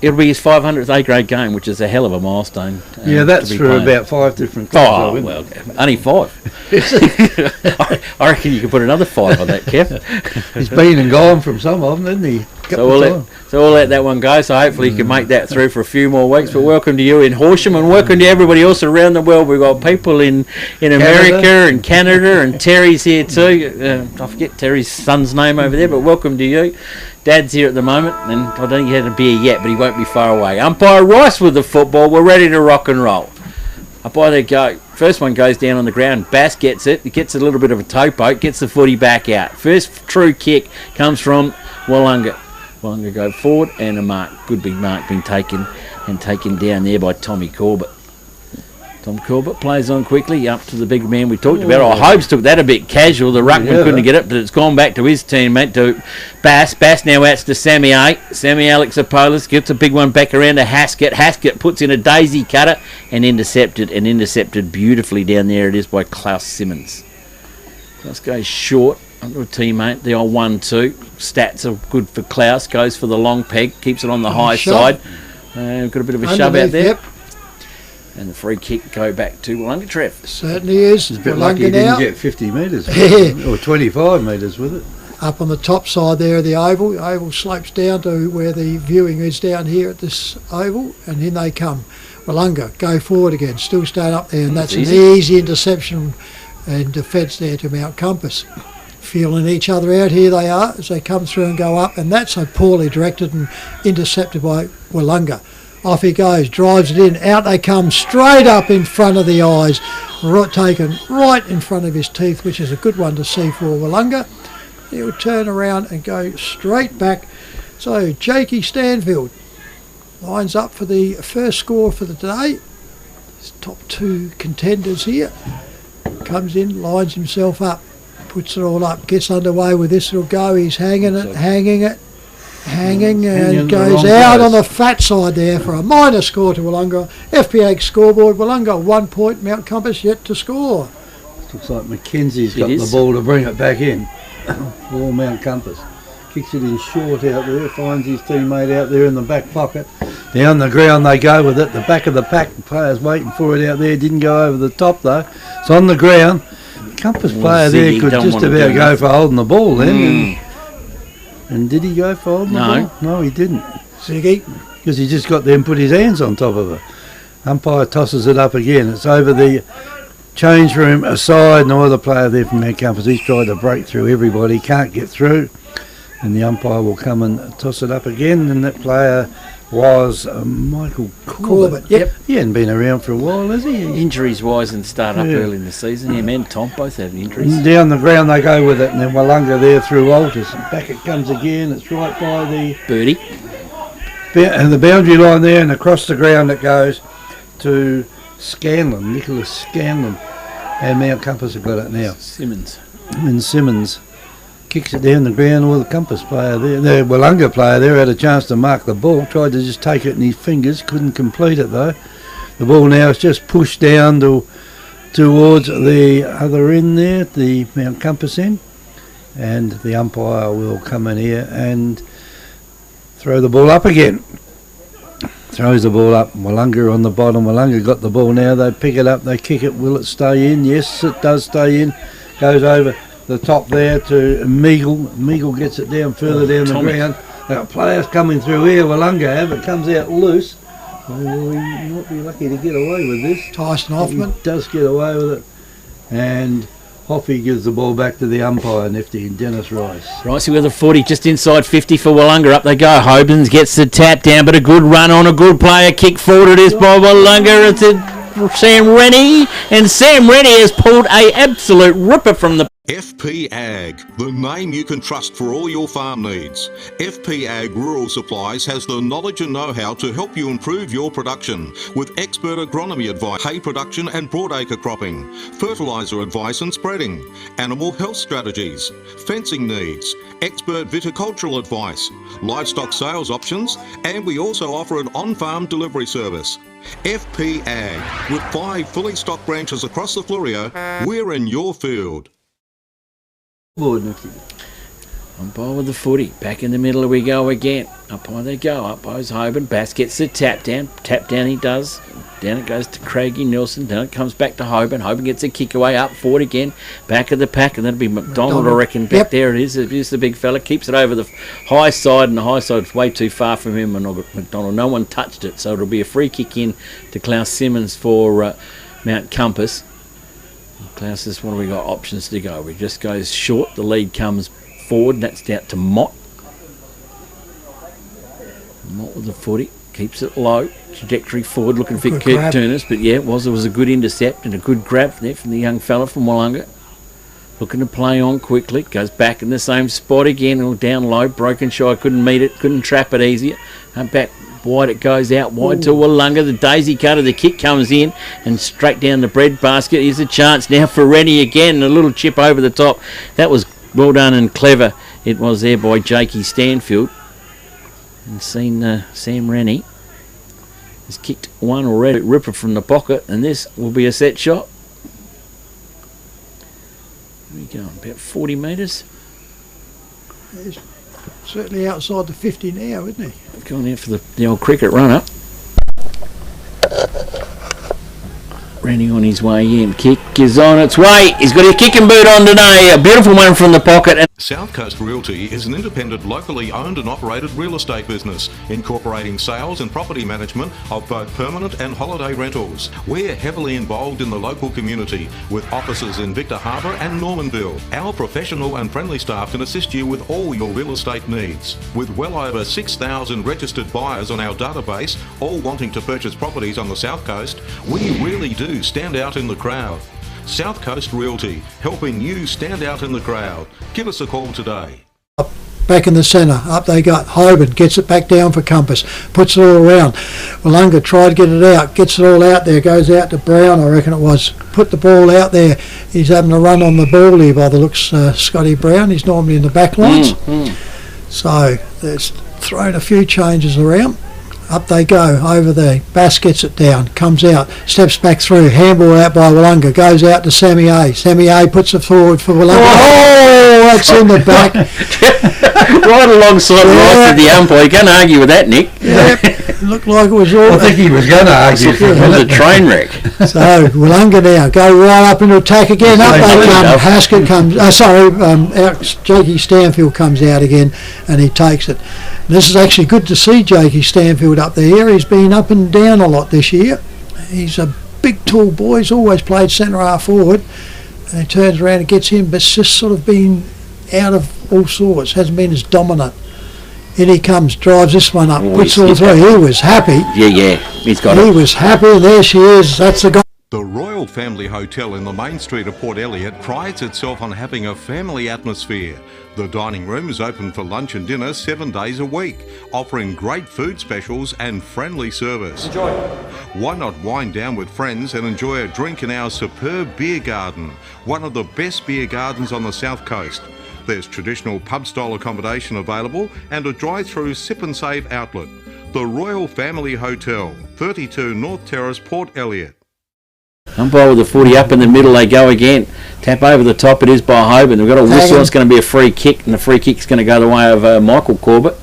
It'll be his 500th A-grade game, which is a hell of a milestone. Yeah, that's for playing. About 5 different clubs. Oh, well, only 5. I reckon you could put another 5 on that, Kev. He's been and gone from some of them, hasn't he? So we'll let that one go, so hopefully you can make that through for a few more weeks. But welcome to you in Horsham, and welcome to everybody else around the world. We've got people in America and Canada, and Terry's here too. I forget Terry's son's name over there, but welcome to you. Dad's here at the moment, and I don't think he had a beer yet, but he won't be far away. Umpire Rice with the football. We're ready to rock and roll. Up by there go. First one goes down on the ground. Bass gets it. He gets a little bit of a toe poke, gets the footy back out. First true kick comes from Willunga. Willunga go forward, and a mark. Good big mark being taken down there by Tommy Corbett. Tom Corbett plays on quickly up to the big man we talked about. Oh, Hobes took that a bit casual. The ruckman couldn't get it, but it's gone back to his teammate, to Bass. Bass now outs to Sammy A. Sammy Alexopoulos gets a big one back around to Haskett. Haskett puts in a daisy cutter and intercepted beautifully down there. It is by Klaus Simmons. Klaus goes short under a teammate. The old 1-2. Stats are good for Klaus. Goes for the long peg. Keeps it on the high side. Got a bit of a shove out there. Yep. And the free kick go back to Willunga Trev. Certainly is. It's a bit lucky he didn't get 50 metres or 25 metres with it. Up on the top side there of the oval. The oval slopes down to where the viewing is down here at this oval, and in they come. Willunga go forward again, still staying up there, and that's an easy interception and defence there to Mount Compass. Feeling each other out, here they are as they come through and go up, and that's so poorly directed and intercepted by Willunga. Off he goes, drives it in, out they come, straight up in front of the eyes, taken right in front of his teeth, which is a good one to see for Willunga. He'll turn around and go straight back. So Jakey Stanfield lines up for the first score for the day. His top 2 contenders here. Comes in, lines himself up, puts it all up, gets underway with this. It'll go, he's hanging and goes out on the fat side there for a minor score to Willunga. FPA scoreboard, Willunga 1 point, Mount Compass yet to score. Looks like Mackenzie's got the ball to bring it back in for Mount Compass. Kicks it in short out there, finds his teammate out there in the back pocket. Down the ground they go with it, the back of the pack, the players waiting for it out there, didn't go over the top though. It's on the ground. Compass player there could just about go for holding the ball then. And did he go for holding the ball? No, he didn't. Ziggy? Because he just got there and put his hands on top of it. Umpire tosses it up again. It's over the change room aside. No other player there from Mount Compass. He's tried to break through everybody. Can't get through. And the umpire will come and toss it up again. And that player was Michael Corbett. Yep. He hadn't been around for a while, has he? Injuries wise and start up early in the season. Him and Tom both have injuries. And down the ground they go with it, and then Willunga there through Walters. Back it comes again. It's right by the birdie. And the boundary line there, and across the ground it goes to Scanlon, Nicholas Scanlon. And Mount Compass have got it now. Simmons. And Simmons kicks it down the ground. All the Compass player there, the Willunga player there had a chance to mark the ball, tried to just take it in his fingers, couldn't complete it though. The ball now is just pushed down towards the other end there, the Mount Compass end, and the umpire will come in here and throw the ball up again. Throws the ball up, Willunga on the bottom. Willunga got the ball now, they pick it up, they kick it. Will it stay in? Yes, it does stay in. Goes over the top there to Meagle. Meagle gets it down further down the ground. Now players coming through here, Willunga have. It comes out loose. He might be lucky to get away with this. Tyson Hoffman. He does get away with it. And Hoffy gives the ball back to the umpire, Nifty, and Dennis Rice. Ricey with a 40, just inside 50 for Willunga. Up they go. Hobens gets the tap down, but a good run on a good player. Kick forward it is by Willunga. It's Sam Rennie. And Sam Rennie has pulled a absolute ripper from the FP Ag, the name you can trust for all your farm needs. FP Ag Rural Supplies has the knowledge and know-how to help you improve your production with expert agronomy advice, hay production and broadacre cropping, fertiliser advice and spreading, animal health strategies, fencing needs, expert viticultural advice, livestock sales options, and we also offer an on-farm delivery service. FP Ag, with 5 fully stocked branches across the Fleurieu, we're in your field. Umpire with the footy. Back in the middle we go again. Umpire they go. Umpire's Hoban. Bass gets the tap down. Tap down he does. Down it goes to Craigie Nelson. Then it comes back to Hoban. Hoban gets a kick away up forward again. Back of the pack. And that'll be McDonald, I reckon. Back there it is. It is the big fella. Keeps it over the high side. And the high side's way too far from him and McDonald. No one touched it. So it'll be a free kick in to Klaus Simmons for Mount Compass. Klaus says, what have we got options to go? We just goes short. The lead comes forward, and that's down to Mott. Mott with the footy, keeps it low, trajectory forward, looking for Kirk Turners, but yeah, it was a good intercept and a good grab there from the young fella from Willunga. Looking to play on quickly, goes back in the same spot again, all down low, broken shy, couldn't meet it, couldn't trap it easier, and back wide it goes out, wide to Willunga, the daisy cutter, the kick comes in, and straight down the bread basket. Here's a chance now for Rennie again, a little chip over the top. That was well done and clever. It was there by Jakey Stanfield. And seen Sam Rennie has kicked one already, ripper from the pocket, and this will be a set shot. Here we go, about 40 metres. He's certainly outside the 50 now, isn't he? Going out for the old cricket run-up. Rennie on his way in. Kick is on its way. He's got his kicking boot on today. A beautiful one from the pocket. South Coast Realty is an independent, locally owned and operated real estate business, incorporating sales and property management of both permanent and holiday rentals. We're heavily involved in the local community, with offices in Victor Harbour and Normanville. Our professional and friendly staff can assist you with all your real estate needs. With well over 6,000 registered buyers on our database, all wanting to purchase properties on the South Coast, we really do stand out in the crowd. South Coast Realty, helping you stand out in the crowd. Give us a call today. Back in the centre, up they got. Hoban gets it back down for Compass, puts it all around. Willunga tried to get it out, gets it all out there, goes out to Brown, I reckon it was. Put the ball out there. He's having a run on the ball here by the looks, Scotty Brown. He's normally in the back lines. So there's thrown a few changes around. Up they go, over there. Bass gets it down, comes out, steps back through, handball out by Willunga, goes out to Sammy A. Sammy A puts it forward for Willunga. Oh, that's in the back. Right alongside the umpire. You can't argue with that, Nick. Yep, looked like it was all... I think he was going to argue. It was a train wreck. So, Willunga now, go right up into attack again. Up they come, Haskett comes... Jakey Stanfield comes out again, and he takes it. This is actually good to see Jakey Stanfield up there. He's been up and down a lot this year. He's a big, tall boy. He's always played centre half forward. And he turns around and gets him, but it's just sort of been out of all sorts. Hasn't been as dominant. In he comes, drives this one up, puts it all through. He was happy. Yeah, he's got it. He was happy. There she is. That's the guy. The Royal Family Hotel in the main street of Port Elliot prides itself on having a family atmosphere. The dining room is open for lunch and dinner 7 days a week, offering great food specials and friendly service. Enjoy. Why not wind down with friends and enjoy a drink in our superb beer garden, one of the best beer gardens on the South Coast. There's traditional pub-style accommodation available and a drive-through sip and save outlet. The Royal Family Hotel, 32 North Terrace, Port Elliot. Umpire with the footy up in the middle, they go again. Tap over the top, it is by Hoban. They've got a whistle, it's going to be a free kick, and the free kick's going to go the way of Michael Corbett.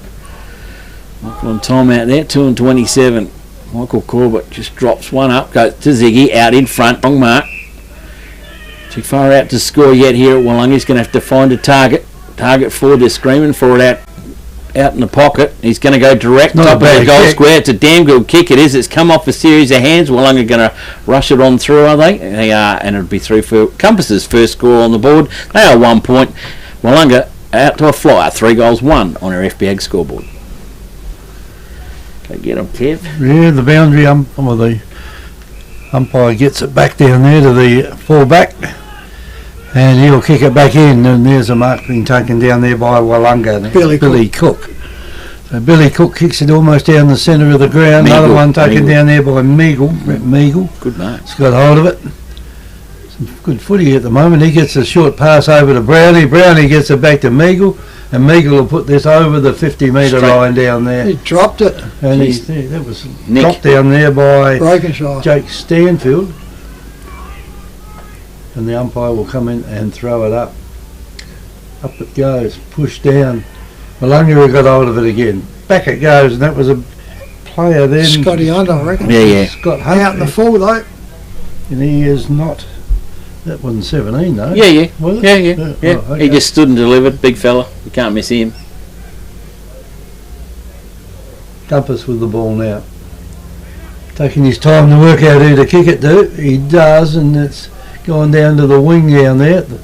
Michael on time out there, 2:27. Michael Corbett just drops one up, goes to Ziggy, out in front, wrong mark. Too far out to score yet here at Willunga. He's going to have to find a target. Target forward, they're screaming for it out in the pocket. He's going to go direct top of the goal square. It's a damn good kick it is. It's come off a series of hands. Willunga going to rush it on through, are they? They are, and it'll be through for Compass's first score on the board. They are 1 point. Willunga out to a flyer. 3 goals, 1 on our FBAG scoreboard. Go get them, Kev. Yeah, the boundary the umpire gets it back down there to the full-back. And he'll kick it back in, and there's a mark being taken down there by Willunga. Billy Cook. So Billy Cook kicks it almost down the centre of the ground. Another one taken down there by Meagle. Good mark. He's got hold of it. Some good footy at the moment. He gets a short pass over to Brownie. Brownie gets it back to Meagle, and Meagle will put this over the 50-metre line down there. He dropped it. And that was dropped down there by Jake Stanfield. And the umpire will come in and throw it up Up it goes, pushed down. Willunga got hold of it again. Back it goes, and that was a player then. Scotty Hunt, I reckon. Yeah. Scott Hunt. Out in the full though. And he is not. That wasn't 17 though. Yeah. Was it? Yeah. Oh, okay. He just stood and delivered, big fella. You can't miss him. Compass with the ball now. Taking his time to work out who to kick it to. He does, and it's gone down to the wing down there. The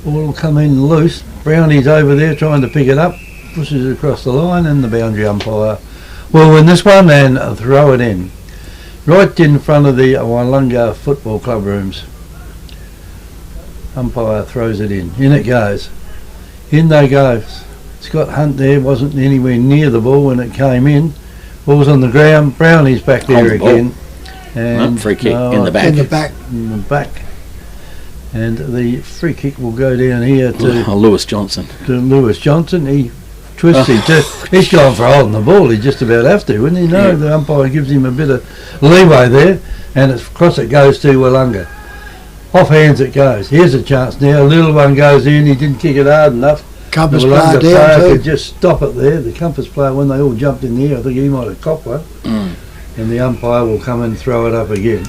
ball will come in loose. Brownie's over there trying to pick it up. Pushes it across the line, and the boundary umpire will win this one and throw it in. Right in front of the Willunga Football Club rooms. Umpire throws it in. In it goes. In they go. Scott Hunt there wasn't anywhere near the ball when it came in. Ball's on the ground. Brownie's back there again. And free kick in the back. In the back. In the back. And the free kick will go down here to Lewis Johnson. He twists he's gone for holding the ball. He just about have to, wouldn't he? No, Yeah. the umpire gives him a bit of leeway there, and across it goes to Willunga. Off hands it goes. Here's a chance now. A little one goes in. He didn't kick it hard enough. Compass The player Willunga down player too. could just stop it there. The Compass player, when they all jumped in the air, I think he might have copped one. And the umpire will come and throw it up again.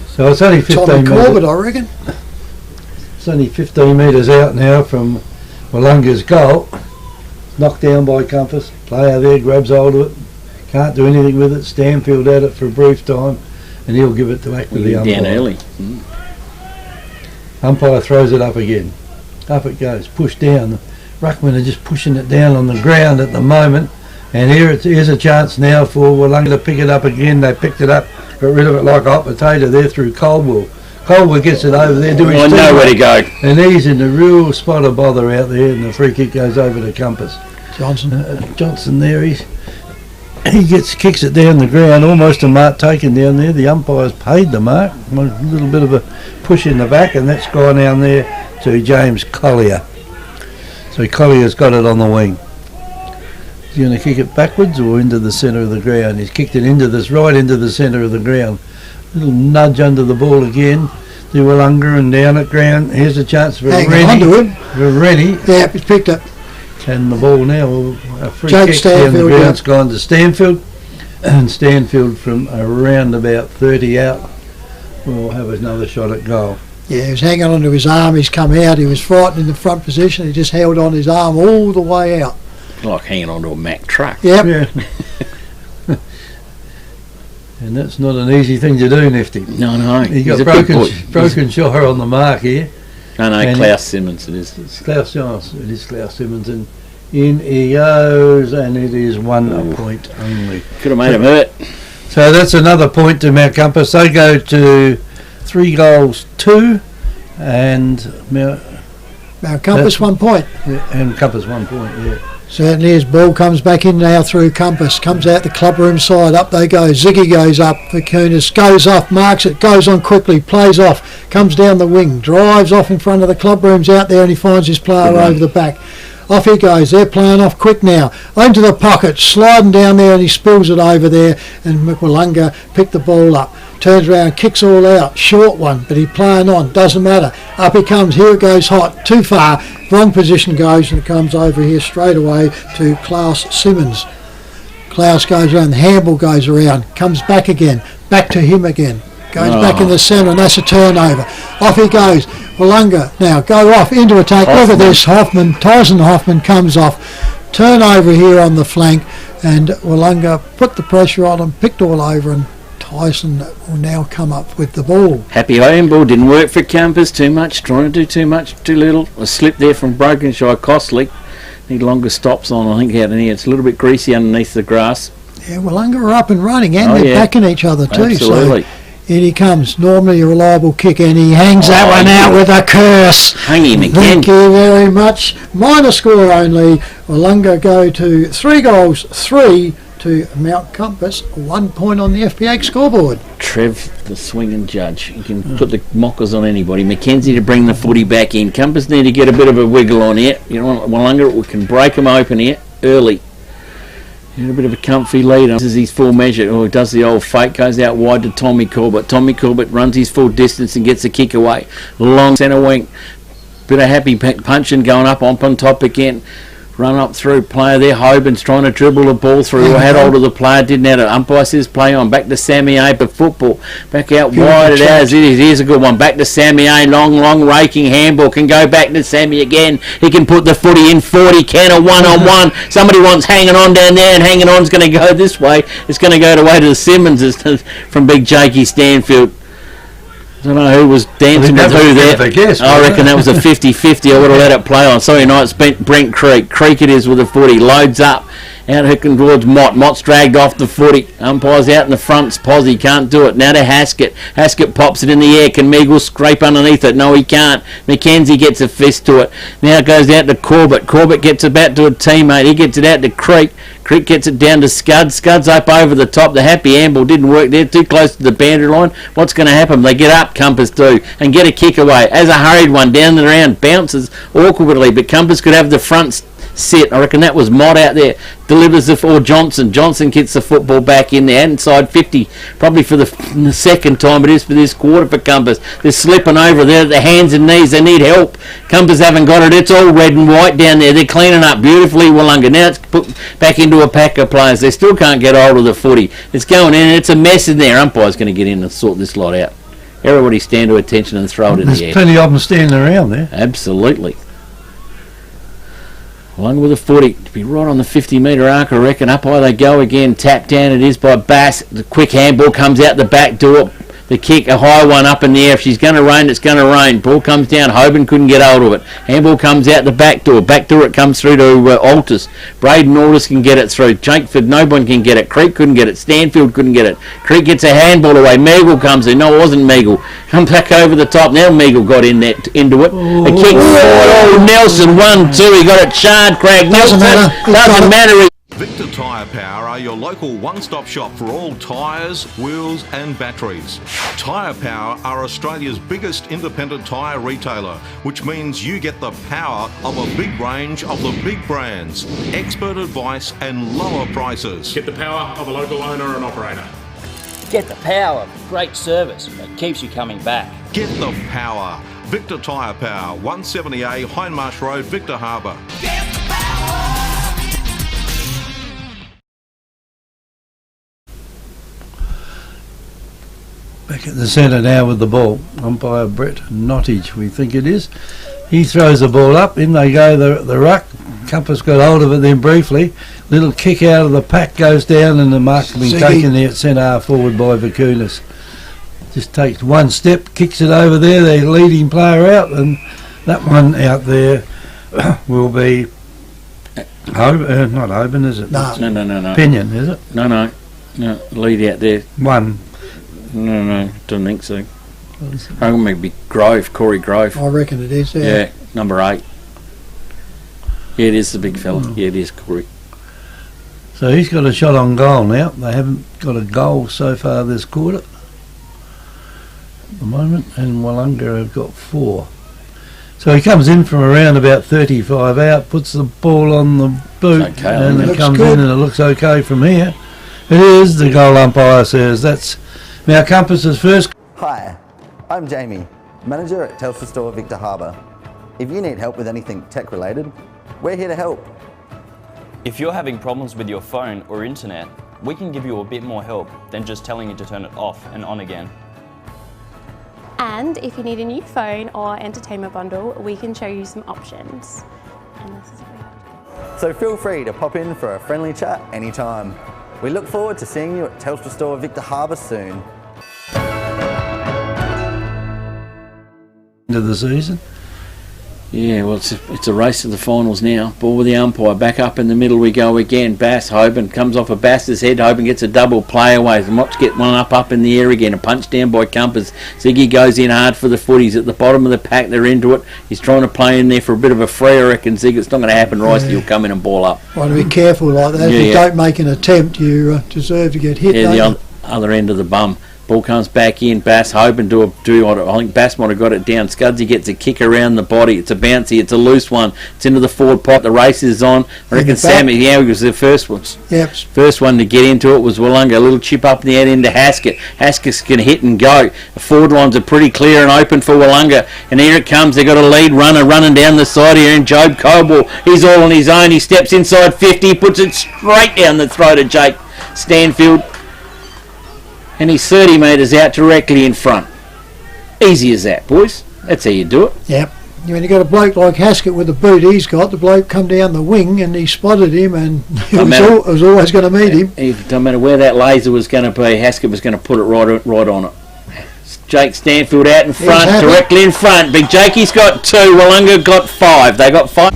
So it's only 15 Tommy metres. Corbett, I reckon. It's only 15 metres out now from Willunga's goal. Knocked down by Compass. Player there grabs hold of it. Can't do anything with it. Stanfield at it for a brief time, and he'll give it back to the umpire. Down early. Umpire throws it up again. Up it goes. Pushed down. The ruckmen are just pushing it down on the ground at the moment. And here's a chance now for Willunga to pick it up again. They picked it up, got rid of it like a hot potato there through Coldwell. Coldwell gets it over there doing his I know where to go. and he's in the real spot of bother out there, and the free kick goes over to Compass. Johnson. There, he kicks it down the ground, almost a mark taken down there. The umpire's paid the mark. A little bit of a push in the back, and that's gone down there to James Collier. So Collier's got it on the wing. He's going to kick it backwards or into the centre of the ground. He's kicked it right into the centre of the ground. Little nudge under the ball again. To Willunga and down at ground. Here's a chance for Rennie. Yeah, it's picked up. And the ball now, a free Jake kick down the Stanfield, ground. It's gone to Stanfield. And Stanfield from around about 30 out will have another shot at goal. Yeah, he was hanging onto his arm. He's come out. He was frightened in the front position. He just held on his arm all the way out. Like hanging onto a Mack truck. Yep. Yeah. And that's not an easy thing to do, Nifty. No. He He's got a big boy. broken shoulder on the mark here. No, And Klaus Simmons it is. It's Klaus Simmons, and in he goes, and it is 1 point only. Could have made him hurt. So that's another point to Mount Compass. They go to 3 goals 2, and Now Compass 1 point. Compass 1 point. Yeah. Certainly his ball comes back in now through Compass. Comes out the club room side. Up they go. Ziggy goes up for Kunis. Goes off, marks it, goes on quickly, plays off, comes down the wing, drives off in front of the club rooms out there, and he finds his player over the back. Off he goes. They're playing off quick now. Into the pocket, sliding down there, and he spills it over there. And Willunga picked the ball up. Turns around, kicks all out. Short one, but he's playing on. Doesn't matter. Up he comes. Here it goes hot. Too far. Wrong position goes, and it comes over here straight away to Klaus Simmons. Klaus goes around. The handball goes around. Comes back again. Back to him again. Goes back in the centre, and that's a turnover. Off he goes. Willunga now go off into attack. Look at this. Tyson Hoffman comes off. Turnover here on the flank, and Willunga put the pressure on him, picked all over, and Tyson will now come up with the ball. Happy handball didn't work for Compass too much, trying to do too much, too little. A slip there from Brokenshire Costly. Need longer stops on, I think, out in here. It's a little bit greasy underneath the grass. Yeah, Willunga are up and running, and they're backing each other too. Absolutely. So in he comes, normally a reliable kick, and he hangs that one out with a curse. Hang him again. Thank you very much. Minor score only. Willunga go to 3 goals, 3 to Mount Compass, 1 point on the FPH scoreboard. Trev, the swinging judge. You can put the mockers on anybody. Mackenzie to bring the footy back in. Compass need to get a bit of a wiggle on here. You know, Willunga, we can break them open here early. A bit of a comfy lead. This is his full measure. He does the old fake, goes out wide to Tommy Corbett. Tommy Corbett runs his full distance and gets a kick away. Long centre wing. Bit of happy punching going up on top again. Run up through, player there, Hoban's trying to dribble the ball through, had hold of the player, didn't have it. Umpire says play on, back to Sammy A for football, back out wide it as it is, here's a good one, back to Sammy A, long raking handball, can go back to Sammy again, he can put the footy in 40, can a one-on-one, somebody wants hanging on down there, and hanging on's going to go this way, it's going to go the way to the Simmonses from Big Jakey Stanfield. I don't know who was dancing with who there. I reckon that was a 50-50. I would have let it play on. Sorry night spent Brent Creek. Creek it is with the footy. Loads up. Out hooking towards Mott. Mott's dragged off the footy. Umpire's out in the front. Posse can't do it. Now to Haskett. Haskett pops it in the air. Can Meagle scrape underneath it? No, he can't. McKenzie gets a fist to it. Now it goes out to Corbett. Corbett gets it back to a teammate. He gets it out to Creek. Creek gets it down to Scud. Scud's up over the top. The happy handball didn't work there. Too close to the boundary line. What's going to happen? They get up, Compass do, and get a kick away. As a hurried one down the round, bounces awkwardly, but Compass could have the front sit. I reckon that was Mott out there. Delivers the or Johnson. Johnson gets the football back in there. Inside 50, probably for the second time it is for this quarter for Compass. They're slipping over there at the hands and knees. They need help. Compass haven't got it. It's all red and white down there. They're cleaning up beautifully, Willunga. Now it's put back into a pack of players. They still can't get hold of the footy. It's going in and it's a mess in there. Umpire's going to get in and sort this lot out. Everybody stand to attention and throw it in the air. There's plenty of them standing around there. Absolutely. Willunga with a footy to be right on the 50-metre arc, I reckon. Up high they go again. Tap down it is by Bass. The quick handball comes out the back door. The kick, a high one up in the air. If she's going to rain, it's going to rain. Ball comes down. Hoban couldn't get hold of it. Handball comes out the back door. Back door it comes through to Altus. Braden Aldis can get it through. Jakeford, no one can get it. Creek couldn't get it. Stanfield couldn't get it. Creek gets a handball away. Meagle comes in. No, it wasn't Meagle. Comes back over the top. Now Meagle got into it. A kick forward. Oh, Nelson, 1-2. He got it charred, Craig. Nelson. Doesn't matter. Victor Tyre Power are your local one-stop shop for all tyres, wheels and batteries. Tyre Power are Australia's biggest independent tyre retailer, which means you get the power of a big range of the big brands, expert advice and lower prices. Get the power of a local owner and operator. Get the power of great service that keeps you coming back. Get the power. Victor Tyre Power, 170A Hindmarsh Road, Victor Harbour. Get the power! Back at the centre now with the ball. Umpire Brett Nottage, we think it is. He throws the ball up. In they go, the ruck. Compass got hold of it then briefly. Little kick out of the pack goes down and the mark's been taken there at centre half forward by Vakunas. Just takes one step, kicks it over there, the leading player out, and that one out there will be not Oban, is it? No. Pinion, is it? No, lead out there. One. No, don't think so. I reckon maybe Grove, Corey Grove. I reckon it is, Yeah, number 8. Yeah, it is the big fella. Yeah, it is Corey. So he's got a shot on goal now. They haven't got a goal so far this quarter at the moment, and Willunga have got 4. So he comes in from around about 35 out, puts the ball on the boot, and it comes in and it looks okay from here. It is, the goal umpire says. That's now Compass's first. Hi, I'm Jamie, manager at Telstra Store Victor Harbour. If you need help with anything tech related, we're here to help. If you're having problems with your phone or internet, we can give you a bit more help than just telling you to turn it off and on again. And if you need a new phone or entertainment bundle, we can show you some options. And this is free. So feel free to pop in for a friendly chat anytime. We look forward to seeing you at Telstra Store Victor Harbour soon. End of the season. Yeah, well, it's a race to the finals now. Ball with the umpire. Back up in the middle we go again. Bass, Hoban comes off of Bass's head. Hoban gets a double play away. The Motts get one up in the air again. A punch down by Compass. Ziggy goes in hard for the footies at the bottom of the pack. They're into it. He's trying to play in there for a bit of a free, I reckon. Ziggy, it's not going to happen. Rice, you'll come in and ball up. Want to be careful like that. If you don't make an attempt, you deserve to get hit. Yeah, the other end of the bum. Ball comes back in. Bass hoping to do what I think Bass might have got it down. Scudsy gets a kick around the body. It's a bouncy. It's a loose one. It's into the forward pot. The race is on. I reckon Sammy, he was the first one. Yep. First one to get into it was Willunga. A little chip up in the head into Haskett. Haskett's going to hit and go. The forward lines are pretty clear and open for Willunga. And here it comes. They've got a lead runner running down the side here. And Job Coble, he's all on his own. He steps inside 50, puts it straight down the throat of Jake Stanfield. And he's 30 metres out directly in front. Easy as that, boys. That's how you do it. Yep. When you got a bloke like Haskett with the boot he's got, the bloke come down the wing and he spotted him and it was always going to meet him. It don't matter where that laser was going to be, Haskett was going to put it right on it. Jake Stanfield out in front, directly in front. Big Jakey's got 2, Willunga got 5. They got 5.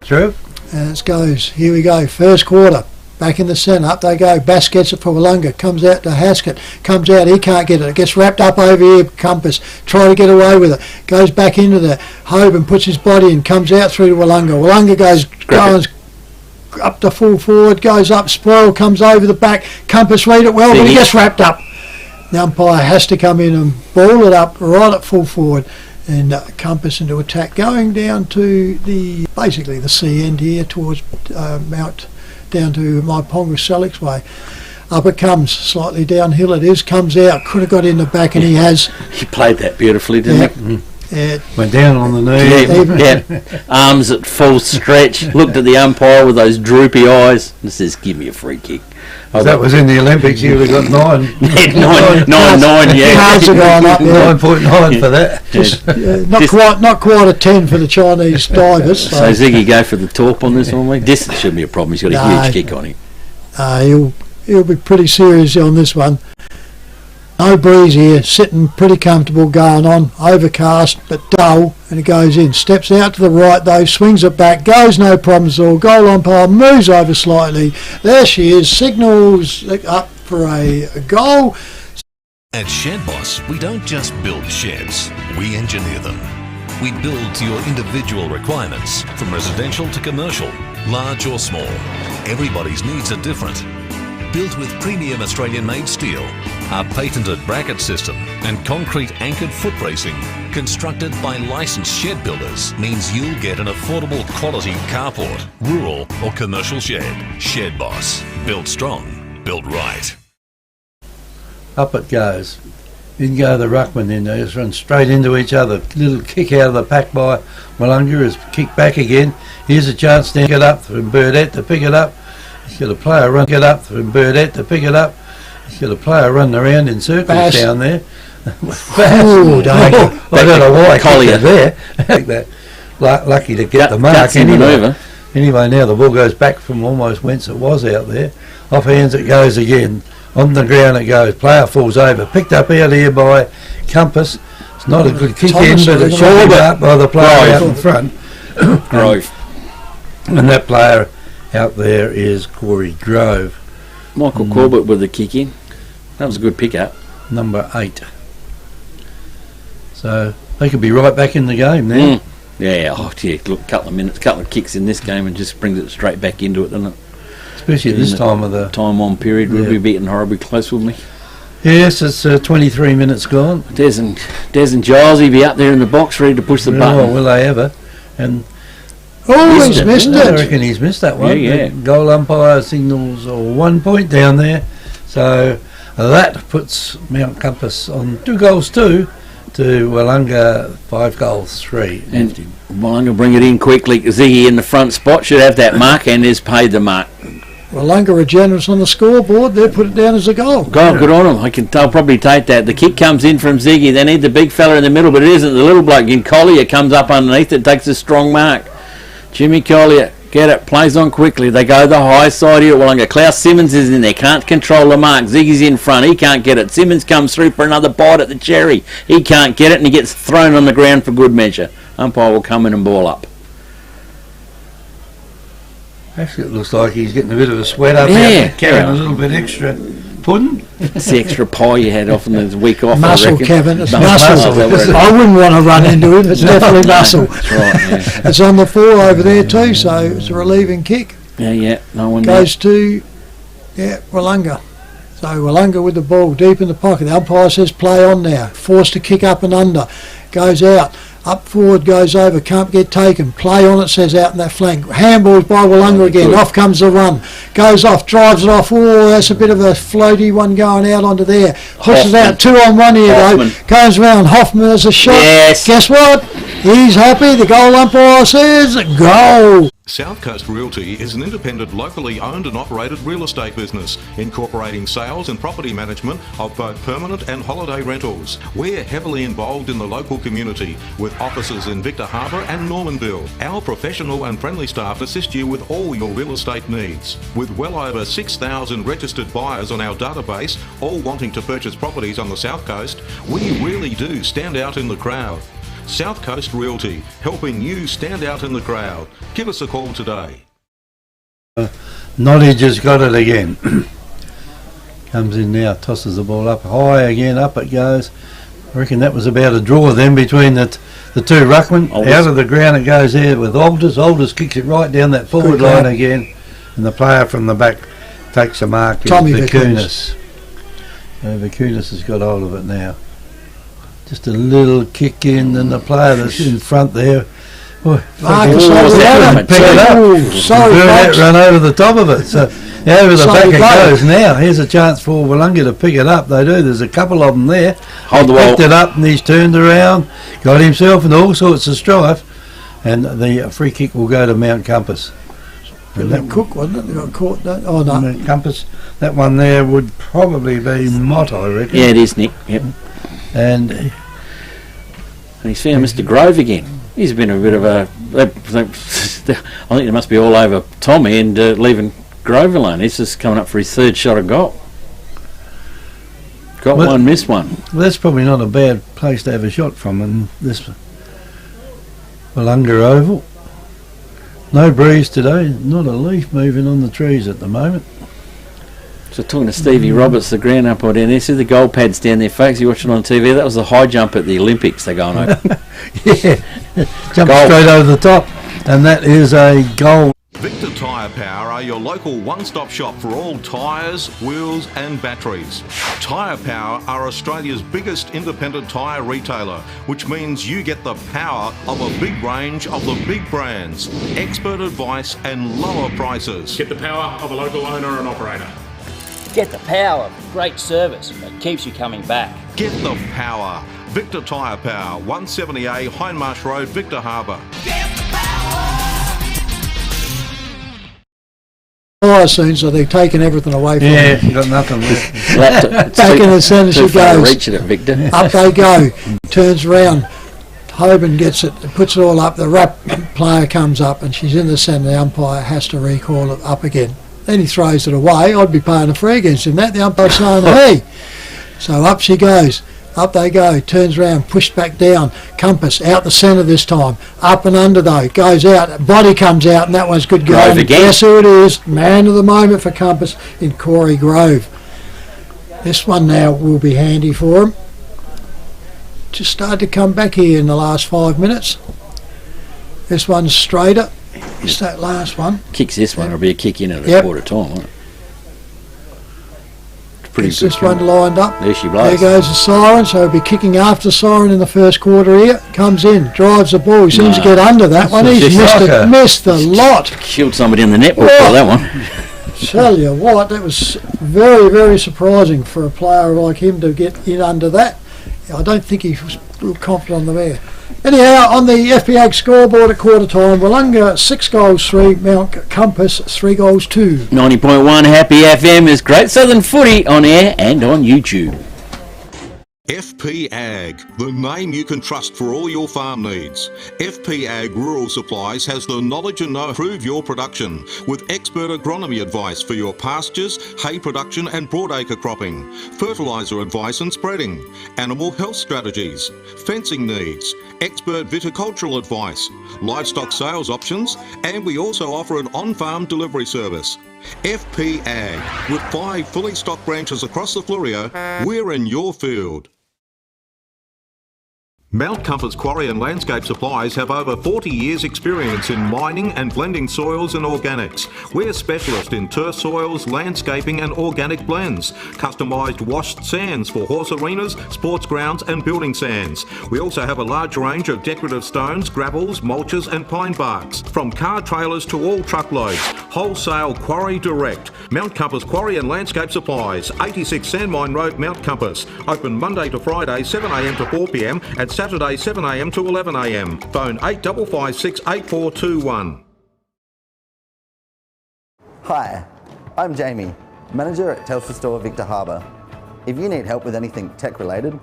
True. And it goes. Here we go. First quarter. Back in the centre. Up they go. Bass gets it for Willunga. Comes out to Haskett. Comes out. He can't get it. It gets wrapped up over here. Compass. Try to get away with it. Goes back into there. Hoban puts his body in. Comes out through to Willunga. Willunga goes up to full forward. Goes up. Spoil comes over the back. Compass read it well, but he gets wrapped up. The umpire has to come in and ball it up right at full forward. And Compass into attack, going down to basically the sea end here towards Mount, down to my Ponga Selix way. Up it comes, slightly downhill it is, comes out, could have got in the back and he has. He played that beautifully, didn't he? Went down on the knee. Yeah. Arms at full stretch, looked at the umpire with those droopy eyes and says, give me a free kick. If that was in the Olympics, you would have got 9. 9, yeah. Cards are going up, 9.9 for that. Not quite a 10 for the Chinese divers. So Ziggy go for the top on this one, mate? Distance shouldn't be a problem. He's got a huge kick on him. He'll be pretty serious on this one. No breeze here, sitting pretty comfortable going on, overcast but dull, and it goes in. Steps out to the right though, swings it back, goes no problems at all. Goal umpire moves over slightly. There she is, signals up for a goal. At Shed Boss, we don't just build sheds, we engineer them. We build to your individual requirements, from residential to commercial, large or small. Everybody's needs are different. Built with premium Australian-made steel, our patented bracket system and concrete anchored foot bracing, constructed by licensed shed builders, means you'll get an affordable quality carport, rural or commercial shed. Shed Boss. Built strong, built right. Up it goes. In go the ruckman then, they just run straight into each other. Little kick out of the pack by Willunga is kicked back again. Here's a chance to get up from Burdett to pick it up. He's got a player run get up from Burdett to pick it up. He's got a player running around in circles down there. Oh, I don't know why Collier there. Lucky to get the mark anyway. Anyway, now the ball goes back from almost whence it was out there. Off hands it goes again. On the ground it goes. Player falls over. Picked up out here by Compass. It's not a good kick in, but it's shot up by the player out in front. And that player out there is Corey Grove. Michael Corbett with the kick in. That was a good pick-up. Number 8. So they could be right back in the game now. Yeah, look, couple of kicks in this game and just brings it straight back into it, doesn't it? Especially at this time of the time on period, we'll be beating horribly close, wouldn't we? Yes, it's 23 minutes gone. Des and Giles will be up there in the box ready to push the button. Oh, will they ever? And he's missed it. I reckon he's missed that one. Yeah. The goal umpire signals 1 point down there. So that puts Mount Compass on 2-2 to Willunga 5-3. And Willunga bring it in quickly. Ziggy in the front spot should have that mark and has paid the mark. Willunga are generous on the scoreboard. They put it down as a goal. Good on them. They'll probably take that. The kick comes in from Ziggy. They need the big fella in the middle, but it isn't. The little bloke in Collier comes up underneath it, takes a strong mark. Jimmy Collier Get it, plays on quickly. They go the high side here at Willunga. Klaus Simmons is in there, can't control the mark. Ziggy's in front, he can't get it. Simmons comes through for another bite at the cherry. He can't get it and he gets thrown on the ground for good measure. Umpire will come in and ball up. Actually, it looks like he's getting a bit of a sweat up Yeah, here, carrying a little bit extra pudding. It's the extra pie you had often the week off. Muscle, I reckon. Kevin. It's Muscle. muscle. I wouldn't want to run into him. It's definitely muscle. That's right, yeah. It's on the 4 over there too, so it's a relieving kick. Yeah, no one Goes to, Willunga. So Willunga with the ball deep in the pocket. The umpire says play on now. Forced to kick up and under. Goes out. Up forward, goes over, can't get taken. Play on it, says out in that flank. Handballs by Willunga again. Off comes the run. Goes off, drives it off. Oh, that's a bit of a floaty one going out onto there. Pushes out 2 on 1 here though. Goes round. Hoffman has a shot. Yes. Guess what? He's happy. The goal umpire says go. South Coast Realty is an independent, locally owned and operated real estate business, incorporating sales and property management of both permanent and holiday rentals. We're heavily involved in the local community, with offices in Victor Harbor and Normanville. Our professional and friendly staff assist you with all your real estate needs. With well over 6,000 registered buyers on our database, all wanting to purchase properties on the South Coast, we really do stand out in the crowd. South Coast Realty, helping you stand out in the crowd. Give us a call today. Noddy just got it again. Comes in now, tosses the ball up high again, up it goes. I reckon that was about a draw then between the 2 ruckmen. Out of the ground it goes there with Alders. Alders kicks it right down that forward line again. And the player from the back takes a mark. Tommy Vicunis. Vicunis has got hold of it now. Just a little kick in, and the player that's in front there. Pick it up. Sorry, run over the top of it. So over the back it goes now. Here's a chance for Willunga to pick it up. They do. There's a couple of them there. Hold the ball. Picked it up and he's turned around, got himself in all sorts of strife, and the free kick will go to Mount Compass. That Cook, wasn't it? They got caught. Oh no, Mount Compass. That one there would probably be Mott, I reckon. Yeah, it is, Nick. Yep. And he's found Mr. Grove again. He's been a bit of a... I think it must be all over Tommy and leaving Grove alone. He's just coming up for his 3rd shot of goal. Got one, missed one. Well, that's probably not a bad place to have a shot from in this Willunga Oval. No breeze today, not a leaf moving on the trees at the moment. So talking to Stevie Roberts, the ground umpire down there, see the goal pads down there, folks. You watch it on TV. That was the high jump at the Olympics. They're going over. Yeah, jump straight over the top, and that is a goal. Victor Tyre Power are your local one-stop shop for all tyres, wheels and batteries. Tyre Power are Australia's biggest independent tyre retailer, which means you get the power of a big range of the big brands, expert advice and lower prices. Get the power of a local owner and operator. Get the power of great service that keeps you coming back. Get the power. Victor Tyre Power, 170A Hindmarsh Road, Victor Harbor. Soon, so they've taken everything away from Yeah, them. got nothing left. Taking as soon as she goes. Reaching it, Victor. Up they go. Turns around. Hoban gets it, puts it all up. The wrap player comes up and she's in the centre. The umpire has to recall it up again. Then he throws it away. I'd be paying a free against him. That the umpire's saying, hey. So up she goes. Up they go. Turns around, pushed back down. Compass out the centre this time. Up and under though. Goes out. Body comes out, and that one's good going. Grove again. Guess who it is? Man of the moment for Compass in Corey Grove. This one now will be handy for him. Just started to come back here in the last 5 minutes. This one's straighter. It's that last one. Kicks this one. It'll be a kick in at a quarter time, won't it? Gets this one lined up. There she blows. There goes the siren, so he'll be kicking after siren in the first quarter here. Comes in, drives the ball. He seems to get under that one. He's missed the lot. Killed somebody in the net before that one. Tell you what, that was very, very surprising for a player like him to get in under that. I don't think he was real confident on the there. Anyhow, on the FPAG scoreboard at quarter time, Willunga 6 goals 3, Mount Compass 3 goals 2. 90.1 Happy FM is Great Southern Footy on air and on YouTube. FP Ag, the name you can trust for all your farm needs. FP Ag Rural Supplies has the knowledge and know to improve your production with expert agronomy advice for your pastures, hay production and broadacre cropping, fertiliser advice and spreading, animal health strategies, fencing needs, expert viticultural advice, livestock sales options, and we also offer an on-farm delivery service. FP Ag, with 5 fully stocked branches across the Fleurieu, we're in your field. Mount Compass Quarry and Landscape Supplies have over 40 years experience in mining and blending soils and organics. We're specialists in turf soils, landscaping and organic blends. Customised washed sands for horse arenas, sports grounds and building sands. We also have a large range of decorative stones, gravels, mulches and pine barks. From car trailers to all truckloads. Wholesale Quarry Direct. Mount Compass Quarry and Landscape Supplies, 86 Sandmine Road, Mount Compass. Open Monday to Friday 7am to 4pm and Saturday 7am to 11am. Phone 8556 8421. Hi, I'm Jamie, Manager at Telstra Store Victor Harbour. If you need help with anything tech related,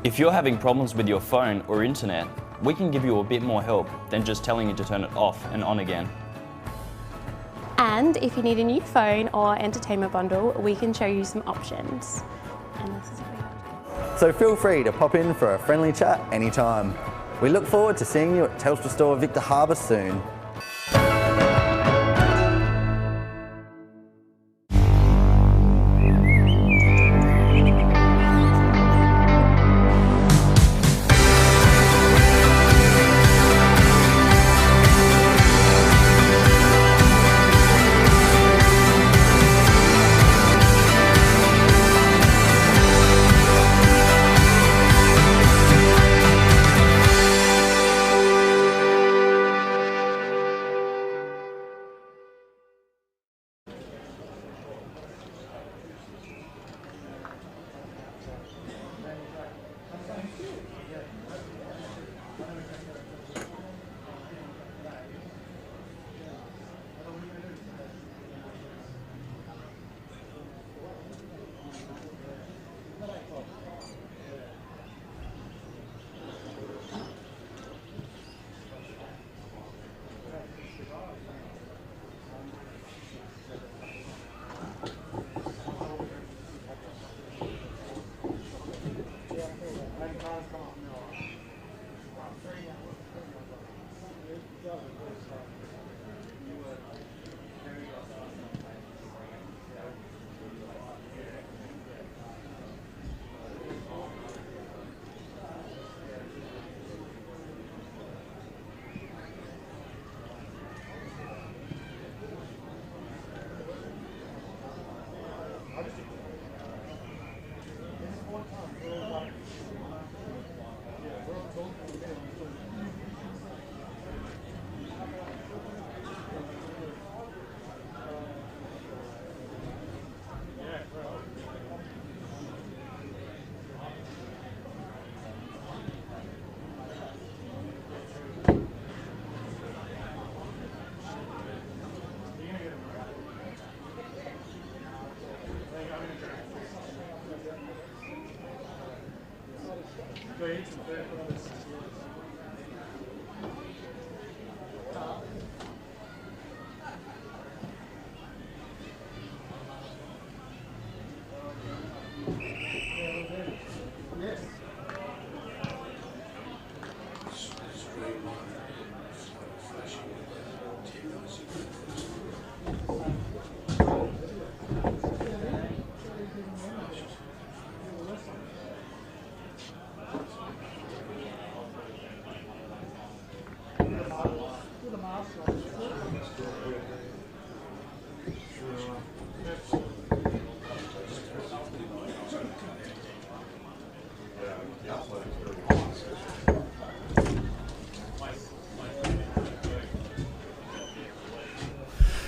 If you're having problems with your phone or internet, we can give you a bit more help than just telling you to turn it off and on again. And if you need a new phone or entertainment bundle, we can show you some options. And this is what we have. so feel free to pop in for a friendly chat anytime. We look forward to seeing you at Telstra Store Victor Harbour soon.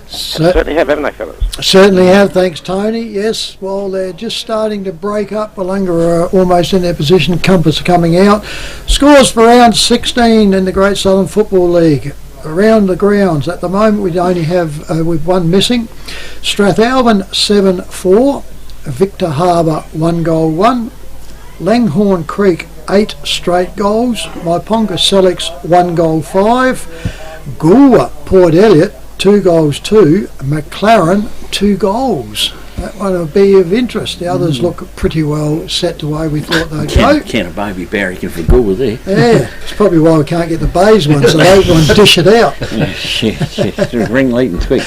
Certainly have, haven't they, fellas? Certainly have, thanks Tony. Yes, while they're just starting to break up, Willunga are almost in their position, Compass are coming out. Scores for round 16 in the Great Southern Football League. Around the grounds, at the moment we only have, with one missing, Strathalbyn 7-4, Victor Harbour 1-1, Langhorne Creek 8 straight goals. Maiponga Selix 1 goal 5. Goolwa Port Elliot 2 goals 2. McLaren 2 goals. That one will be of interest. The others look pretty well set the way we thought they'd go. Can a baby barracking for Goolwa there. Yeah, it's probably why we can't get the Bays ones, so those ones dish it out. Ring late and quick.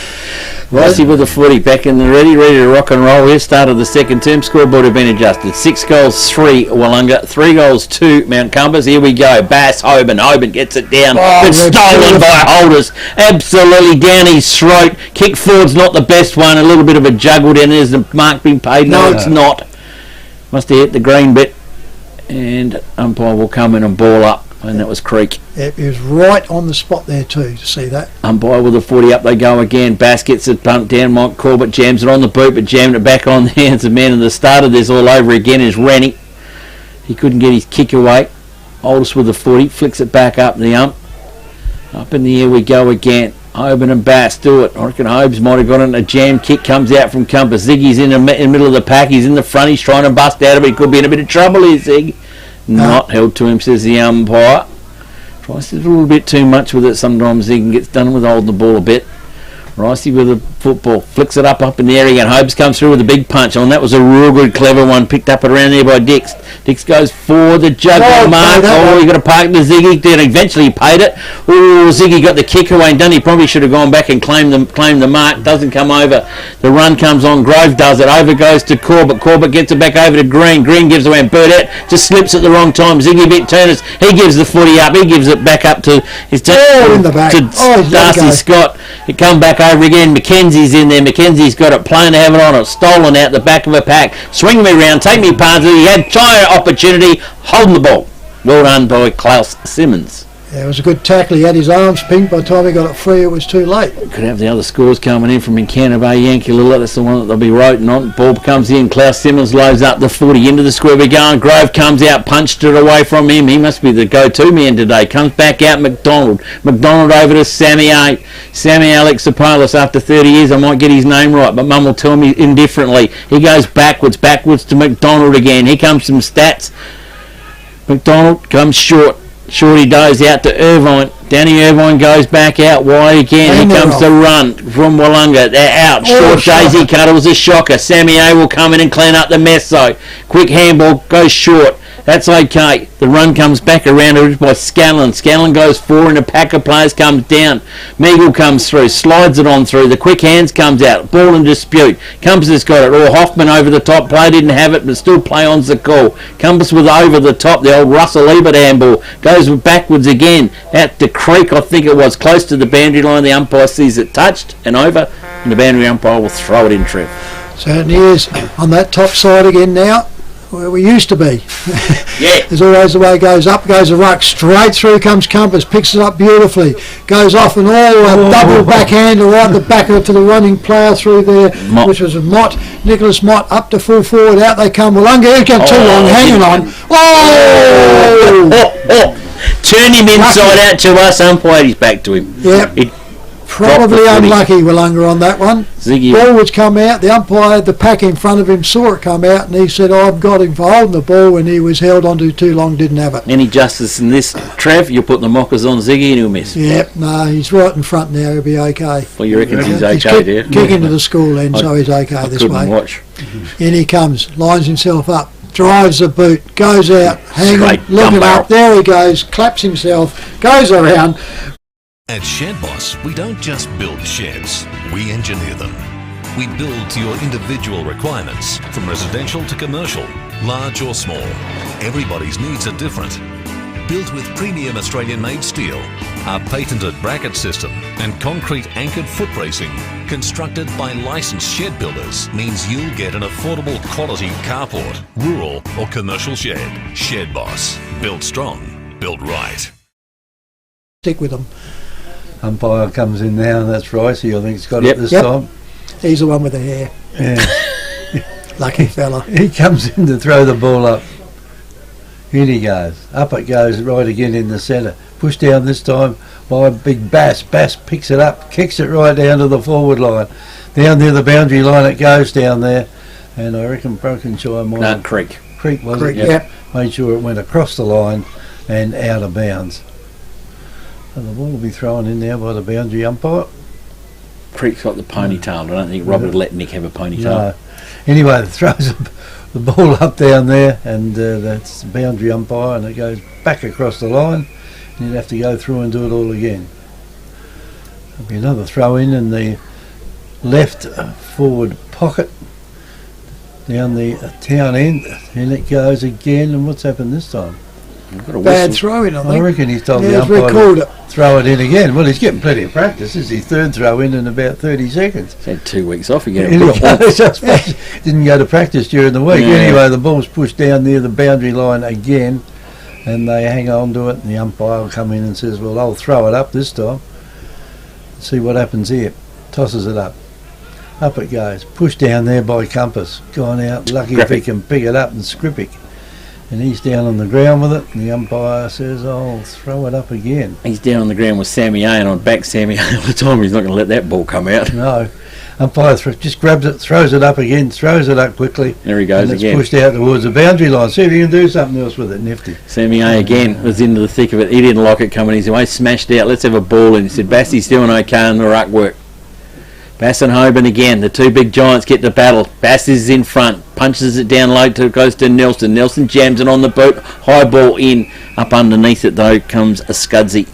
Ricey with the footy back in the ready to rock and roll here. Start of the second term. Scoreboard have been adjusted. 6 goals, 3 Willunga, 3 goals, 2 Mount Compass. Here we go. Bass Hoban. Hoban gets it down. It's stolen by Holders. Absolutely down his throat. Kick forward's not the best one. A little bit of a juggle down there. Is the mark being paid? No, it's not. Must have hit the green bit. And umpire will come in and ball up. And that was Creek. It was right on the spot there too, to see that. Umpire with the 40 up they go again. Bass gets it bumped down. Mike Corbett jams it on the boot, but jammed it back on the hands of man. And the start of this all over again is Rennie. He couldn't get his kick away. Oldest with the 40, flicks it back up the ump. Up in the air we go again. Hoban and Bass do it. I reckon Hobes might have got in a jam. Kick comes out from Compass. Ziggy's in the middle of the pack. He's in the front. He's trying to bust out of it. He could be in a bit of trouble here, Zig. Not held to him, says the umpire. Ricey a little bit too much with it sometimes. He gets done with holding the ball a bit. Ricey with the football, flicks it up in the air again. Hobes comes through with a big punch on. That was a real good, clever one. Picked up around there by Dix. Dix goes for the juggler mark. You got to park the Ziggy. Then eventually he paid it. Ziggy got the kick away and done. He probably should have gone back and claimed the mark. Doesn't come over. The run comes on. Grove does it. Over goes to Corbett. Corbett gets it back over to Green. Green gives away and Burdett just slips at the wrong time. Ziggy bit Turners. He gives the footy up. He gives it back up to his in the back. Darcy Scott. It come back over again. Mackenzie's in there. Mackenzie's got it. Playing to have it on it. Stolen out the back of a pack. Swing me round. Take me past it. He had time opportunity. Holding the ball. Well done by Klaus Simmons. Yeah, it was a good tackle. He had his arms pinked. By the time he got it free, it was too late. Could have the other scores coming in from Encounter Bay, Yankee Lilla. That's the one that they'll be roting on. Ball comes in. Klaus Simmons loads up the 40 into the square. We're going. Grove comes out, punched it away from him. He must be the go-to man today. Comes back out. McDonald over to Sammy Alex Sopolis. After 30 years, I might get his name right, but Mum will tell me indifferently. He goes backwards to McDonald again. Here comes some stats. McDonald comes short. Shorty goes out to Irvine. Danny Irvine goes back out wide again. Here comes the run from Willunga. They're out. Short Daisy cutter was a shocker. Sammy A will come in and clean up the mess though. Quick handball goes short. That's okay. The run comes back around by Scanlon. Scanlon goes forward and a pack of players comes down. Meagle comes through, slides it on through. The quick hands comes out. Ball in dispute. Compass has got it. Or Hoffman over the top. Play didn't have it, but still play on's the call. Compass with over the top. The old Russell Ebert handball. Goes backwards again. Out to Creek, I think it was. Close to the boundary line. The umpire sees it touched and over. And the boundary umpire will throw it in, Trev. Certainly is. On that top side again now. Where we used to be. Yeah. There's always the way it goes. Up goes the ruck. Straight through comes Compass. Picks it up beautifully. Goes off and all double backhander right the back of it to the running player through there, which was a Mott. Nicholas Mott up to full forward. Out they come. Willunga. Here comes too long. Hanging on. Turn him inside out to us. Umpire, he's back to him. Yep. Probably unlucky Willunga on that one. Ziggy. Ball was come out. The umpire had the pack in front of him, saw it come out, and he said, I've got him for holding the ball, and he was held onto too long, didn't have it. Any justice in this, Trev? You'll put the mockers on Ziggy and he'll miss. Yep, no, he's right in front now, he'll be okay. Well, you reckon he's okay, do you? Kick into the school end, so he's okay this way. Watch. In he comes, lines himself up, drives the boot, goes out, hanging, looking up, there he goes, claps himself, goes around. At Shed Boss, we don't just build sheds, we engineer them. We build to your individual requirements, from residential to commercial, large or small. Everybody's needs are different. Built with premium Australian-made steel, our patented bracket system and concrete anchored foot bracing, constructed by licensed shed builders, means you'll get an affordable quality carport, rural or commercial shed. Shed Boss, built strong, built right. Stick with them. Umpire comes in now, and that's Ricey. I think he's got it this time. He's the one with the hair. Yeah. Lucky fella. He comes in to throw the ball up. In he goes. Up it goes right again in the centre. Pushed down this time by big Bass. Bass picks it up, kicks it right down to the forward line. Down near the boundary line it goes down there. And I reckon Broken Shire might... No, Creek. Creek, was Creek, it? yep. Made sure it went across the line and out of bounds. So the ball will be thrown in now by the boundary umpire. Creek's got the ponytail. I don't think Robert would let Nick have a ponytail. No. Anyway, it throws the ball up down there, and that's the boundary umpire, and it goes back across the line, and you'd have to go through and do it all again. There'll be another throw in the left forward pocket down the town end, and it goes again. And what's happened this time? Bad throw-in, I think. I reckon he's told the Yeah, umpire recalled to it. throw it in again. Well, he's getting plenty of practice. This is his third throw in about 30 seconds. He's had 2 weeks off again. Didn't go to practice during the week. Yeah. Anyway, the ball's pushed down near the boundary line again, and they hang on to it, and the umpire will come in and says, well, I'll throw it up this time. See what happens here. Tosses it up. Up it goes. Pushed down there by Compass. Gone out. Lucky if he can pick it up, and Skripik. And he's down on the ground with it, and the umpire says, I'll throw it up again. He's down on the ground with Sammy A, and I'd back Sammy A all the time. He's not going to let that ball come out. No. Umpire just grabs it, throws it up again, throws it up quickly. There he goes and it's again. pushed out towards the boundary line. See if you can do something else with it, Nifty. Sammy A again was into the thick of it. He didn't like it coming his way. Smashed out. Let's have a ball. And he said, Bassie's doing okay in the ruck work. Bass and Hoban again. The two big giants get to battle. Bass is in front. Punches it down low. Goes to Nelson. Nelson jams it on the boot. High ball in. Up underneath it, though, comes a Scudsy.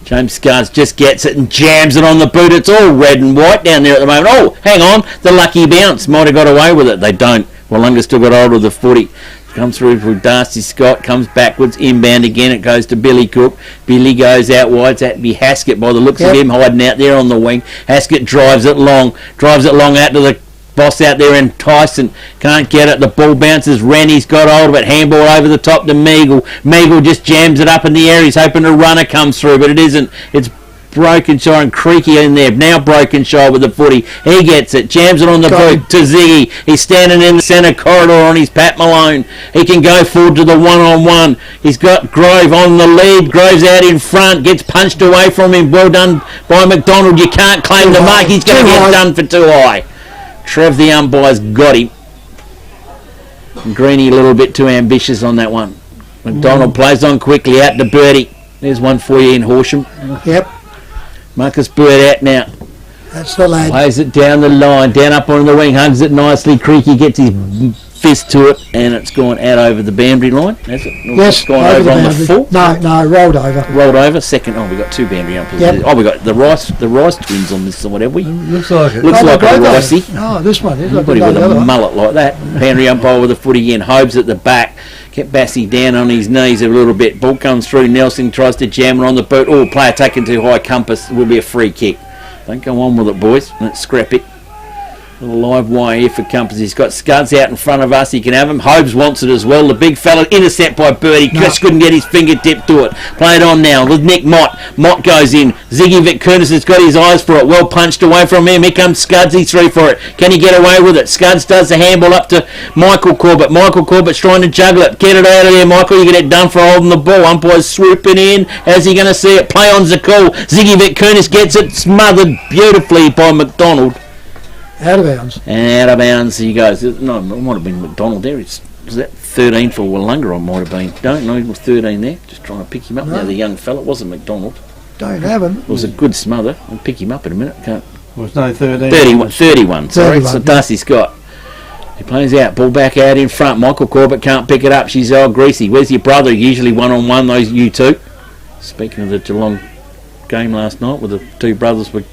James Scards just gets it and jams it on the boot. It's all red and white down there at the moment. Oh, hang on. The lucky bounce. Might have got away with it. They don't. Willunga still got hold of the footy. Comes through for Darcy Scott. Comes backwards. Inbound again. It goes to Billy Cook. Billy goes out wide. That'd be Haskett by the looks of him hiding out there on the wing. Haskett drives it long. Drives it long out to the boss out there, and Tyson can't get it. The ball bounces. Rennie's got hold of it. Handball over the top to Meagle. Meagle just jams it up in the air. He's hoping a runner comes through, but it isn't. It's Brokenshire and Creaky in there. Now Brokenshire with the footy. He gets it. Jams it on the boot to Ziggy. He's standing in the centre corridor on his Pat Malone. He can go forward to the one-on-one. He's got Grove on the lead. Grove's out in front. Gets punched away from him. Well done by McDonald. You can't claim the mark. He's going to get done for too high. Trev, the umpire's got him. And Greeny a little bit too ambitious on that one. McDonald plays on quickly out to Birdie. There's one for you in Horsham. Yep. Marcus Bird out now. That's the lad. Plays it down the line, down up on the wing, hugs it nicely. Creaky gets his fist to it, and it's gone out over the boundary line. Has it? Yes, It's gone over on the full. No, rolled over. Rolled over. Second. Oh, we got two boundary umpires. Yep. Oh, we got the Rice twins on this, or whatever. Looks like it. Looks like a Ricey. Oh, this one. Anybody with a mullet like that. Boundary umpire with the footy again. Hobes at the back. Kept Bassey down on his knees a little bit. Ball comes through. Nelson tries to jam it on the boot. Oh, player taken too high. Compass will be a free kick. Don't go on with it, boys. Let's scrap it. A little live wire here for Compass. He's got Scuds out in front of us. He can have him. Hobes wants it as well. The big fella intercept by Birdie. Just couldn't get his fingertip to it. Play it on now with Nick Mott. Mott goes in. Ziggy Vitkunis has got his eyes for it. Well punched away from him. Here comes Scuds. He's through for it. Can he get away with it? Scuds does the handball up to Michael Corbett. Michael Corbett's trying to juggle it. Get it out of there, Michael. You get it done for holding the ball. Umpire's swooping in. How's he going to see it? Play on Zakul. Ziggy Vitkunis gets it smothered beautifully by McDonald. Out of bounds. And out of bounds he goes. No, it might have been McDonald there. Was that 13 for Willunga? I might have been. Don't know. It was 13 there. Just trying to pick him up now. The young fella. It wasn't McDonald. Don't have him. It was a good smother. I'll pick him up in a minute. Can't. Well, it's no 13. 31. Sorry. So Darcy Scott. He plays out. Ball back out in front. Michael Corbett can't pick it up. She's all greasy. Where's your brother? Usually one-on-one, those you two. Speaking of the Geelong game last night, with the two brothers were...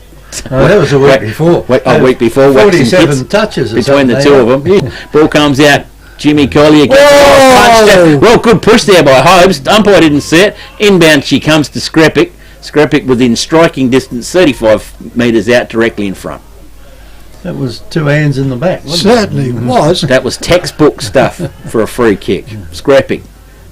Oh, that was a week before. A week before. 47 touches between the two of them. Yeah. Ball comes out. Jimmy Collier gets punched. Well, good push there by Hobes. Umpire didn't see it. Inbound she comes to Skrepik. Skrepik within striking distance, 35 metres out, directly in front. That was two hands in the back, wasn't Certainly was. That was textbook stuff for a free kick. Skrepik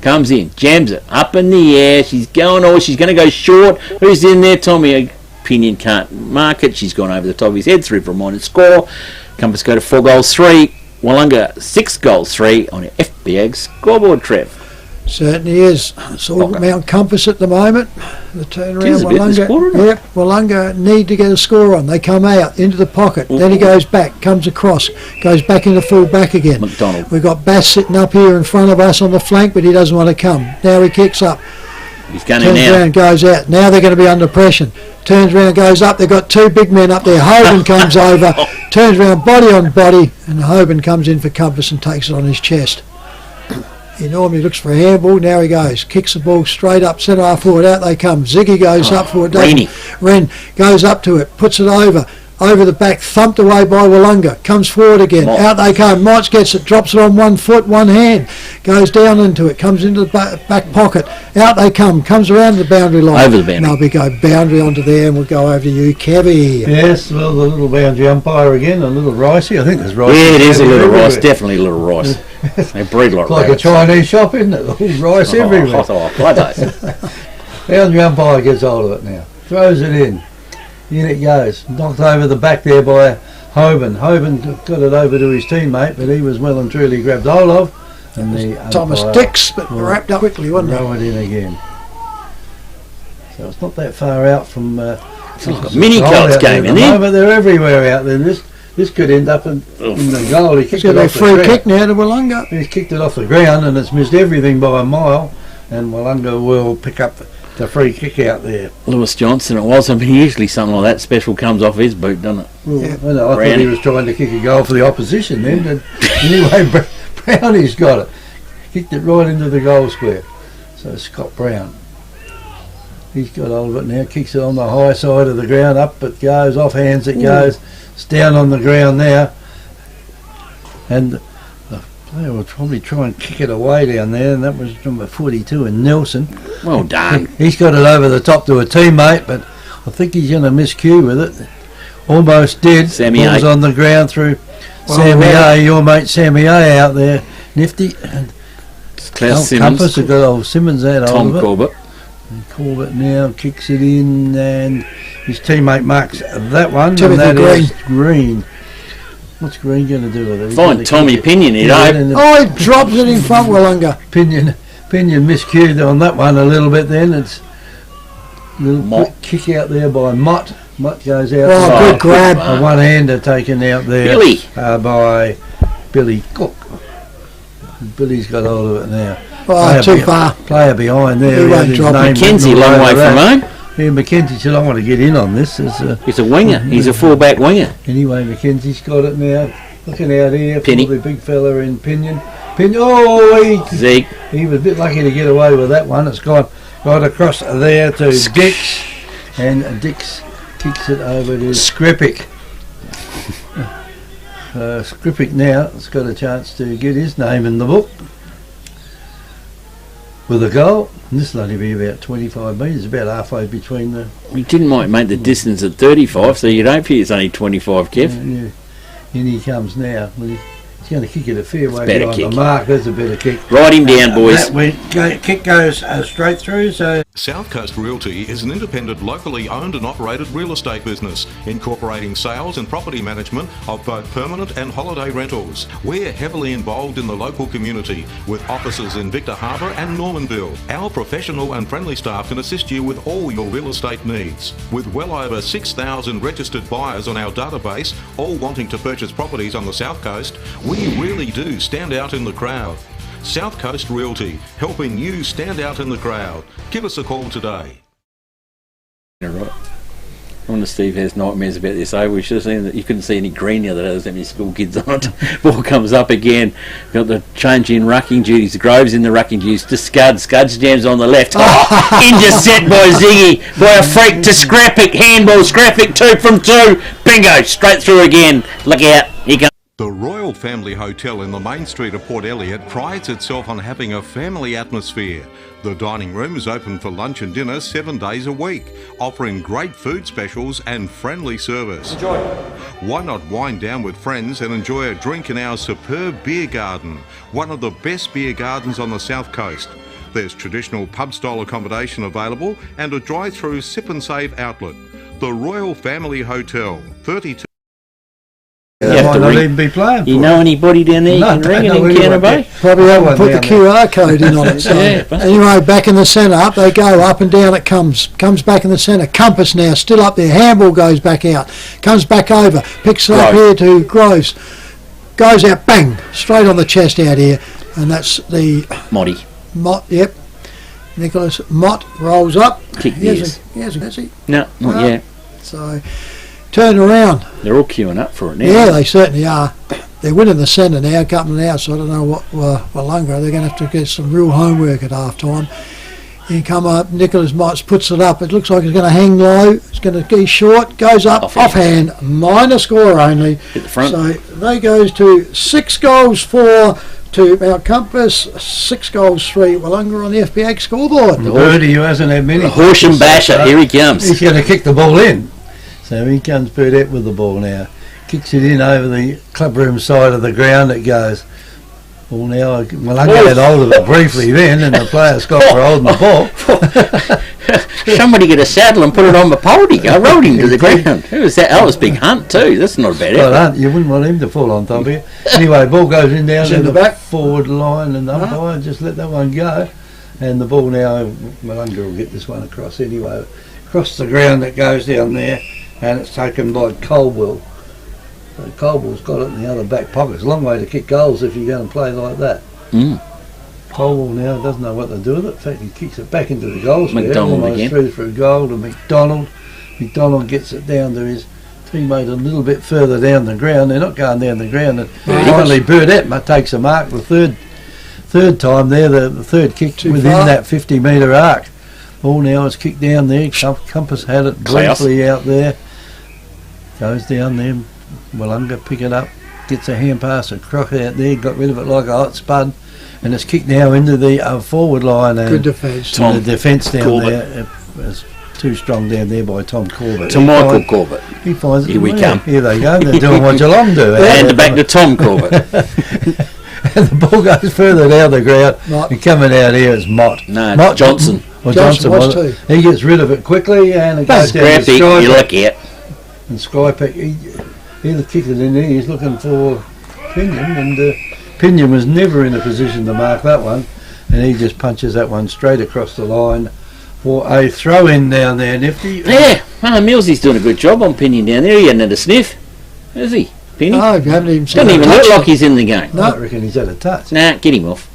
comes in, jams it up in the air. She's going, she's going to go short. Who's in there? Tommy Pinion can't mark it. She's gone over the top of his head. 3 for a minor score. Compass go to 4 goals 3. Willunga 6 goals 3 on your FBAG scoreboard, Trev. Certainly is. It's all Mount Compass at the moment. The turnaround, Willunga need to get a score on. They come out into the pocket, then he goes back, comes across, goes back into full back again. McDonald. We've got Bass sitting up here in front of us on the flank, but he doesn't want to come. Now he kicks up. He's gunning Turns now. around, goes out. Now they're going to be under pressure. Turns around, goes up. They've got two big men up there. Hoban comes over, turns around, body on body, and Hoban comes in for Compass and takes it on his chest. He normally looks for a handball. Now he goes, kicks the ball straight up, centre half forward. Out they come. Ziggy goes up for it. Wren goes up to it, puts it over the back, thumped away by Willunga. Comes forward again. Out they come. Motts gets it, drops it on 1 foot, one hand. Goes down into it, comes into the back pocket. Out they come. Comes around the boundary line. Over the boundary. Now we go boundary onto there, and we'll go over to you, Kevy. Yes, well, the little boundary umpire again, a little ricey. I think there's rice. Yeah, it is a little rice. Definitely a little rice. They breed like a rabbits. Chinese shop, isn't it? All rice everywhere. Boundary umpire gets hold of it now. Throws it in. In it goes. Knocked over the back there by Hoban. Hoban got it over to his teammate, but he was well and truly grabbed hold of. And the Thomas Dix, but wrapped up quickly, wasn't it? Throw it in again. So it's not that far out from... it's like a mini cards game, isn't it? But they're everywhere out there. This could end up in the goal. He kicked it off the ground. Free kick now to Willunga. He's kicked it off the ground and it's missed everything by a mile, and Willunga will pick up the free kick out there. Lewis Johnson it was. I mean, usually something like that special comes off his boot, doesn't it? Well, yeah. I thought he was trying to kick a goal for the opposition then, but anyway, Brownie's got it. Kicked it right into the goal square. So Scott Brown. He's got hold of it now, kicks it on the high side of the ground, up it goes, off hands it goes. It's down on the ground now, and the player will probably try and kick it away down there, and that was number 42 in Nelson. Well done. He's got it over the top to a teammate, but I think he's going to miscue with it. Almost did. Sammy Ball's on the ground through Sammy A, your mate Sammy A out there, nifty. And Klaus Simmons. Compass has got old Simmons out Tom of it. Corbett. And Corbett now kicks it in, and his teammate marks that one. Timothy and that Green. is Green. What's Green going to do with it? Find Tommy Pinion, you know. Oh, he drops it in front, Willunga. Pinion miscued on that one a little bit then. It's a little quick kick out there by Mott. Mott goes out. Oh, good grab. A one-hander taken out there Billy. By Billy Cook. Billy's got hold of it now. Oh, too far. Player behind there. He won't drop it. McKenzie, long way from home. Yeah, McKenzie said, I want to get in on this. He's a winger. He's a full-back winger. Anyway, McKenzie's got it now. Looking out here Penny. for the big fella in Pinion. Oh, Zeke. He was a bit lucky to get away with that one. It's gone right across there to Dix. And Dix kicks it over to Skripik. Skripik now has got a chance to get his name in the book with a goal. And this will only be about 25 metres, about halfway between the... He didn't make the distance at 35, so you'd hope it's only 25, Kev. Yeah. In he comes now. Well, he's going to kick it a fair way better behind kick. the mark. That's a better kick. Ride him down, boys. Kick goes straight through, so... South Coast Realty is an independent, locally owned and operated real estate business, incorporating sales and property management of both permanent and holiday rentals. We're heavily involved in the local community, with offices in Victor Harbor and Normanville. Our professional and friendly staff can assist you with all your real estate needs. With well over 6,000 registered buyers on our database, all wanting to purchase properties on the South Coast, we really do stand out in the crowd. South Coast Realty, helping you stand out in the crowd. Give us a call today. Yeah, right. I wonder if Steve has nightmares about this. We should have seen that. You couldn't see any green now that there's that many school kids on it. Ball comes up again. Got the change in rucking duties. Groves in the rucking duties to Scud. Scud's jams on the left. Oh, intercept by Ziggy. By a freak to Scrappick. Handball. Scrappick 2 from 2. Bingo. Straight through again. Look out. Here comes. The Royal Family Hotel in the main street of Port Elliot prides itself on having a family atmosphere. The dining room is open for lunch and dinner 7 days a week, offering great food specials and friendly service. Enjoy. Why not wind down with friends and enjoy a drink in our superb beer garden, one of the best beer gardens on the South Coast. There's traditional pub-style accommodation available and a drive-through sip and save outlet. The Royal Family Hotel, 32... Yeah, have to might not ring. even be playing for You it. know anybody down there you No, can don't ring in know anyone Encounter there. Bay? Probably haven't put the down there. QR code in on it. So. Yeah, but- Anyway, back in the centre, up they go, up and down it comes back in the centre. Compass now, still up there. Handball goes back out, comes back over, picks it up here to Groves, goes out, bang, straight on the chest out here, and that's the Motty. Mott. Yep, Nicholas Mott rolls up. Kick He hasn't- theirs. he hasn't, has he? No, not No. yet. So turn around. They're all queuing up for it now. Yeah, they certainly are. They're winning the centre now, coming out, so I don't know what Willunga. They're going to have to get some real homework at half time. He come up, Nicholas Motts puts it up. It looks like it's going to hang low. It's going to be short, goes up, offhand, minor score only. Hit the front. So they goes to 6 goals 4 to Mount Compass, 6 goals 3 Willunga on the FPA scoreboard. The Birdie, who hasn't had many. The Horsham Basher, here he comes. He's going to kick the ball in. So he comes Burdette with the ball now. Kicks it in over the clubroom side of the ground. It goes. Well, now Willunga had hold of it briefly then, and the player Scott for holding the ball. Somebody get a saddle and put it on the pony. I rode him to the ground. Who was that? That was Big Hunt too. That's not a bad Well, effort. you wouldn't want him to fall on top of you. Anyway, ball goes in down It's to in the the back. forward line, and the umpire just let that one go. And the ball now, Willunga will get this one across anyway. Across the ground it goes down there, and it's taken by Colwell. So Colwell's got it in the other back pocket. It's a long way to kick goals if you're going to play like that. Mm. Colwell now doesn't know what to do with it. In fact, he kicks it back into the goal square, McDonald almost again. through for a goal to McDonald. McDonald gets it down to his teammate a little bit further down the ground. They're not going down the ground. And finally, Burdette takes a mark the third time there, the third kick Too within far. that 50-metre arc. Ball now is kicked down there. Compass had it Klaus. briefly out there. Goes down there. Willunga pick it up, gets a hand pass across out there, got rid of it like a hot spud, and it's kicked now into the forward line. And Good defence. the defence down Corbett. there was too strong down there by Tom Corbett. To Michael Corbett. He finds it. Here we well, come. Here they go. They're doing what Geelong do. And back to Tom Corbett. And the ball goes further down the ground. Mott. And coming out here is Mott. No, Mott Johnson. Well, Johnson was was it? He gets rid of it quickly, and it goes down to Scrappy, you Skypick. look at. And Skypick, he kicked it in there. He's looking for Pinion, and Pinion was never in a position to mark that one, and he just punches that one straight across the line for a throw-in down there, Nifty. Yeah, well, Millsy's doing a good job on Pinion down there. He hasn't had a sniff, has he? Penny? No, you haven't even seen Doesn't him even touch look it. like he's in the game. No. I reckon he's had a touch. Nah, get him off.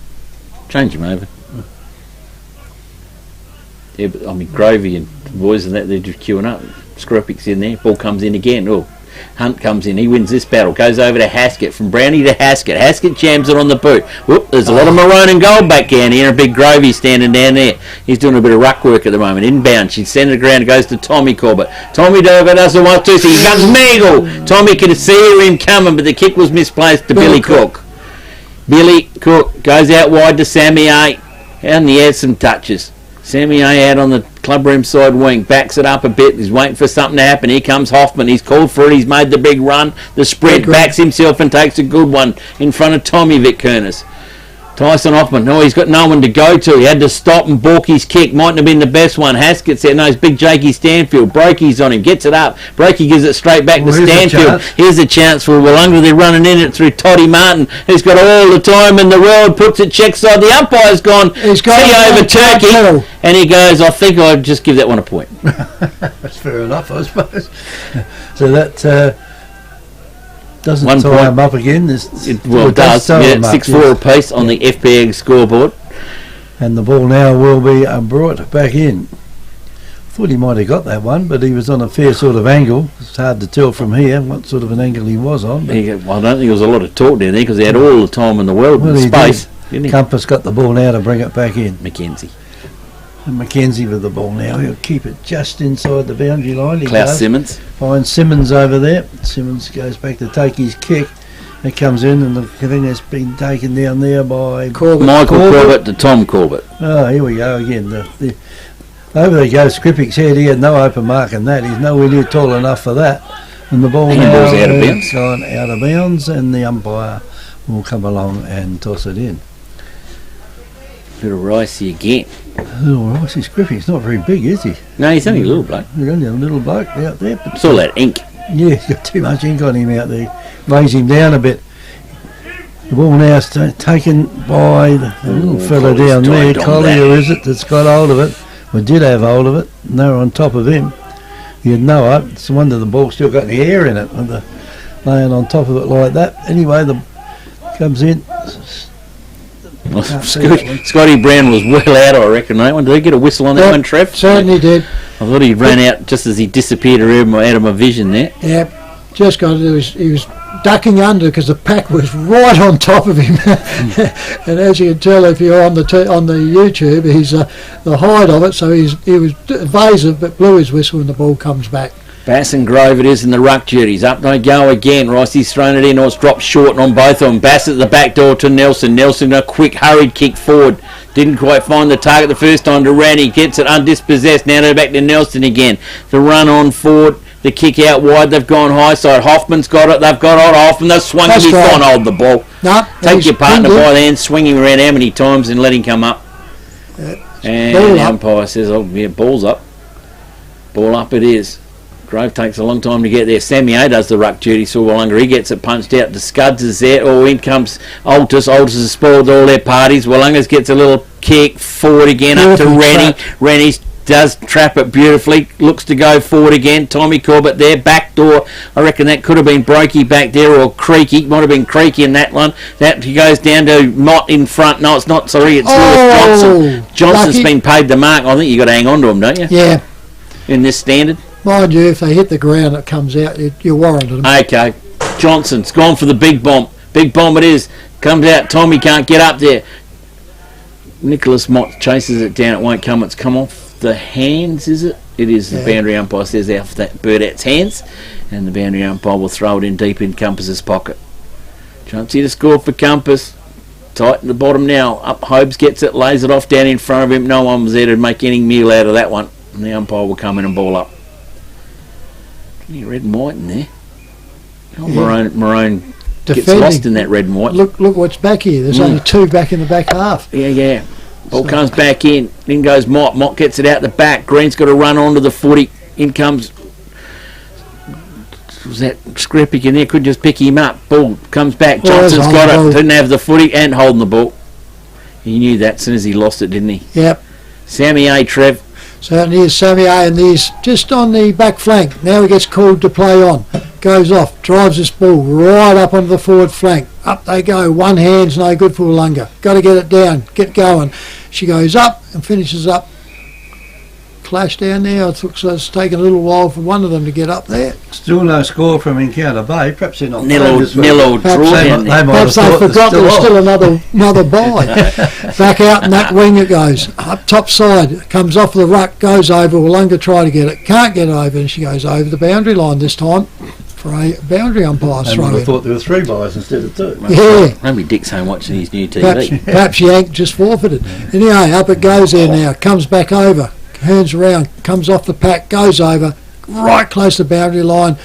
Change him over. Yeah, but I mean, Gravy and boys and that, they're just queuing up. Scruppick's in there. Ball comes in again. Oh, Hunt comes in. He wins this battle. Goes over to Haskett. From Brownie to Haskett. Haskett jams it on the boot. Whoop, there's a lot of maroon and gold back down here. And big Gravy standing down there. He's doing a bit of ruck work at the moment. Inbound. She's sending it around. Goes to Tommy Corbett. Tommy Dover doesn't want to. So he comes Meagle. Tommy could see him coming, but the kick was misplaced to Billy Cook. Billy Cook goes out wide to Sammy A. And he has some touches. Sammy A out on the clubroom side wing, backs it up a bit. He's waiting for something to happen. Here comes Hoffman. He's called for it. He's made the big run. The spread, backs himself and takes a good one in front of Tommy Vic-Kernes. Tyson Hoffman, no, he's got no one to go to. He had to stop and balk his kick. Mightn't have been the best one. Haskett said, no, it's big Jakey Stanfield. Breakey's on him, gets it up. Breakey gives it straight back to Stanfield. Here's a chance for Willunga. They're running in it through Toddy Martin, who's got all the time in the world, puts it check side. The umpire's gone. He's got see over Turkey. And he goes, I think I'll just give that one a point. That's fair enough, I suppose. So that doesn't One tie point. him up again. It does. tie Yeah, him up, 6-4 yes. apiece on the FPA scoreboard. And the ball now will be brought back in. Thought he might have got that one, but he was on a fair sort of angle. It's hard to tell from here what sort of an angle he was on. But Well, I don't think there was a lot of talk down there because he had all the time in the world well, in he space. did. Didn't he? Compass got the ball now to bring it back in. Mackenzie. And Mackenzie with the ball now. He'll keep it just inside the boundary line. He Klaus does. Simmons. Finds Simmons over there. Simmons goes back to take his kick. It comes in, and the thing has been taken down there by Michael Corbett to Tom Corbett. Oh, here we go again. Over there goes Skripik's head. He had no open mark in that. He's nowhere near tall enough for that. And the ball now Handball's out of has bounds. gone out of bounds, and the umpire will come along and toss it in. Bit of ricey again. Oh, Ricey Skripik's not very big, is he? No, he's only a little bloke. He's only a little bloke out there. But It's all that ink. Yeah, he's got too much ink on him out there. Weighs him down a bit. The ball now is taken by the little fella down there. Collier, is it, that's got hold of it? We did have hold of it, and they were on top of him. You know it. It's a wonder the ball's still got any air in it with the laying on top of it like that. Anyway, the comes in. Well, Scotty Brown was well out, I reckon, that one. Did he get a whistle on that one, Trev? Certainly did. I thought he ran out just as he disappeared out of my vision there. Yep, just got to do he was ducking under because the pack was right on top of him. And as you can tell if you're on the YouTube, he's the height of it, so he was evasive but blew his whistle and the ball comes back. Bass and Grove it is in the ruck duties. Up they go again. Rossy's thrown it in, or it's dropped short on both of them. Bass at the back door to Nelson. Nelson a quick hurried kick forward. Didn't quite find the target the first time to Randy. Gets it undispossessed. Now they're back to Nelson again. The run on forward. The kick out wide. They've gone high side. Hoffman's got it. They've got it. Hoffman. They've swung him. He's gone hold the ball. No, take your partner by the hand, swing him around how many times and let him come up. And the umpire says, oh, yeah, ball's up. Ball up it is. Grove takes a long time to get there. Sammy A does the ruck duty, so Willunga. He gets it punched out. The Scuds is there. Oh, in comes Altus. Altus has spoiled all their parties. Willunga gets a little kick forward again up to Rennie. Rennie does trap it beautifully. Looks to go forward again. Tommy Corbett there. Back door. I reckon that could have been Brokey back there or Creaky. Might have been Creaky in that one. That he goes down to Mott in front. No, it's not. Sorry, it's Lewis Johnson. Johnson's lucky. Been paid the mark. I think you got to hang on to him, don't you? Yeah. In this standard. Mind you, if they hit the ground, it comes out. You're warranted them. Okay. Johnson's gone for the big bomb. Big bomb it is. Comes out. Tommy can't get up there. Nicholas Mott chases it down. It won't come. It's come off the hands, is it? It is. Yeah. The boundary umpire says off that Burdett's hands. And the boundary umpire will throw it in deep in Compass's pocket. Chance here to score for Compass. Tight in the bottom now. Up Hobes gets it. Lays it off down in front of him. No one was there to make any meal out of that one. And the umpire will come in and ball up. Red and white in there. Oh, yeah. Maroon gets lost in that red and white. Look what's back here. There's only two back in the back half. Yeah. Ball comes back in. In goes Mott. Mott gets it out the back. Green's got to run onto the footy. In comes... Was that Skripik in there? Couldn't just pick him up. Ball comes back. Johnson's got it. Didn't have the footy and holding the ball. He knew that as soon as he lost it, didn't he? Yep. Sammy A, Trev. So here's Sammy A and he's just on the back flank. Now he gets called to play on. Goes off, drives this ball right up onto the forward flank. Up they go. One hand's no good for Willunga. Got to get it down, get going. She goes up and finishes up. Clash down there. It looks like it's taken a little while for one of them to get up there. Still no score from Encounter Bay. Perhaps they're not nil or draw. Perhaps they forgot there was still another bye. Back out in that wing it goes. Up top side. Comes off the ruck. Goes over. Willunga try to get it. Can't get over. And she goes over the boundary line this time for a boundary umpire throw. I thought there were 3 byes instead of 2. Yeah. Maybe Dick's home watching his new TV. Perhaps Yank just forfeited. Anyway, up it goes there now. Comes back over. Turns around, comes off the pack, goes over, right close to the boundary line,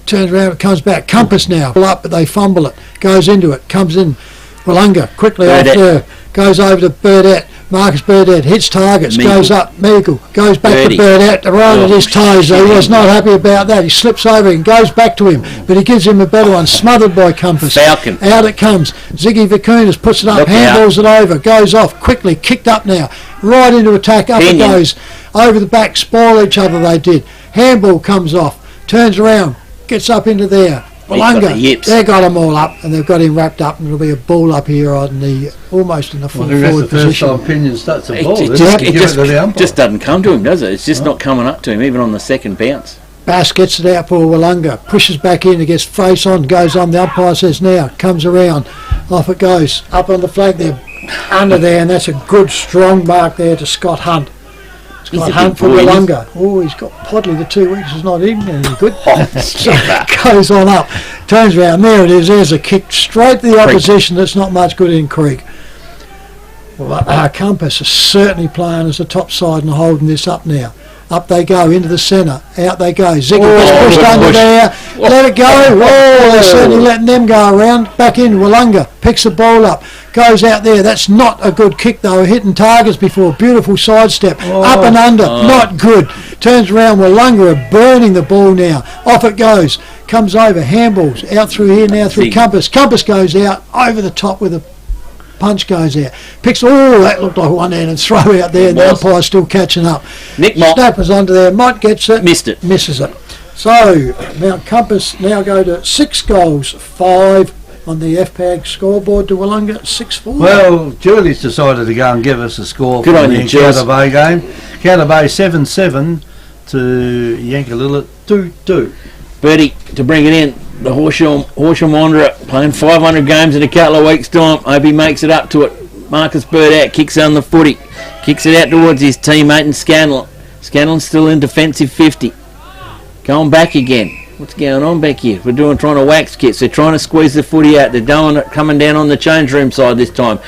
turns around, it comes back. Compass now, up, but they fumble it, goes into it, comes in. Willunga quickly off there, goes over to Burdett, Marcus Burdett, hits targets, goes up, Meagle, goes back to Burdett, right at his toes, though he was not happy about that. He slips over and goes back to him, but he gives him a better one, smothered by Compass. Falcon. Out it comes. Ziggy Vicunas puts it up, handballs it over, goes off, quickly, kicked up now, right into attack, up it goes. Over the back, spoil each other they did. Handball comes off, turns around, gets up into there. Willunga, they got them all up and they've got him wrapped up, and it'll be a ball up here on the almost in the full forward position. The first time Pinion starts a ball. It just doesn't come to him, does it? It's just not coming up to him, even on the second bounce. Bass gets it out for Willunga, pushes back in, it gets face on, goes on. The umpire says now, comes around, off it goes, up on the flag there, under there, and that's a good strong mark there to Scott Hunt. Scott Hunt for Willunga. Oh, he's got Podley the 2 weeks. It's not even any good. So goes on up, turns around. There it is. There's a kick straight to the opposition. That's not much good in Creek. Well, Compass is certainly playing as the top side and holding this up now. Up they go into the centre. Out they go. Ziggy gets pushed under there. let it go. Oh, they're certainly letting them go around. Back in, Willunga picks the ball up, goes out there. That's not a good kick though, hitting targets before. Beautiful sidestep, up and under, not good. Turns around, Willunga are burning the ball now. Off it goes, comes over, handballs, out through here now through Compass. Compass goes out, over the top with a punch goes out. Picks, that looked like one hand and throw out there, and the umpire's still catching up. Nick Mott. Snappers under there, Mott gets it. Missed it. Misses it. So, Mount Compass now go to 6 goals, 5 on the FPAG scoreboard to Willunga, 6-4. Well, Julie's decided to go and give us a score Good for on the you, Jules. Encounter Bay game. Encounter Bay 7-7 to Yankalilla 2-2. Bertie to bring it in. The Horsham Wanderer playing 500 games in a couple of weeks' time. Hope he makes it up to it. Marcus Bird out, kicks on the footy. Kicks it out towards his teammate and Scanlon. Scanlon's still in defensive 50. Going back again. What's going on back here? We're trying to wax kits. They're trying to squeeze the footy out. They're coming down on the change room side this time.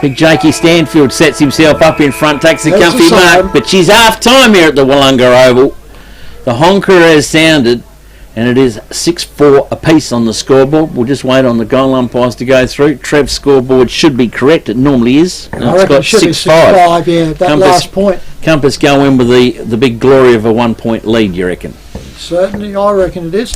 Big Jakey Stanfield sets himself up in front, takes a comfy mark. But she's half time here at the Willunga Oval. The honker has sounded, and it is 6-4 apiece on the scoreboard. We'll just wait on the goal umpires to go through. Trev's scoreboard should be correct. It normally is. I reckon it should be 6-5, yeah, that last point. Compass go in with the big glory of a 1 point lead, you reckon? Certainly, I reckon it is.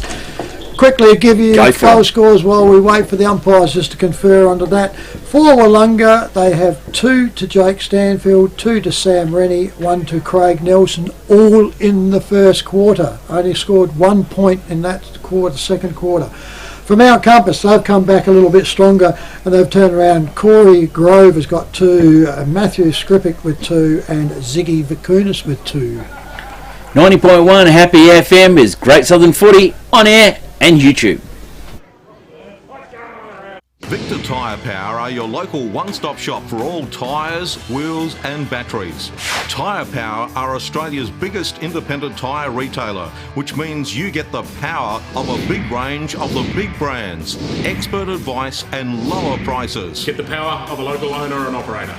Quickly give you goal scores while we wait for the umpires just to confer under that. For Willunga, they have 2 to Jake Stanfield, 2 to Sam Rennie, 1 to Craig Nelson, all in the first quarter. Only scored 1 point in that quarter, second quarter. For Mount Compass, they've come back a little bit stronger and they've turned around. Corey Grove has got 2, Matthew Skripik with 2, and Ziggy Vicunis with 2. 90.1 Happy FM is Great Southern Footy on air and YouTube. Victor Tyre Power are your local one-stop shop for all tyres, wheels and batteries. Tyre Power are Australia's biggest independent tyre retailer, which means you get the power of a big range of the big brands, expert advice and lower prices. Get the power of a local owner and operator.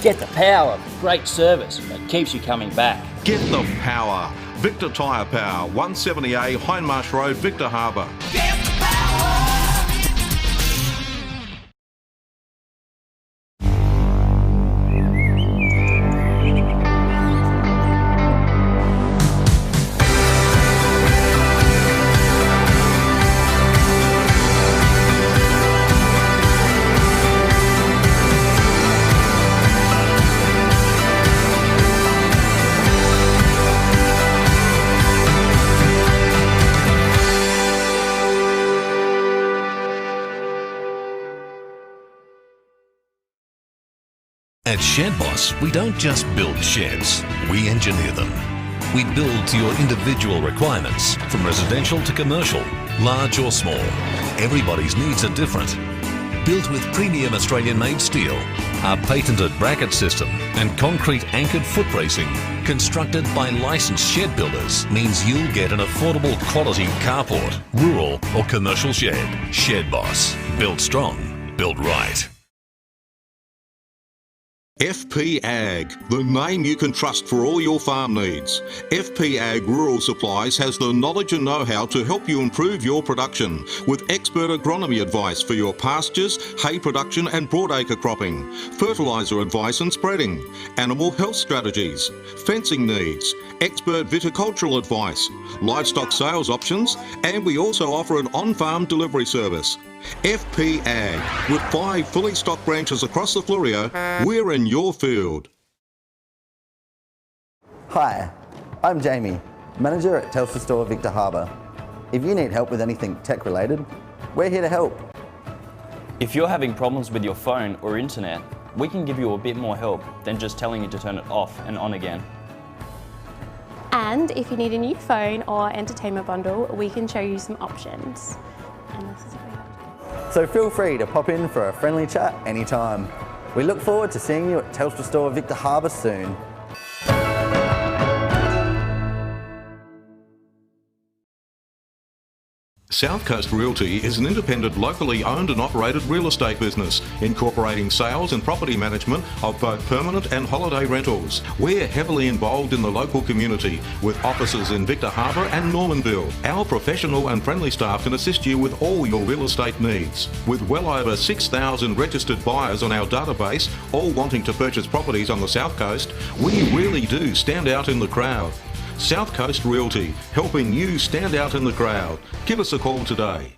Get the power of great service that keeps you coming back. Get the power. Victor Tyre Power, 170A Hindmarsh Road, Victor Harbour. At Shed Boss, we don't just build sheds, we engineer them. We build to your individual requirements, from residential to commercial, large or small. Everybody's needs are different. Built with premium Australian-made steel, our patented bracket system and concrete anchored foot bracing, constructed by licensed shed builders, means you'll get an affordable quality carport, rural or commercial shed. Shed Boss. Built strong, built right. FP Ag, the name you can trust for all your farm needs. FP Ag Rural Supplies has the knowledge and know-how to help you improve your production with expert agronomy advice for your pastures, hay production and broadacre cropping, fertiliser advice and spreading, animal health strategies, fencing needs, expert viticultural advice, livestock sales options, and we also offer an on-farm delivery service. FP Ag, with 5 fully stocked branches across the Fleurieu, we're in your field. Hi, I'm Jamie, manager at Telford Store Victor Harbour. If you need help with anything tech related, we're here to help. If you're having problems with your phone or internet, we can give you a bit more help than just telling you to turn it off and on again. And if you need a new phone or entertainment bundle, we can show you some options. And this is So feel free to pop in for a friendly chat anytime. We look forward to seeing you at Telstra Store Victor Harbour soon. South Coast Realty is an independent, locally owned and operated real estate business, incorporating sales and property management of both permanent and holiday rentals. We're heavily involved in the local community with offices in Victor Harbor and Normanville. Our professional and friendly staff can assist you with all your real estate needs. With well over 6,000 registered buyers on our database, all wanting to purchase properties on the South Coast, we really do stand out in the crowd. South Coast Realty, helping you stand out in the crowd. Give us a call today.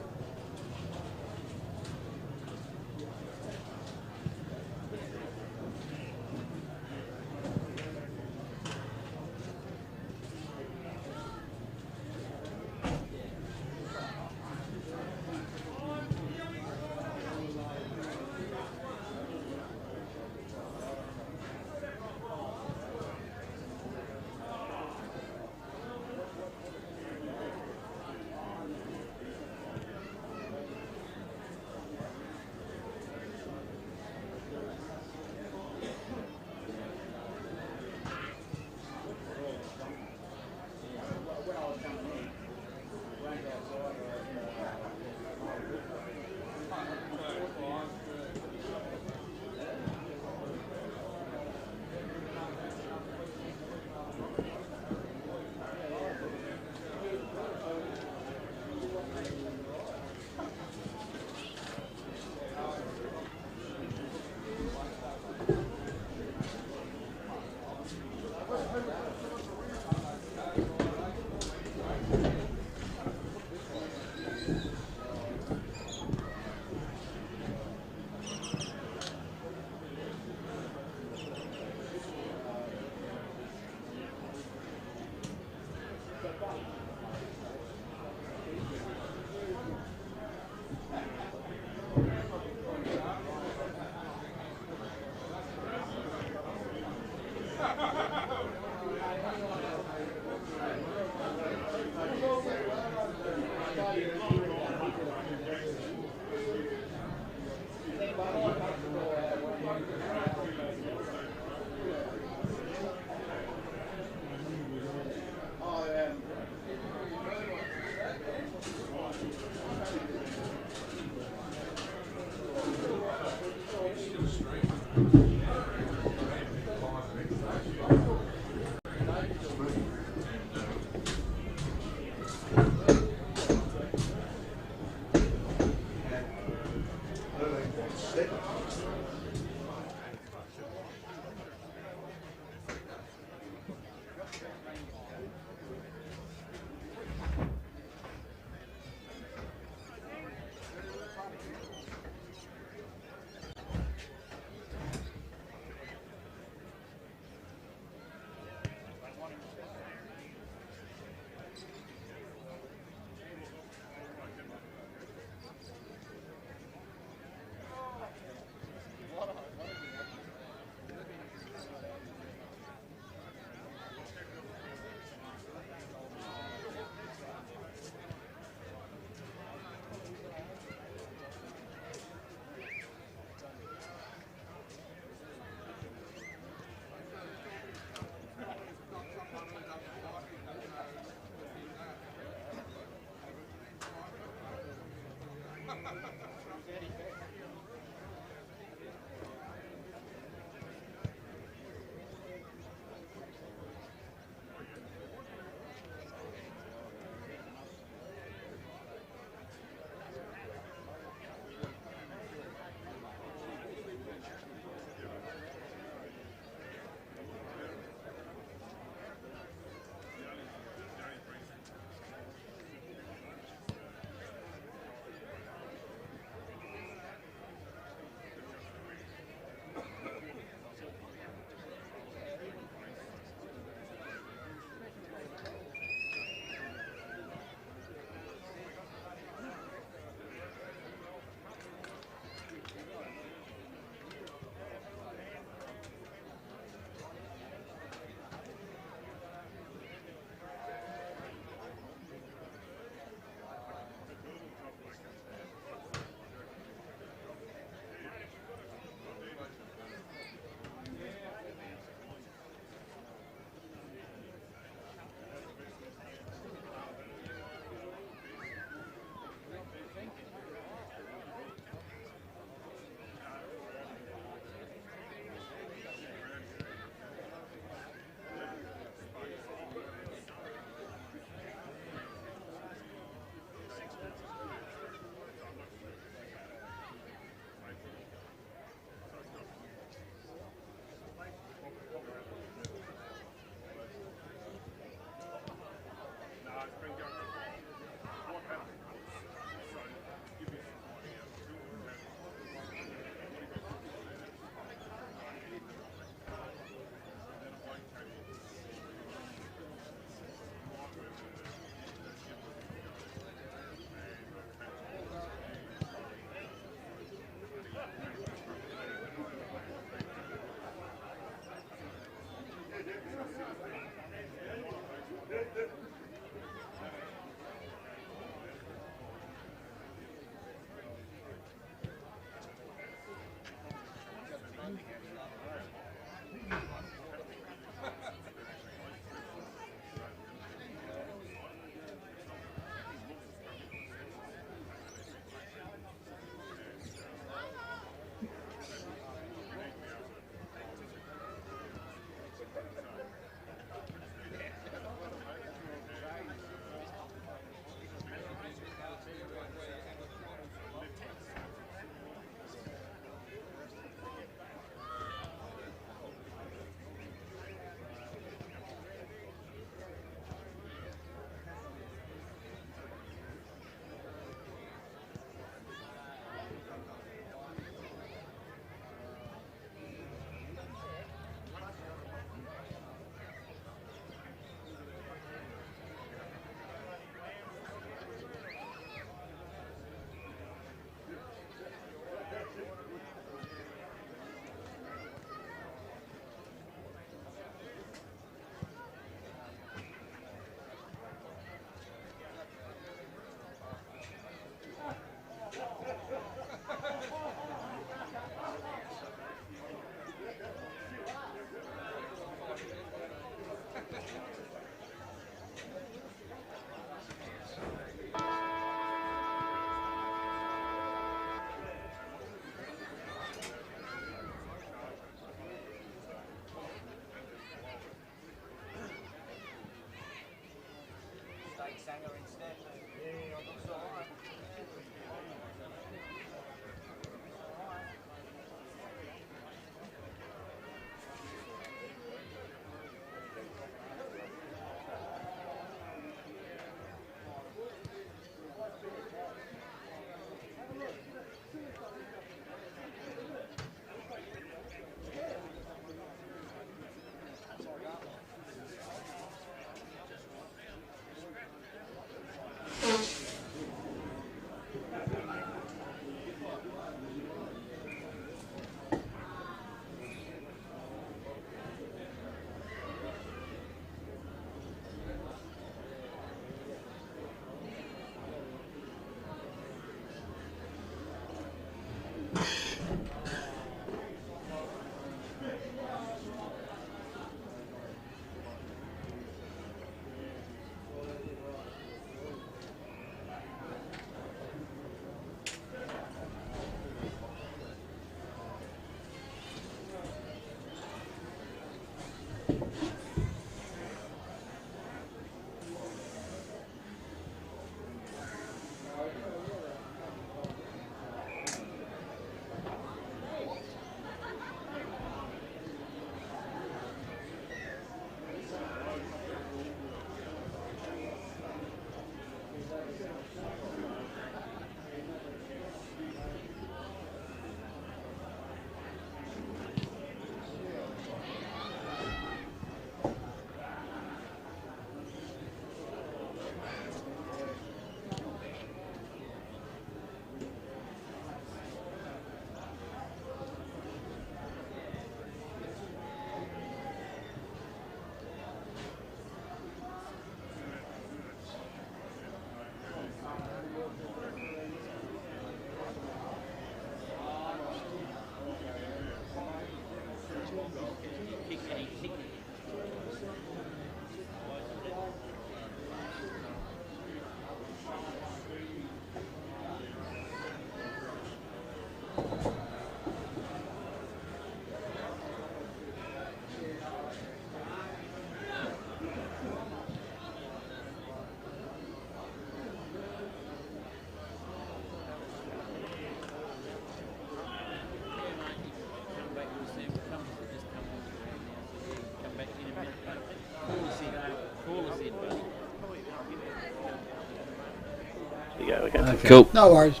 Okay. Cool. No worries.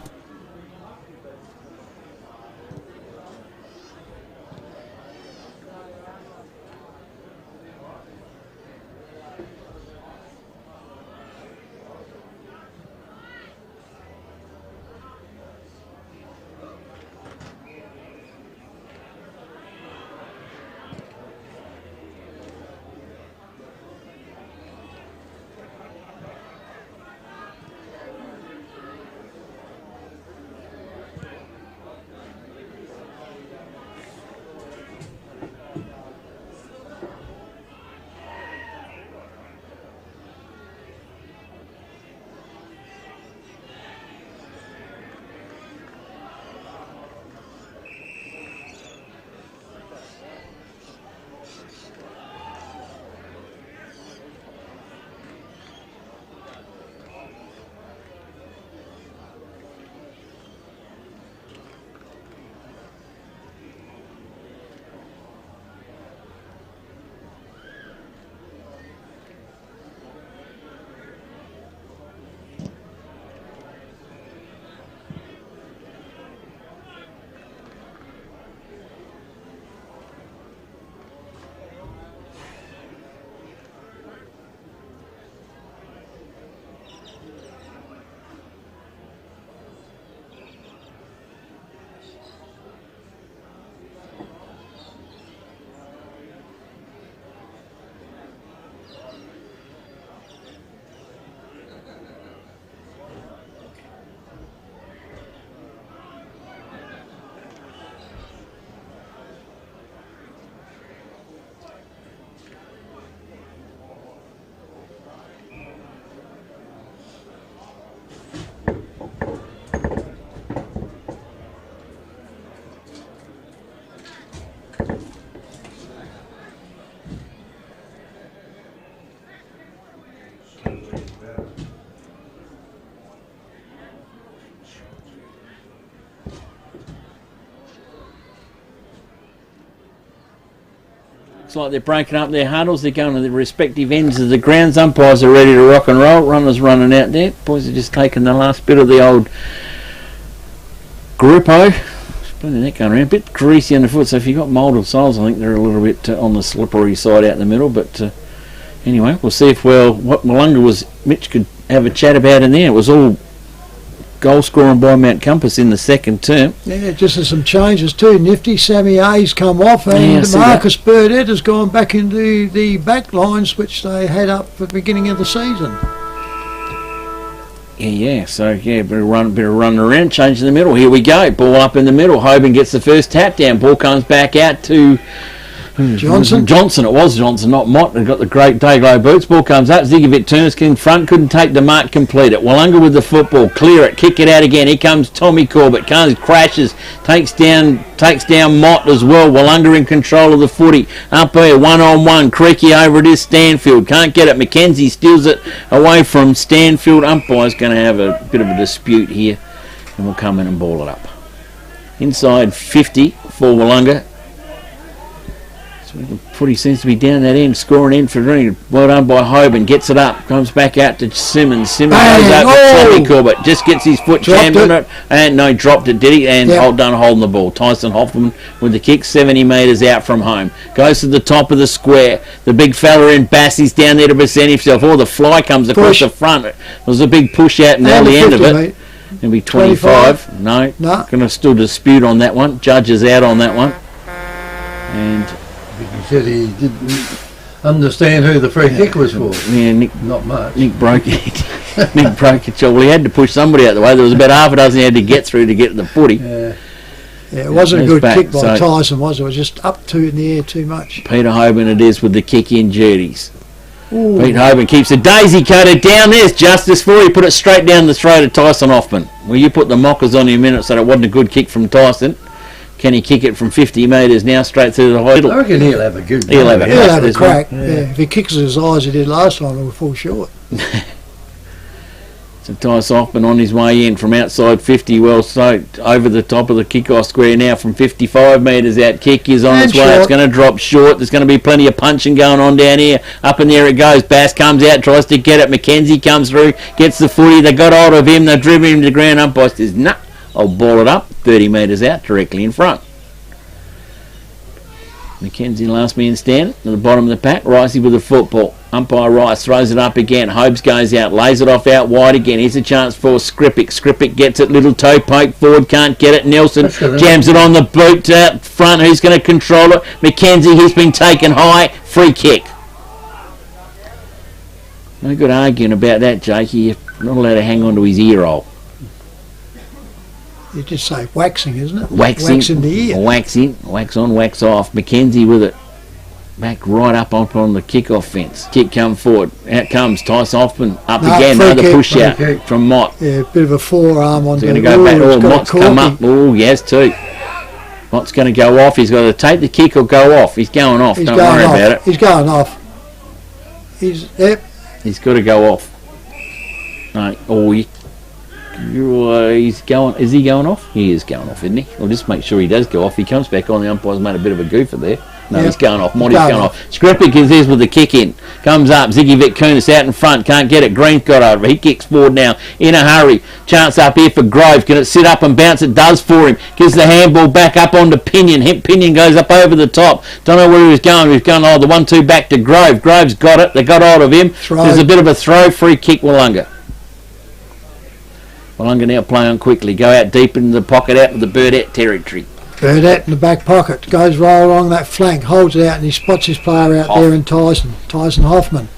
Looks like they're breaking up their huddles. They're going to the respective ends of the grounds. Umpires are ready to rock and roll. Runners running out there. Boys are just taking the last bit of the old Grupo. Plenty of that going around. A bit greasy underfoot, so if you've got moulded soles, I think they're a little bit on the slippery side out in the middle. But anyway, we'll see if what Willunga was, Mitch could have a chat about in there. It was all goal scoring by Mount Compass in the second term. Yeah, just as some changes too. Nifty Sammy A's come off, and Yeah, Marcus Burdett has gone back into the back lines which they had up at the beginning of the season. Yeah. So yeah, bit of running around, change in the middle. Here we go. Ball up in the middle. Hoban gets the first tap down. Ball comes back out to Johnson. It was Johnson, not Mott. They've got the great Dayglow boots. Ball comes up. Zigovic turns in front. Couldn't take the mark, complete it. Willunga with the football. Clear it. Kick it out again. Here comes Tommy Corbett. Crashes. Takes down Mott as well. Willunga in control of the footy. Up here, 1-on-1. Creaky over it is Stanfield. Can't get it. McKenzie steals it away from Stanfield. Umpire's going to have a bit of a dispute here. And we'll come in and ball it up. Inside 50 for Willunga. The footy seems to be down that end, scoring in for Green. Well done by Hoban, gets it up, comes back out to Simmons. Simmons goes up to Tommy Corbett, just gets his foot jammed on it. And no, dropped it, did he? And done holding the ball. Tyson Hoffman with the kick, 70 metres out from home. Goes to the top of the square. The big fella in Bassey's down there to present himself. The fly comes across the front. It was a big push out and the end of it. Mate. It'll be 25. No. Going to still dispute on that one. Judges out on that one. And he said he didn't understand who the free kick was for. Yeah, Nick, not much. Nick broke it. Nick broke it. Well, he had to push somebody out the way. There was about half a dozen he had to get through to get to the footy. Yeah, it wasn't a good kick by Tyson, was it? It was just up too in the air too much. Peter Hoban it is with the kick in duties. Pete Hoban keeps a daisy cutter down. There's justice for you. Put it straight down the throat of Tyson Hoffman. Well, you put the mockers on in a minute, so it wasn't a good kick from Tyson. Can he kick it from 50 metres now straight through the middle? I reckon he'll have a good He'll have a crack. Yeah. If he kicks his eyes he did last time, he'll fall short. So Tyson Hoffman on his way in from outside 50, well, so over the top of the kick-off square now from 55 metres out. Kick is on its way. Short. It's going to drop short. There's going to be plenty of punching going on down here. Up in there it goes. Bass comes out, tries to get it. McKenzie comes through, gets the footy. They got hold of him. They've driven him to the ground. Umpire says, nah, I'll ball it up 30 metres out directly in front. McKenzie last man standing at the bottom of the pack. Ricey with the football. Umpire Rice throws it up again. Hobes goes out, lays it off out wide again. Here's a chance for Skripik. Skripik gets it, little toe poke forward, can't get it. Nelson jams it on the boot out front. Who's going to control it? McKenzie, he's been taken high. Free kick. No good arguing about that, Jakey. You're not allowed to hang on to his ear roll. You just say waxing, isn't it? Waxing the ear. Wax in, wax on, wax off. McKenzie with it. Back right up on the kick-off fence. Kick come forward. Out comes Tyson Hoffman. Up again. Another push out from Mott. Yeah, a bit of a forearm on the going to go back. Oh, Mott's come up. Oh, he has too. Mott's going to go off. He's got to take the kick or go off. He's going off. Don't worry about it. He's going off. He's got to go off. No. Oh, he's going. Is he going off? He is going off, isn't he? We'll just make sure he does go off. He comes back on. The umpire's made a bit of a goofer there. No, he's going off. Monty's going off. Skripik is there with the kick in. Comes up. Ziggy Vitkunis out in front. Can't get it. Green's got over. He kicks forward now in a hurry. Chance up here for Grove. Can it sit up and bounce? It does for him. Gives the handball back up onto Pinion. Pinion goes up over the top. Don't know where he was going. He was going, the 1-2 back to Grove. Grove's got it. They got hold of him. There's a bit of a throw. Free kick, Willunga. Willunga now play on quickly. Go out deep into the pocket out of the Burdett territory. Burdett in the back pocket, goes right along that flank, holds it out and he spots his player out there in Tyson Hoffman.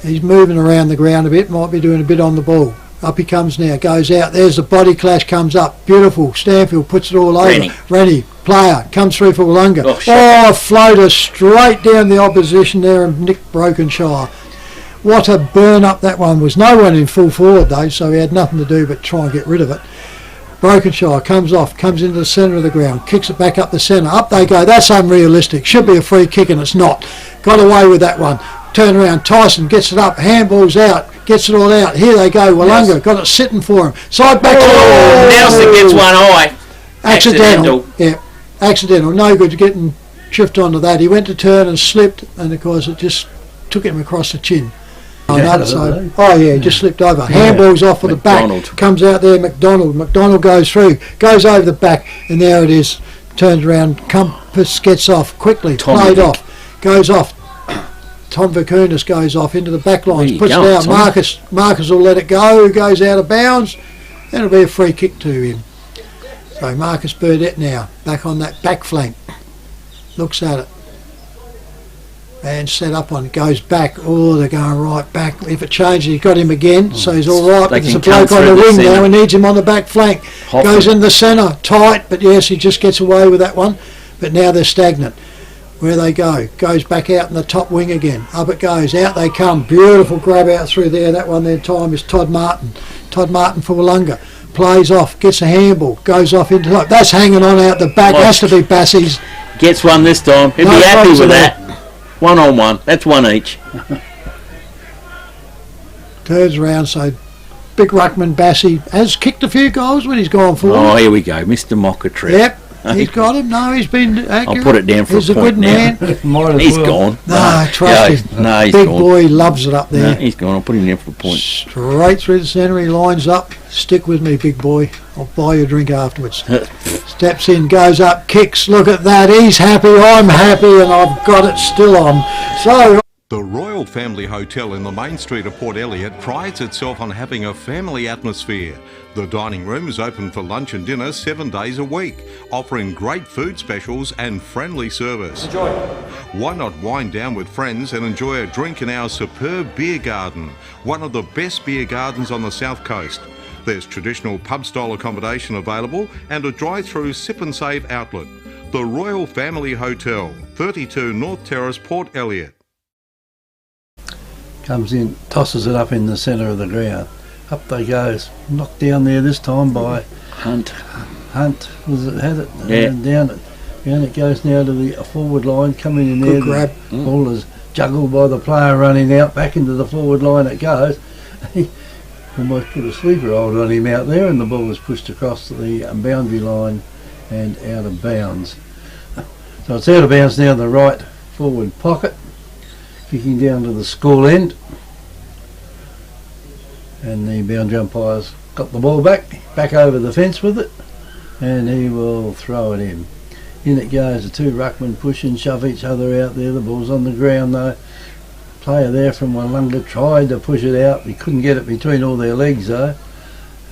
He's moving around the ground a bit, might be doing a bit on the ball. Up he comes now, goes out, there's the body clash, comes up, beautiful, Stanfield puts it all over. Rennie, player, comes through for Willunga. Floater straight down the opposition there and Nick Brokenshire. What a burn up that one was. No one in full forward though, so he had nothing to do but try and get rid of it. Brokenshire comes off, comes into the centre of the ground, kicks it back up the centre. Up they go. That's unrealistic. Should be a free kick and it's not. Got away with that one. Turn around. Tyson gets it up. Handballs out. Gets it all out. Here they go. Willunga got it sitting for him. Side back. Nelson gets one eye. Accidental. Yeah. Accidental. No good getting drift onto that. He went to turn and slipped, and of course it just took him across the chin. He just slipped over. Handball's off of the back, comes out there, McDonald goes through, goes over the back, and there it is, turns around, Compass gets off quickly, played off, goes off. Tom Vacunas goes off into the back lines, puts it out. Marcus will let it go, goes out of bounds, and it'll be a free kick to him. So Marcus Burdett now, back on that back flank, looks at it. And set up on, goes back. Oh, they're going right back. If it changes, he's got him again, so he's all right. But there's a bloke on the wing now. He needs him on the back flank. Goes in the centre, tight, but yes, he just gets away with that one. But now they're stagnant. Where they go, goes back out in the top wing again. Up it goes, out they come. Beautiful grab out through there. That one there, time is Todd Martin. Todd Martin for Willunga. Plays off, gets a handball, goes off into the... That's hanging on out the back. Has to be Bassie's. Gets one this time. He'll be happy with that. 1-on-1. That's one each. Turns around, so big ruckman Bassie has kicked a few goals when he's gone forward. Oh, here we go, Mr. Mockatree. Yep, he's got him. No, he's been accurate. I'll put it down for he's a point good now. Man. He's gone. No, trust him. No, he's big gone. boy loves it up there. No, he's gone. I'll put him down for a point. Straight through the centre, he lines up. Stick with me, big boy. I'll buy you a drink afterwards. Steps in, goes up, kicks. Look at that. He's happy. I'm happy, and I've got it still on. So. The Royal Family Hotel in the main street of Port Elliot prides itself on having a family atmosphere. The dining room is open for lunch and dinner 7 days a week, offering great food specials and friendly service. Enjoy. Why not wind down with friends and enjoy a drink in our superb beer garden, one of the best beer gardens on the South Coast. There's traditional pub-style accommodation available and a drive-through sip and save outlet. The Royal Family Hotel, 32 North Terrace, Port Elliot. Comes in, tosses it up in the centre of the ground. Up they goes. Knocked down there this time by Hunt, was it? Had it? Yeah. And down it goes now to the forward line. Coming in there. Good grab. Ball is juggled by the player running out. Back into the forward line it goes. He almost put a sleeper hold on him out there, and the ball was pushed across the boundary line and out of bounds. So it's out of bounds now in the right forward pocket. Kicking down to the school end, and the boundary umpire's got the ball back over the fence with it, and he will throw it in. In it goes. The two ruckmen push and shove each other out there. The ball's on the ground though. Player there from Willunga tried to push it out. He couldn't get it between all their legs though,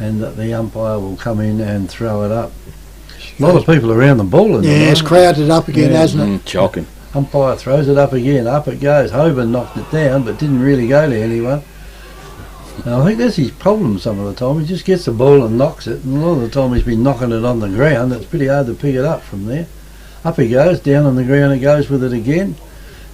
and that the umpire will come in and throw it up. A lot of people around the ball. It's crowded up again, hasn't it? Shocking. Umpire throws it up again. Up it goes. Hoban knocked it down, but didn't really go to anyone. And I think that's his problem some of the time. He just gets the ball and knocks it, and a lot of the time he's been knocking it on the ground. It's pretty hard to pick it up from there. Up he goes. Down on the ground it goes with it again.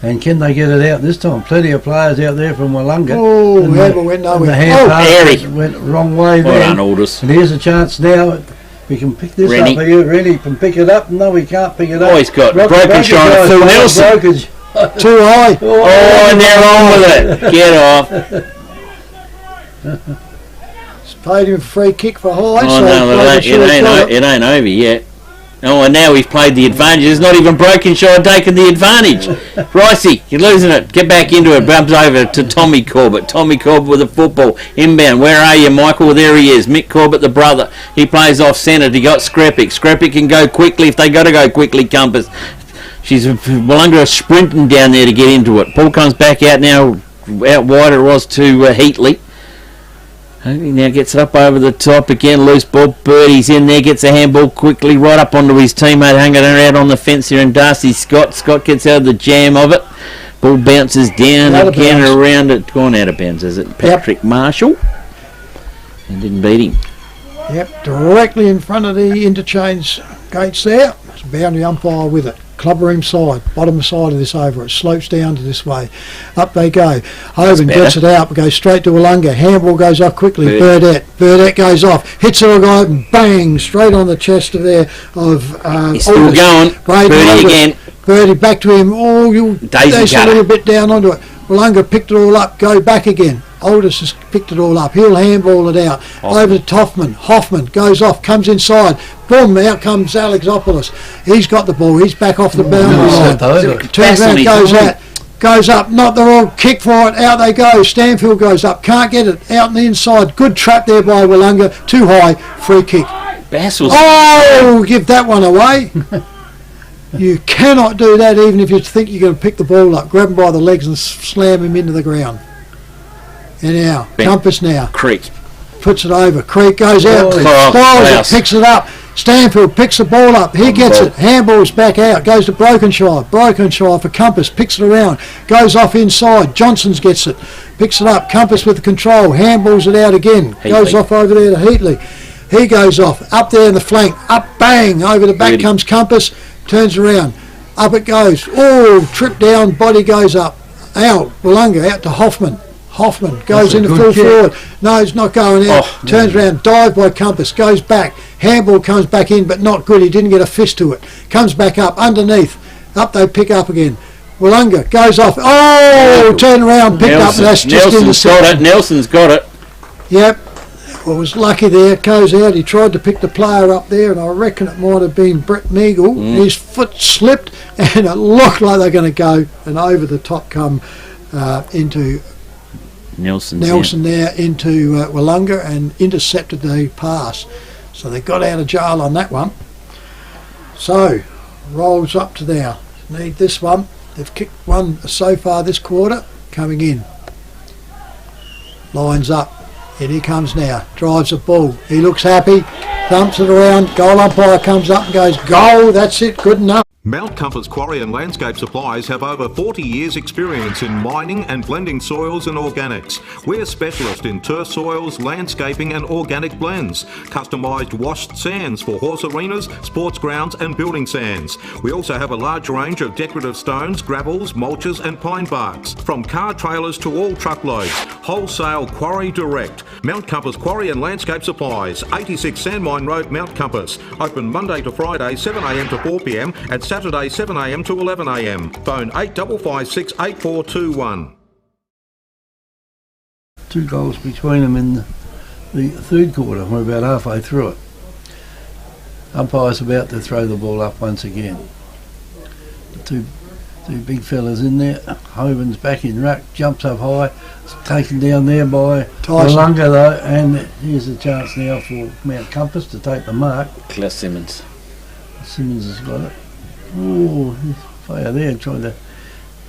And can they get it out this time? Plenty of players out there from Willunga. Oh, Weber went nowhere. The hand pass went wrong way there. Well done, Aldous. And here's a chance now. We can pick this up here. Rennie can pick it up. No, we can't pick it up. Oh, he's got broken shot of Phil Nelson. Too high. Oh, and they're on with it. Get off. It's paid him a free kick for high. Oh, no, it ain't over yet. Oh, and now he's played the advantage. It's not even broken shot taking the advantage. Ricey, you're losing it. Get back into it. Bumps over to Tommy Corbett. Tommy Corbett with the football. Inbound. Where are you, Michael? There he is. Mick Corbett, the brother. He plays off centre. He got Scrappick. Scrappick can go quickly if they got to go quickly, Compass. Willunga sprinting down there to get into it. Ball comes back out now. Out wider it was to Heatley. He now gets it up over the top again, loose ball. Birdie's in there, gets a handball quickly right up onto his teammate, hanging out on the fence here, and Darcy Scott. Scott gets out of the jam of it. Ball bounces down again around it. Gone out of bounds, is it? Patrick Marshall. And didn't beat him. Yep, directly in front of the interchange gates there. It's a boundary umpire with it. Club room side, bottom side of this over. It slopes down to this way. Up they go. Hogan gets it out, goes straight to Willunga. Handball goes off quickly. Burdett goes off, hits the guy, and bang, straight on the chest of there of he's still going. Birdie again. Birdie back to him. Oh, you dash a little bit down onto it. Willunga picked it all up, go back again. Aldous has picked it all up. He'll handball it out. Over to Hoffman. Hoffman goes off, comes inside. Boom, out comes Alexopoulos. He's got the ball. He's back off the boundary line. Turns around, goes out. Goes up, not the wrong kick for it, out they go. Stanfield goes up, can't get it, out on the inside. Good trap there by Willunga, too high, free kick. Give that one away. You cannot do that even if you think you're going to pick the ball up. Grab him by the legs and slam him into the ground. And now, Compass now. Creek. Puts it over. Creek goes out, spoils it, picks it up. Stanfield picks the ball up. He gets it. Handballs back out. Goes to Brokenshire. Brokenshire for Compass. Picks it around. Goes off inside. Johnson's gets it. Picks it up. Compass with the control. Handballs it out again. Goes off over there to Heatley. He goes off. Up there in the flank. Up, bang. Over the back comes Compass. Turns around. Up it goes. Oh, trip down. Body goes up. Out. Willunga out to Hoffman. Hoffman goes into full forward. No, he's not going out. Turns around, dive by Compass, goes back. Handball comes back in, but not good. He didn't get a fist to it. Comes back up, underneath. Up they pick up again. Willunga goes off. Turn around, picked up. And that's just intercepted. Nelson's got it. Yep. Well, was lucky there. Goes out. He tried to pick the player up there, and I reckon it might have been Brett Meagle. His foot slipped, and it looked like they're going to go and over the top come into Nelson there into Willunga and intercepted the pass. So they got out of jail on that one. So, rolls up to now. Need this one. They've kicked one so far this quarter. Coming in. Lines up. And he comes now. Drives the ball. He looks happy. Thumps it around. Goal umpire comes up and goes, goal. That's it. Good enough. Mount Compass Quarry and Landscape Supplies have over 40 years experience in mining and blending soils and organics. We're specialists in turf soils, landscaping and organic blends. Customised washed sands for horse arenas, sports grounds and building sands. We also have a large range of decorative stones, gravels, mulches and pine barks. From car trailers to all truckloads. Wholesale quarry direct. Mount Compass Quarry and Landscape Supplies, 86 Sandmine Road, Mount Compass. Open Monday to Friday, 7am to 4pm and Saturday 7am to 11am. Phone 8556 8421. 2 goals between them in the third quarter. We're about halfway through it. Umpire's about to throw the ball up once again. The two big fellas in there. Hoban's back in ruck, jumps up high. It's taken down there by Willunga though, and here's a chance now for Mount Compass to take the mark. Claire Simmons. Simmons has got it. Oh, player there trying to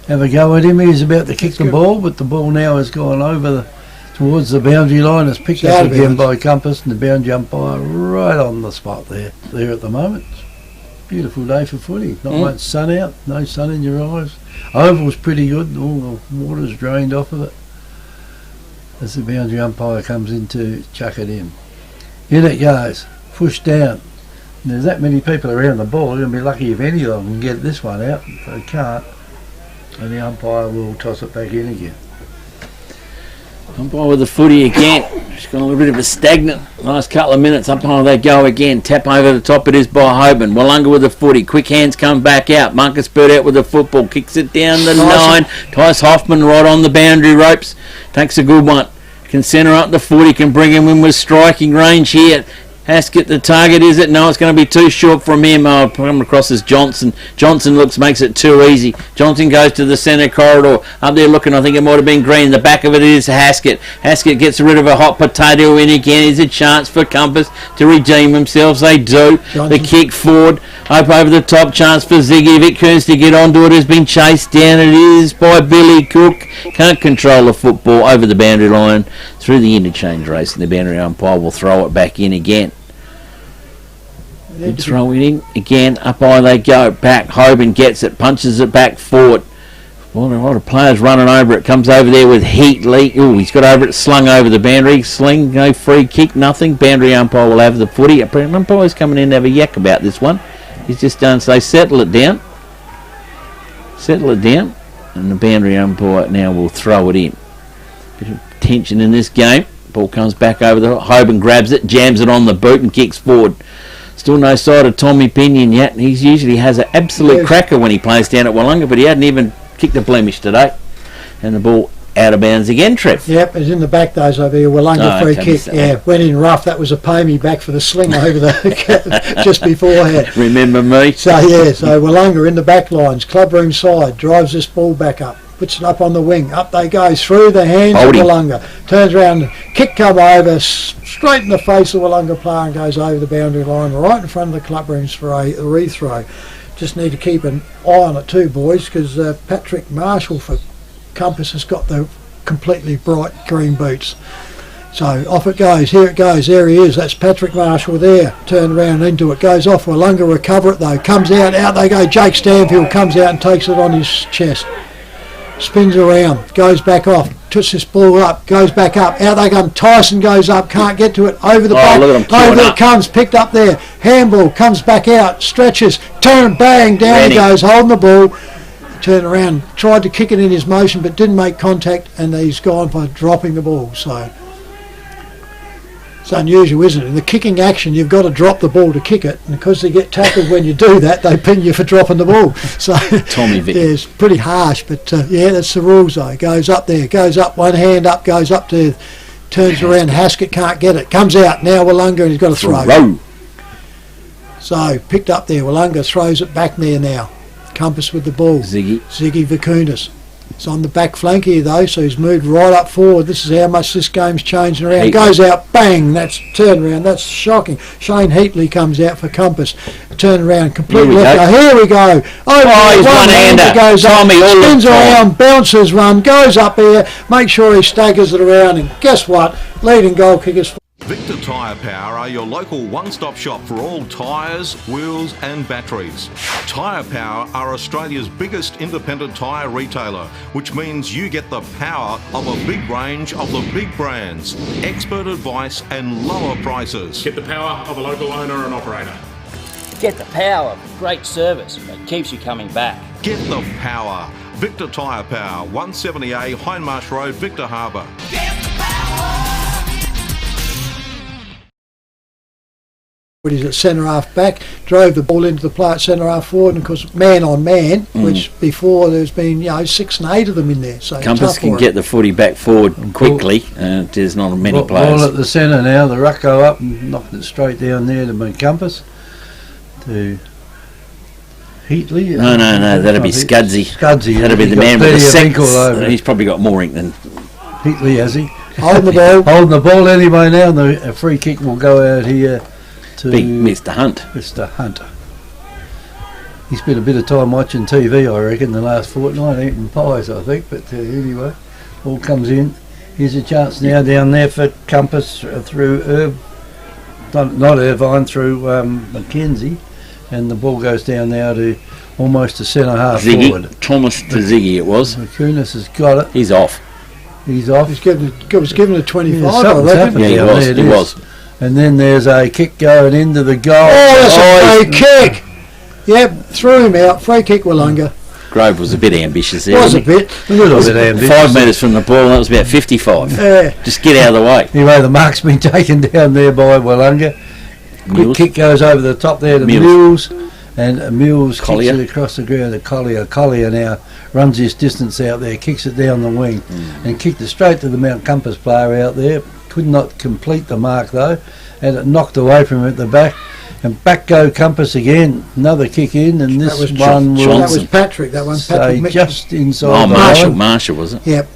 have a go at him. He's about to kick the ball, but the ball now has gone over towards the boundary line. It's picked up again by Compass, and the boundary umpire right on the spot there at the moment. Beautiful day for footy. Not much sun out, no sun in your eyes. Oval's pretty good. All the water's drained off of it. As the boundary umpire comes in to chuck it in. In it goes. Pushed down. And there's that many people around the ball. You're going to be lucky if any of them can get this one out. If they can't, and the umpire will toss it back in again. Umpire with the footy again. Just got a little bit of a stagnant last couple of minutes. Umpire they go again. Tap over the top. It is by Hoban. Willunga with the footy. Quick hands come back out. Marcus Bird out with the football. Kicks it down the 9. Tice Hoffman right on the boundary ropes. Takes a good one. Can centre up the footy. Can bring him in with striking range here. Haskett, the target, is it? No, it's going to be too short from him. I'll come across as Johnson. Johnson makes it too easy. Johnson goes to the centre corridor. Up there looking, I think it might have been Green. The back of it is Haskett. Haskett gets rid of a hot potato in again. Here's a chance for Compass to redeem themselves. They do. Johnson. The kick forward. Up over the top. Chance for Ziggy Vickers to get onto it. Has been chased down. It is by Billy Cook. Can't control the football over the boundary line through the interchange race. And the boundary umpire will throw it back in again. Throw it in again. Up high they go. Back. Hoban gets it. Punches it back forward. Well, a lot of players running over it. Comes over there with Heatley. Oh, he's got over it. Slung over the boundary. Sling. No free kick. Nothing. Boundary umpire will have the footy. Umpire's coming in to have a yak about this one. He's just done say settle it down. Settle it down. And the boundary umpire now will throw it in. Bit of tension in this game. Ball comes back over the Hoban grabs it. Jams it on the boot and kicks forward. Still no sight of Tommy Pinion yet. He usually has an absolute cracker when he plays down at Willunga, but he hadn't even kicked a blemish today. and the ball out of bounds again, Trev. Yep, it's in the back those over here. Willunga free kick. Yeah, went in rough. That was a pay me back for the sling over the just beforehand. Remember me? So Willunga in the back lines, clubroom side, drives this ball back up, puts it up on the wing. Up they go through the hands of Willunga. Turns around, kick come over, straight in the face of Willunga player and goes over the boundary line, right in front of the clubrooms for a rethrow. Just need to keep an eye on it too, boys, because Patrick Marshall for Compass has got the completely bright green boots. So off it goes, here it goes, there he is, that's Patrick Marshall there, turn around into it, goes off, Willunga recover it though, comes out they go, Jake Stanfield comes out and takes it on his chest, spins around, goes back off, puts this ball up, goes back up, out they come, Tyson goes up, can't get to it, over the back, over it comes, picked up there, handball, comes back out, stretches, turn, bang, down he goes, holding the ball, turned around, tried to kick it in his motion but didn't make contact, and he's gone by dropping the ball. So it's unusual, isn't it? In the kicking action you've got to drop the ball to kick it, and because they get tackled when you do that, they pin you for dropping the ball. So Tommy Vick. Yeah, it's pretty harsh, but yeah, that's the rules though. Goes up there, goes up, one hand up, goes up to, turns around, Haskett can't get it, comes out, now Willunga, and he's got to throw. So picked up there, Willunga throws it back there now. Compass with the ball. Ziggy Vakunas. It's on the back flank here though, so he's moved right up forward. This is how much this game's changing around. Goes out, bang, that's turn around, that's shocking. Shane Heatley comes out for Compass. Turn around, completely left. Here we go. He's one-hander. Goes up, spins around, bounces run, goes up here, make sure he staggers it around, and guess what? Leading goal kickers. Victor Tyre Power are your local one-stop shop for all tyres, wheels and batteries. Tyre Power are Australia's biggest independent tyre retailer, which means you get the power of a big range of the big brands, expert advice and lower prices. Get the power of a local owner and operator. Get the power of great service that keeps you coming back. Get the power. Victor Tyre Power, 170A Hindmarsh Road, Victor Harbour. Get the power! He's at centre half back, drove the ball into the play at centre half forward, and of course man on man, which before there's been 6 and 8 of them in there. So Compass can get the footy back forward quickly. There's not many players. Ball at the centre now, the ruck go up and knocked it straight down there to Compass. To Heatley. No, that'd be Scudsy. That'd be the man with the six. He's probably got more ink than Heatley, has he? Holding the ball. Holding the ball anyway now, and the free kick will go out here to big Mr. Hunt. Mr. Hunt. He spent a bit of time watching TV, I reckon, the last fortnight, eating pies, I think. But anyway, ball comes in. Here's a chance now down there for Compass through not Irvine, through Mackenzie, and the ball goes down now to almost a centre half forward. Thomas to Ziggy it was. Vakunas has got it. He's off. He's off. He was given a 25, I reckon. Yeah, he was. And then there's a kick going into the goal. Oh, that's a free kick! Yep, threw him out. Free kick, Willunga. Grove was a bit ambitious there. Was a bit. A little bit ambitious. 5 metres from the ball, and that was about 55. Yeah. Just get out of the way. Anyway, the mark's been taken down there by Willunga. Quick kick goes over the top there to Mills. And Mills kicks it across the ground to Collier. Collier now runs his distance out there, kicks it down the wing, and kicked it straight to the Mount Compass player out there. Could not complete the mark though, and it knocked away from him at the back. And back go Compass again. Another kick in, and this one was Patrick. That one, Patrick. Just inside the line. Marshall was it? Yep.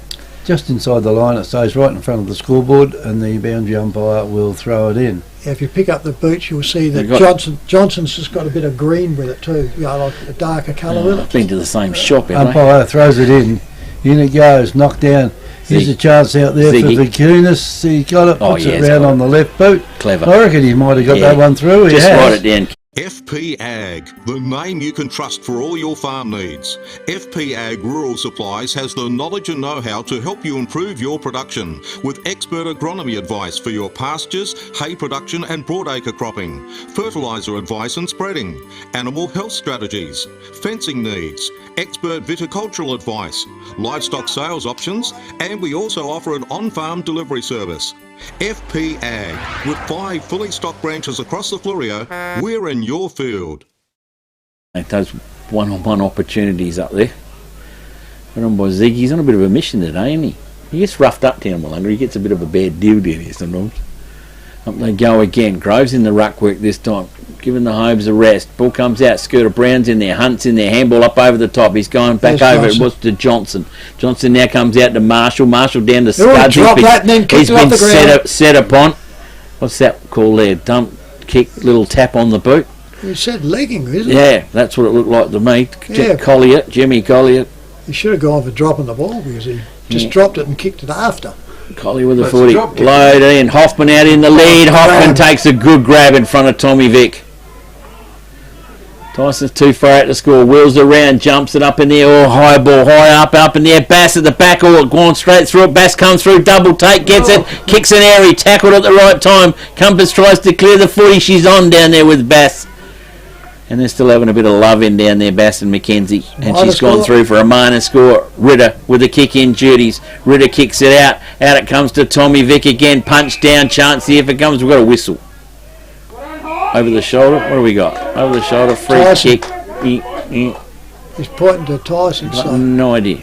Just inside the line, it stays right in front of the scoreboard, and the boundary umpire will throw it in. Yeah, if you pick up the boots, you'll see that Johnson's just got a bit of green with it too. Like a darker colour with it. I've been to the same shop. Umpire throws it in. In it goes, knocked down. Here's a chance out there for Vakunas. He got it, puts it round on the left boot. Clever. I reckon he might have got that one through. Just write it down. FP Ag, the name you can trust for all your farm needs. FP Ag Rural Supplies has the knowledge and know-how to help you improve your production with expert agronomy advice for your pastures, hay production and broadacre cropping, fertiliser advice and spreading, animal health strategies, fencing needs, expert viticultural advice, livestock sales options, and we also offer an on-farm delivery service. FP Ag, with 5 fully stocked branches across the Fleurieu, we're in your field. Those one-on-one opportunities up there. Put on by Ziggy. He's on a bit of a mission today, isn't he? He gets roughed up down Willunga. He gets a bit of a bad deal down here sometimes. Up they go again. Groves in the ruck work this time. Giving the Hobes a rest. Ball comes out. Scooter Brown's in there. Hunt's in there. Handball up over the top. He's going back over. It was to Johnson. Johnson now comes out to Marshall. Marshall down to Scud. He's been set upon. What's that called there? Dump, kick, little tap on the boot. You said legging, isn't it? Yeah, that's what it looked like to me. Yeah. Collier, Jimmy Collier. He should have gone for dropping the ball because he just dropped it and kicked it after. Collier with the footy. Load in. Hoffman out in the lead. Hoffman takes a good grab in front of Tommy Vick. Tyson's too far out to score. Wheels around, jumps it up in the air. High ball, high up in the air. Bass at the back, gone straight through it. Bass comes through, double take, gets it, kicks an airy, tackled at the right time. Compass tries to clear the footy. She's on down there with Bass. And they're still having a bit of love in down there, Bass and Mackenzie. And she's gone through for a minor score. Ritter with the kick in duties. Ritter kicks it out. Out it comes to Tommy Vick again. Punch down, chance here if it comes. We've got a whistle. Over the shoulder. What do we got? Over the shoulder. Free Tyson. kick. He's pointing to Tyson. So. No idea.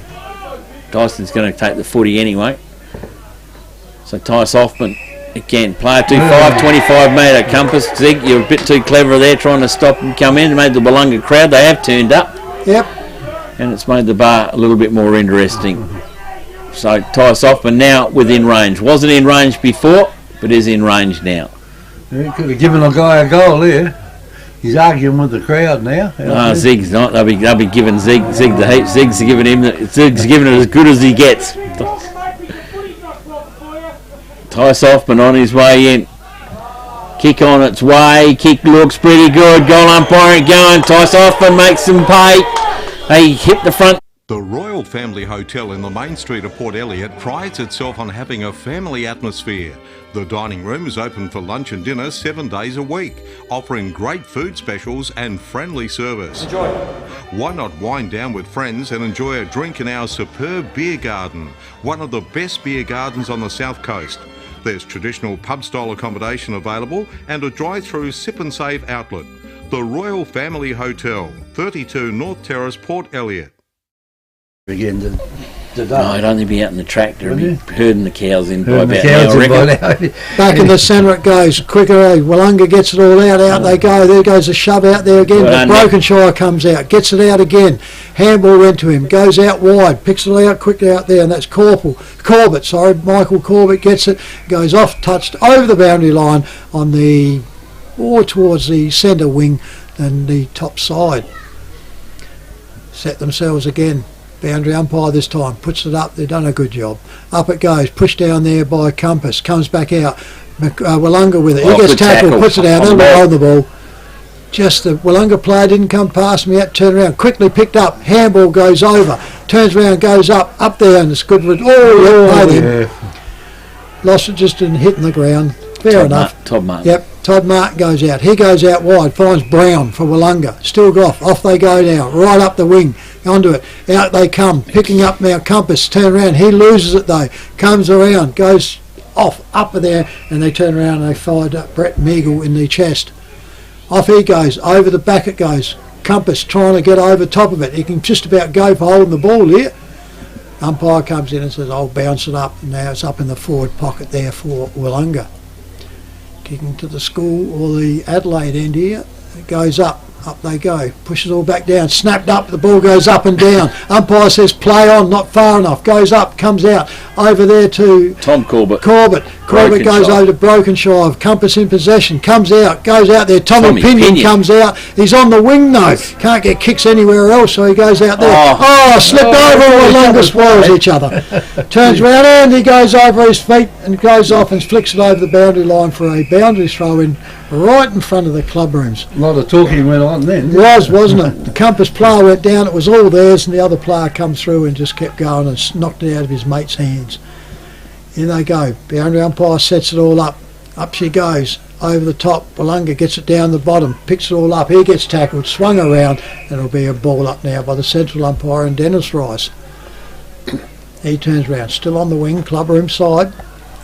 Tyson's going to take the footy anyway. So Tice Hoffman again. Player 2-5, 25 metre compass. Zig, you're a bit too clever there trying to stop and come in. Made the Willunga crowd. They have turned up. Yep. And it's made the bar a little bit more interesting. So Tice Hoffman now within range. Wasn't in range before, but is in range now. Yeah, could have given a guy a goal there. He's arguing with the crowd now. No, Zig's not. They'll be giving Zig the heat. Zig's giving it as good as he gets. Tice Hoffman on his way in. Kick on its way. Kick looks pretty good. Goal umpiring going. Tice Hoffman makes some pay. They hit the front. The Royal Family Hotel in the main street of Port Elliot prides itself on having a family atmosphere. The dining room is open for lunch and dinner 7 days a week, offering great food specials and friendly service. Enjoy. Why not wind down with friends and enjoy a drink in our superb beer garden, one of the best beer gardens on the south coast. There's traditional pub-style accommodation available and a drive-through sip and save outlet. The Royal Family Hotel, 32 North Terrace, Port Elliot. Again today. No, I'd only be out in the tractor and be herding the cows in by Herding the about now, cows I in by reckon. now. Back in the centre it goes. Quicker, Willunga gets it all out they go. There goes a shove out there again. Well, Brokenshire comes out, gets it out again. Handball went to him, goes out wide, picks it out quickly out there, and that's Michael Corbett gets it, goes off, touched over the boundary line on the, or towards the centre wing and the top side. Set themselves again. Boundary umpire this time, puts it up, they've done a good job. Up it goes, pushed down there by Compass, comes back out, Willunga with it, he gets tackled, puts it down, on the ball. Just the Willunga player didn't come past me yet, turned around, quickly picked up, handball goes over, turns around, goes up there, and it's good for it. Lost it just in hitting the ground. Fair enough. Todd Martin. Yep, Todd Martin goes out. He goes out wide, finds Brown for Willunga. Still off they go now, right up the wing, onto it. Out they come, picking up now Compass, turn around. He loses it though, comes around, goes off, up there, and they turn around and they fired Brett Meagle in the chest. Off he goes, over the back it goes. Compass trying to get over top of it. He can just about go for holding the ball here. Umpire comes in and says, I'll bounce it up. And now it's up in the forward pocket there for Willunga. Kicking to the school or the Adelaide end here. It goes up they go. Pushes all back down. Snapped up, the ball goes up and down. Umpire says play on, not far enough. Goes up, comes out. Over there to Tom Corbett. Corbett goes over to Brokenshire. Compass in possession. Comes out, goes out there. Tommy Pinion comes out. He's on the wing though. Can't get kicks anywhere else, so he goes out there. Slipped over. Willunga spoils each other. Turns round and he goes over his feet and goes off and flicks it over the boundary line for a boundary throw in right in front of the club rooms. A lot of talking went on then. Wasn't it? The Compass player went down, it was all theirs, and the other player come through and just kept going and knocked it out of his mate's hands. In they go. Boundary umpire sets it all up. Up she goes. Over the top. Willunga gets it down the bottom. Picks it all up. He gets tackled. Swung around. And it'll be a ball up now by the central umpire and Dennis Rice. He turns round. Still on the wing. Club room side.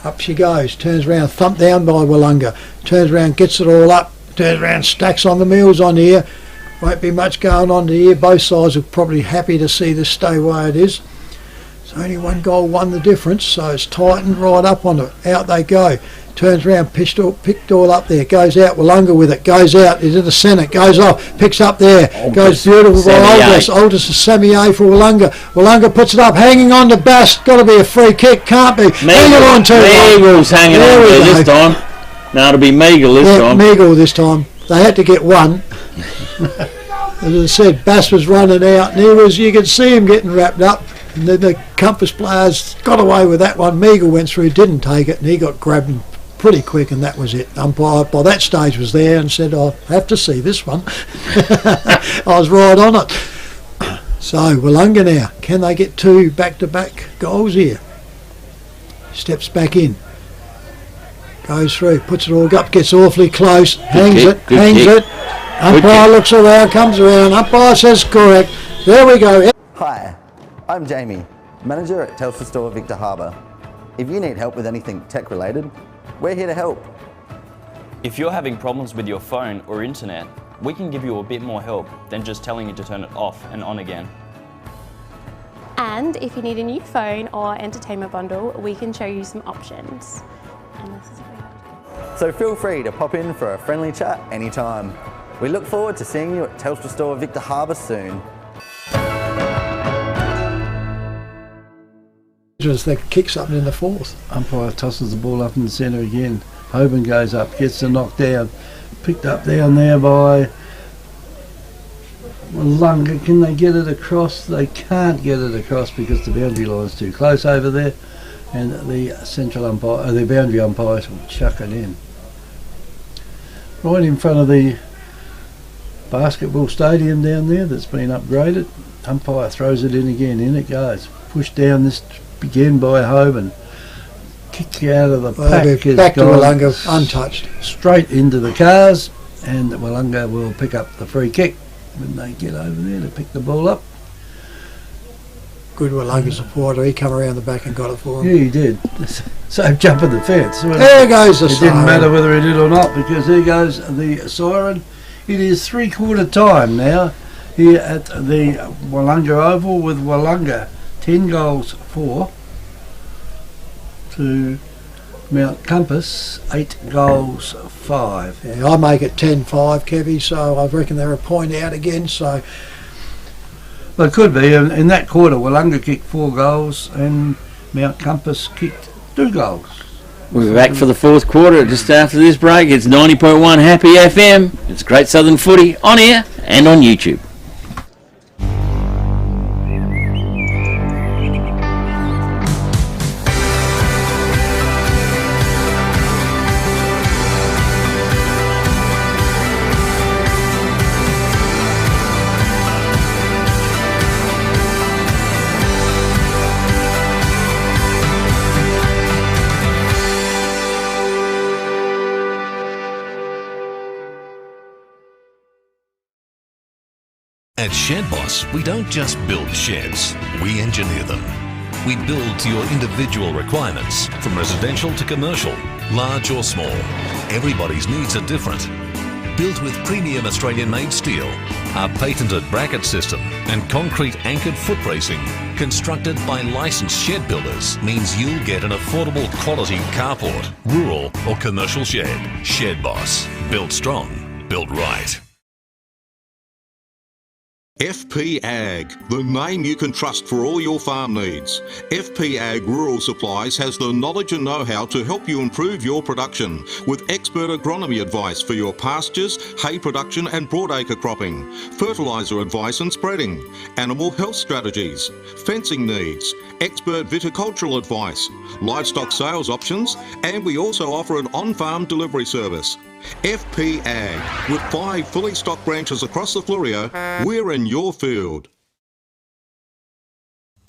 Up she goes. Turns round. Thumped down by Willunga. Turns round. Gets it all up. Turns round. Stacks on the meals on here. Won't be much going on here. Both sides are probably happy to see this stay where it is. So only one goal won the difference, so it's tightened right up on it. Out they go. Turns around, picked all up there, goes out, Willunga with it, goes out, into the centre, goes off, picks up there, goes beautiful by Aldous. Aldous is semi-A for Willunga. Willunga puts it up, hanging on to Bass, got to be a free kick, can't be. Hanging on to Meagle's hanging on there this time. No, it'll be Meagle this time. Meagle this time. They had to get one. As I said, Bass was running out, and you could see him getting wrapped up. And then the Compass players got away with that one. Meagle went through, didn't take it, and he got grabbed pretty quick, and that was it. Umpire by that stage was there and said, "I'll have to see this one." I was right on it. So Willunga now, can they get 2 back-to-back goals here? Steps back in, goes through, puts it all up, gets awfully close, hangs it. Umpire looks around, comes around. Umpire says correct. There we go. Hi, I'm Jamie, manager at Telford Store Victor Harbour. If you need help with anything tech related, we're here to help. If you're having problems with your phone or internet, we can give you a bit more help than just telling you to turn it off and on again. And if you need a new phone or entertainment bundle, we can show you some options. And this is So feel free to pop in for a friendly chat anytime. We look forward to seeing you at Telstra Store Victor Harbour soon. They kick something in the 4th. Umpire tosses the ball up in the centre again. Hoban goes up, gets the knock down. Picked up down there by Willunga. Can they get it across? They can't get it across because the boundary line's too close over there, and the central umpire, the boundary umpires will chuck it in. Right in front of the basketball stadium down there that's been upgraded. Umpire throws it in again. In it goes. Pushed down this again by Hoban. Kick out of the pack. Back to Willunga, untouched. Straight into the cars, and Willunga will pick up the free kick when they get over there to pick the ball up. Good Willunga supporter, he come around the back and got it for him. Yeah, he did. So jumping the fence. There goes the siren. It didn't matter whether he did or not, because there goes the siren. It is 3/4 time now here at the Willunga Oval, with Willunga 10 goals 4 to Mount Compass 8 goals 5. Yeah, I make it 10-5, Kevy, so I reckon they're a point out again. So well, it could be. In that quarter, Willunga kicked 4 goals and Mount Compass kicked 2 goals. We're back for the 4th quarter just after this break. It's 90.1 Happy FM. It's Great Southern Footy on air and on YouTube. At Shed Boss, we don't just build sheds, we engineer them. We build to your individual requirements, from residential to commercial, large or small. Everybody's needs are different. Built with premium Australian-made steel, our patented bracket system and concrete anchored foot bracing, constructed by licensed shed builders, means you'll get an affordable quality carport, rural or commercial shed. Shed Boss. Built strong, built right. FP Ag, the name you can trust for all your farm needs. FP Ag Rural Supplies has the knowledge and know-how to help you improve your production with expert agronomy advice for your pastures, hay production and broadacre cropping, fertiliser advice and spreading, animal health strategies, fencing needs, expert viticultural advice, livestock sales options, and we also offer an on-farm delivery service. FP Ag, with 5 fully stocked branches across the Fleurieu, we're in your field.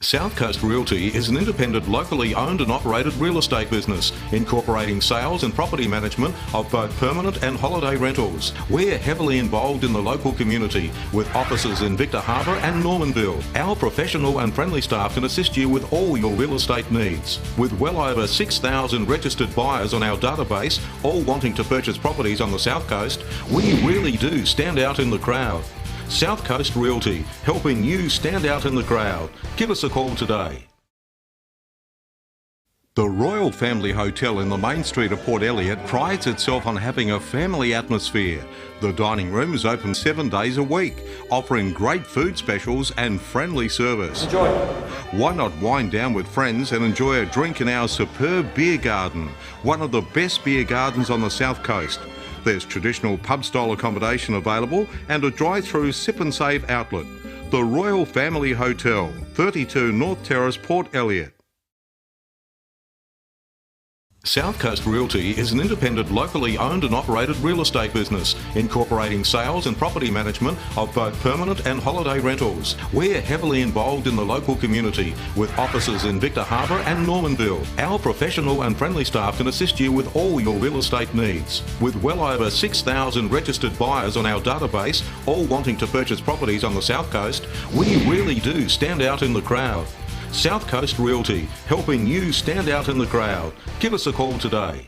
South Coast Realty is an independent, locally owned and operated real estate business, incorporating sales and property management of both permanent and holiday rentals. We're heavily involved in the local community, with offices in Victor Harbour and Normanville. Our professional and friendly staff can assist you with all your real estate needs. With well over 6,000 registered buyers on our database, all wanting to purchase properties on the South Coast, we really do stand out in the crowd. South Coast Realty, helping you stand out in the crowd. Give us a call today. The Royal Family Hotel in the main street of Port Elliot prides itself on having a family atmosphere. The dining room is open 7 days a week, offering great food specials and friendly service. Enjoy. Why not wind down with friends and enjoy a drink in our superb beer garden, one of the best beer gardens on the south coast. There's traditional pub-style accommodation available and a drive-through sip and save outlet. The Royal Family Hotel, 32 North Terrace, Port Elliot. South Coast Realty is an independent, locally owned and operated real estate business, incorporating sales and property management of both permanent and holiday rentals. We're heavily involved in the local community, with offices in Victor Harbour and Normanville. Our professional and friendly staff can assist you with all your real estate needs. With well over 6,000 registered buyers on our database, all wanting to purchase properties on the South Coast, we really do stand out in the crowd. South Coast Realty, helping you stand out in the crowd. Give us a call today.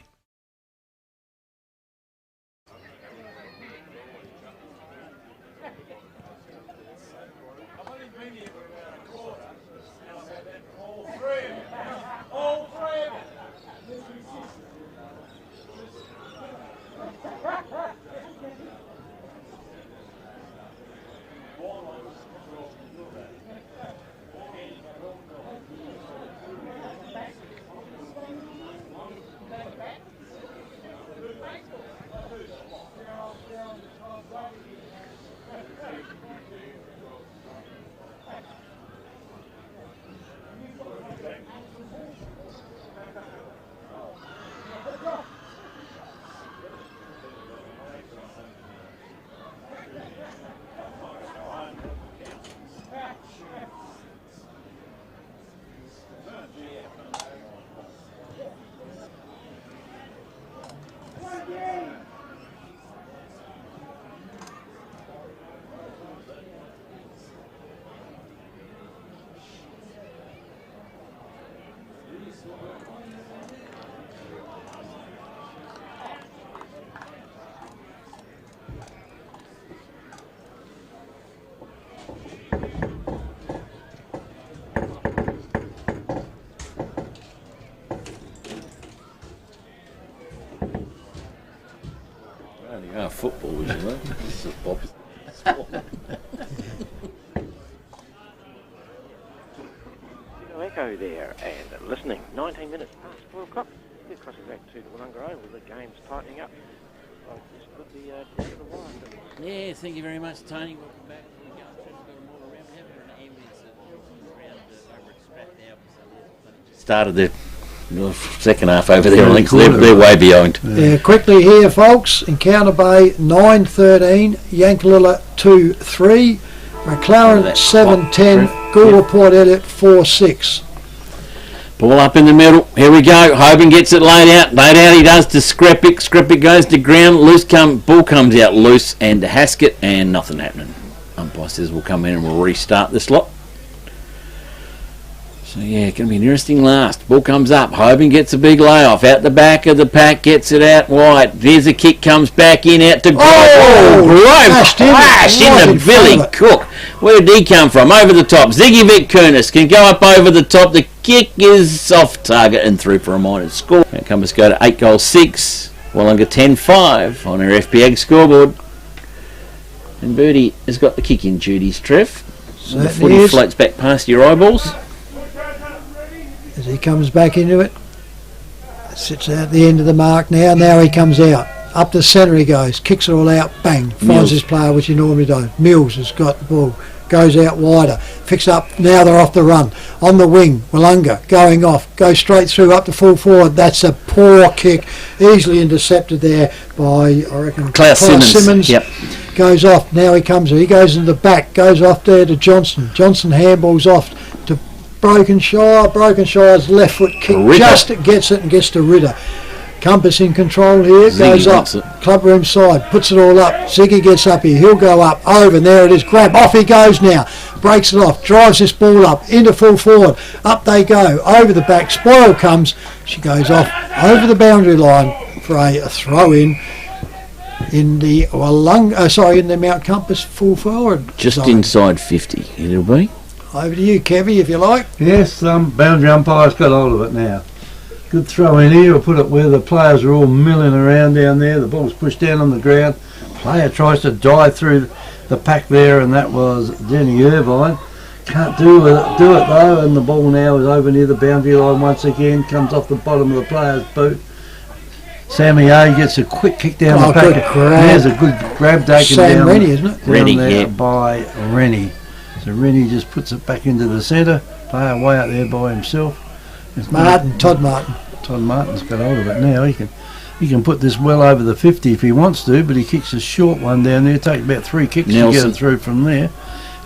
Football, isn't it? This is Bob's sport. Echo there and listening. 19 minutes past 4 o'clock. We're crossing back to the Willunga Oval. The game's tightening up. So this could be the end of the wire. Yeah, thank you very much, Tony. Welcome back. We're going to go more around. We haven't got an ambulance around over at Strat now. So started the second half over there. I think they're way behind. Yeah, quickly here, folks. Encounter Bay 9-13, Yankalilla 2-3, McLaren 7-10, Goolwa Port Elliot 4-6. Ball up in the middle. Here we go. Hoban gets it laid out. Laid out he does to Skrepic. Skrepic goes to ground. Ball comes out loose and to Haskett, and nothing happening. Umpire says we'll come in and we'll restart this lot. So yeah, going to be an interesting last. Ball comes up. Hoban gets a big layoff. Out the back of the pack, gets it out wide. There's a kick, comes back in, out to Grove. Grove crash into Billy Cook. Where did he come from? Over the top. Ziggy Vic Kunis can go up over the top. The kick is off target and through for a minor score. Mount Compass go to 8-6. Willunga 10-5 on our FPAG scoreboard. And Birdie has got the kicking duties, Trev. So the footy floats back past your eyeballs. As he comes back into it, sits out the end of the mark now he comes out, up the centre he goes, kicks it all out, bang, finds his player, which he normally don't. Mills has got the ball, goes out wider, picks up, now they're off the run, on the wing, Willunga going off, goes straight through up to full forward. That's a poor kick, easily intercepted there by, I reckon, Klaus Simmons. Yep. Goes off, now he goes into the back, goes off there to Johnson handballs off to Brokenshire's left foot kick just gets it and gets to Ritter. Compass in control here, goes up, club room side, puts it all up. Ziggy gets up here, he'll go up, over, and there it is, grab, off he goes now, breaks it off, drives this ball up, into full forward, up they go, over the back, Spoil comes, she goes off, over the boundary line for a throw in the in the Mount Compass full forward. Just zone. Inside 50, it'll be. Over to you, Kevy, if you like. Yes, boundary umpire's got hold of it now. Good throw in here. We'll put it where the players are all milling around down there. The ball's pushed down on the ground. Player tries to dive through the pack there, and that was Jenny Irvine. Can't do it though, and the ball now is over near the boundary line once again. Comes off the bottom of the player's boot. Sammy A gets a quick kick down the pack. There's a good grab taken down. Rennie, isn't it? Rennie, there yeah. By Rennie. So Rennie just puts it back into the centre. Player way out there by himself. Todd Martin. Todd Martin's got hold of it now. He can put this well over the 50 if he wants to, but he kicks a short one down there. Take about 3 kicks to get it through from there.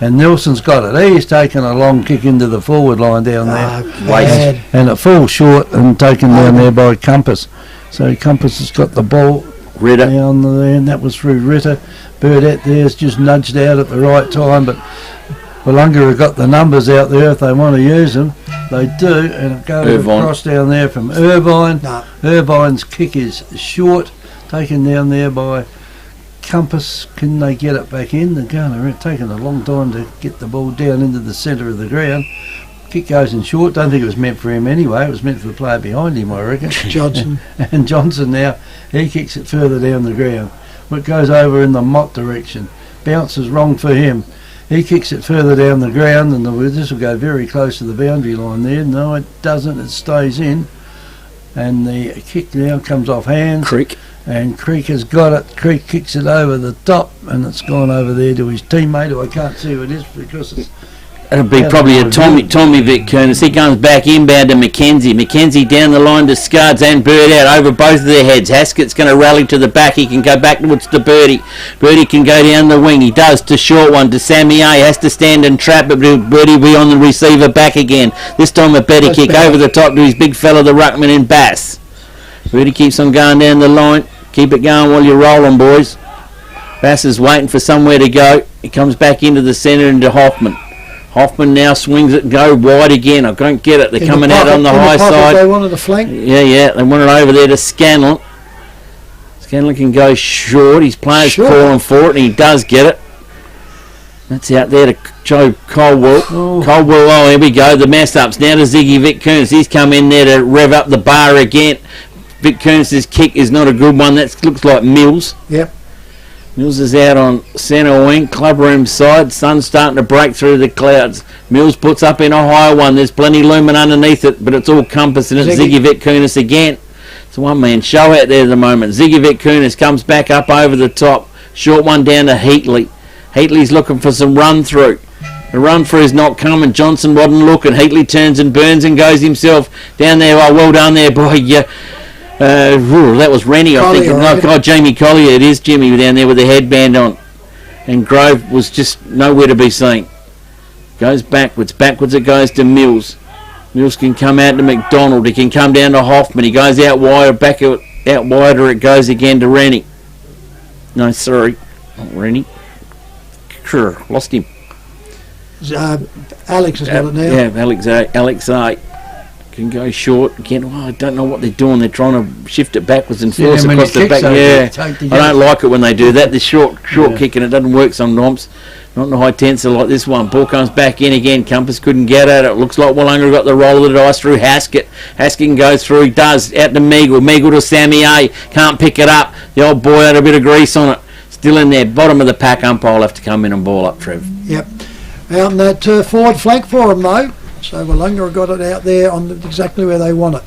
And Nelson's got it. He's taken a long kick into the forward line down there. And it falls short and taken down there by Compass. So Compass has got the ball Ritter down there, and that was through Ritter. Burdett there's just nudged out at the right time, but Willunga have got the numbers out there if they want to use them. They do, and it goes across down there from Irvine. No. Irvine's kick is short, taken down there by Compass. Can they get it back in? They're taking a long time to get the ball down into the centre of the ground. Kick goes in short. Don't think it was meant for him anyway. It was meant for the player behind him, I reckon. Johnson. And Johnson now, he kicks it further down the ground. It goes over in the Mott direction. Bounces wrong for him. He kicks it further down the ground, and this will go very close to the boundary line there. No, it doesn't. It stays in. And the kick now comes off hands. Creek. And Creek has got it. Creek kicks it over the top, and it's gone over there to his teammate, who I can't see who it is because it's... It'll be probably a Tommy Vic Kernis. He comes back inbound to Mackenzie. Mackenzie down the line to Scards and Bird out over both of their heads. Haskett's going to rally to the back. He can go backwards to Birdie. Birdie can go down the wing. He does to short one to Sammy A. Has to stand and trap it. Birdie will be on the receiver back again. This time a better kick over the top to his big fella, the ruckman in Bass. Birdie keeps on going down the line. Keep it going while you're rolling, boys. Bass is waiting for somewhere to go. He comes back into the centre into Hoffman. Hoffman now swings it and go wide again. I don't get it. They're coming out on the high side. They wanted the flank. Yeah. They want it over there to Scanlon. Scanlon can go short. His player's calling for it, and he does get it. That's out there to Joe Colwell. Colwell, here we go. The mess-ups. Now to Ziggy Vic Kernis. He's come in there to rev up the bar again. Vic Kernis' kick is not a good one. That looks like Mills. Yep. Mills is out on centre wing, clubroom side. Sun's starting to break through the clouds. Mills puts up in a higher one. There's plenty looming underneath it, but it's all Compass, and it's Ziggy Vic Kernis again. It's a one-man show out there at the moment. Ziggy Vic Kernis comes back up over the top. Short one down to Heatley. Heatley's looking for some run-through. The run-through is not coming. Johnson wasn't looking. Heatley turns and burns and goes himself down there. Oh, well done there, boy. That was Rennie, I think. Jamie Collier, it is Jimmy down there with the headband on. And Grove was just nowhere to be seen. Goes backwards it goes to Mills. Mills can come out to McDonald. He can come down to Hoffman. He goes out wider, out wider it goes again to Rennie. No, sorry, not Rennie. Lost him. Alex has got it now. Yeah, Alex A. Can go short again. I don't know what they're doing. They're trying to shift it backwards and forwards across the back. I don't like it when they do that. The short kick, and it doesn't work sometimes. Not in the high tensor like this one. Ball comes back in again. Compass couldn't get at it. Looks like Willunga got the roll of the dice through Haskett. Haskett can go through. He does. Out to Meagle. Meagle to Sammy A. Can't pick it up. The old boy had a bit of grease on it. Still in there. Bottom of the pack. Umpire will have to come in and ball up, Trev. Yep. Out in that forward flank for him, though. So Willunga have got it out there on exactly where they want it.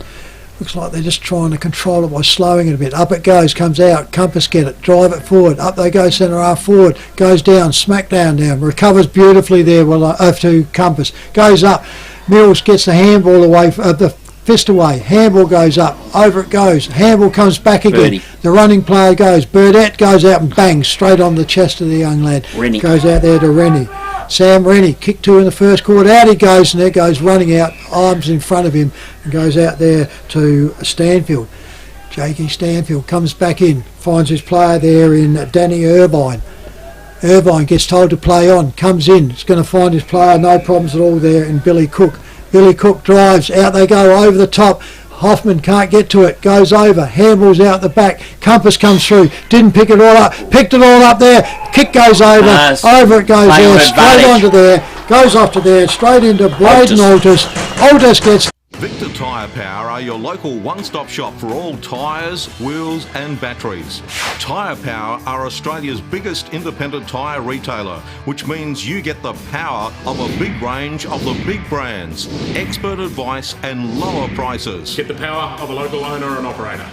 Looks like they're just trying to control it by slowing it a bit. Up it goes, comes out, Compass get it, drive it forward. Up they go, centre half forward, goes down, smack down, recovers beautifully there to Compass. Goes up, Mills gets the handball away, the fist away. Handball goes up, over it goes. Handball comes back again. Birdie. The running player goes. Burdett goes out and bangs straight on the chest of the young lad. Rennie. Goes out there to Rennie. Sam Rennie, kick 2 in the first quarter, out he goes, and there goes running out, arms in front of him, and goes out there to Stanfield. Jakey Stanfield comes back in, finds his player there in Danny Irvine. Irvine gets told to play on, comes in, is going to find his player, no problems at all there in Billy Cook. Billy Cook drives, out they go, over the top. Hoffman can't get to it, goes over, handballs out the back, Compass comes through, didn't pick it all up, picked it all up there, kick goes over, over it goes there, straight onto there, goes off to there, straight into Braden Altus. Altus gets Victor Tyre Power are your local one-stop shop for all tyres, wheels and batteries. Tyre Power are Australia's biggest independent tyre retailer, which means you get the power of a big range of the big brands, expert advice and lower prices. Get the power of a local owner and operator.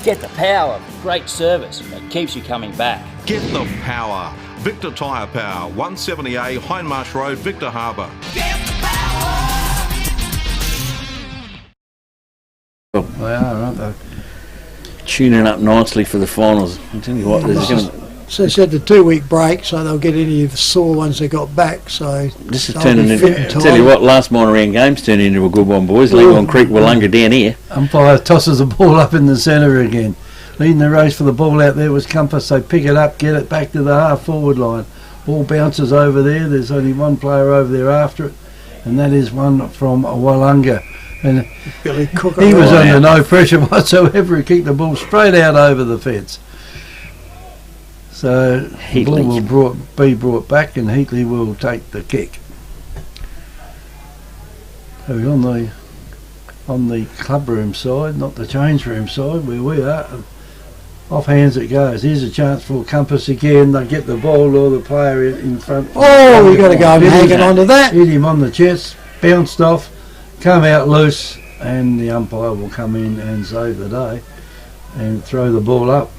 Get the power of great service that keeps you coming back. Get the power. Victor Tyre Power, 170A Hindmarsh Road, Victor Harbour. They are, aren't they? Tuning up nicely for the finals. I tell you what, there's going to... So they said the 2-week break, so they'll get any of the sore ones they got back. So this is turning into... Tell you what, last minor round game's turned into a good one, boys. Legon Creek, Willunga down here. Umpire tosses the ball up in the centre again. Leading the race for the ball out there was Compass. They pick it up, get it back to the half-forward line. Ball bounces over there. There's only one player over there after it, and that is one from Willunga. And Billy Cook, he was under no pressure whatsoever. He kicked the ball straight out over the fence. So the ball will be brought back, and Heatley will take the kick. So we're on the club room side, not the change room side, where we are. Off hands it goes. Here's a chance for Compass again. They get the ball or the player in front. Oh, we got to go and hang it onto that. Hit him on the chest, bounced off, come out loose, and the umpire will come in and save the day and throw the ball up.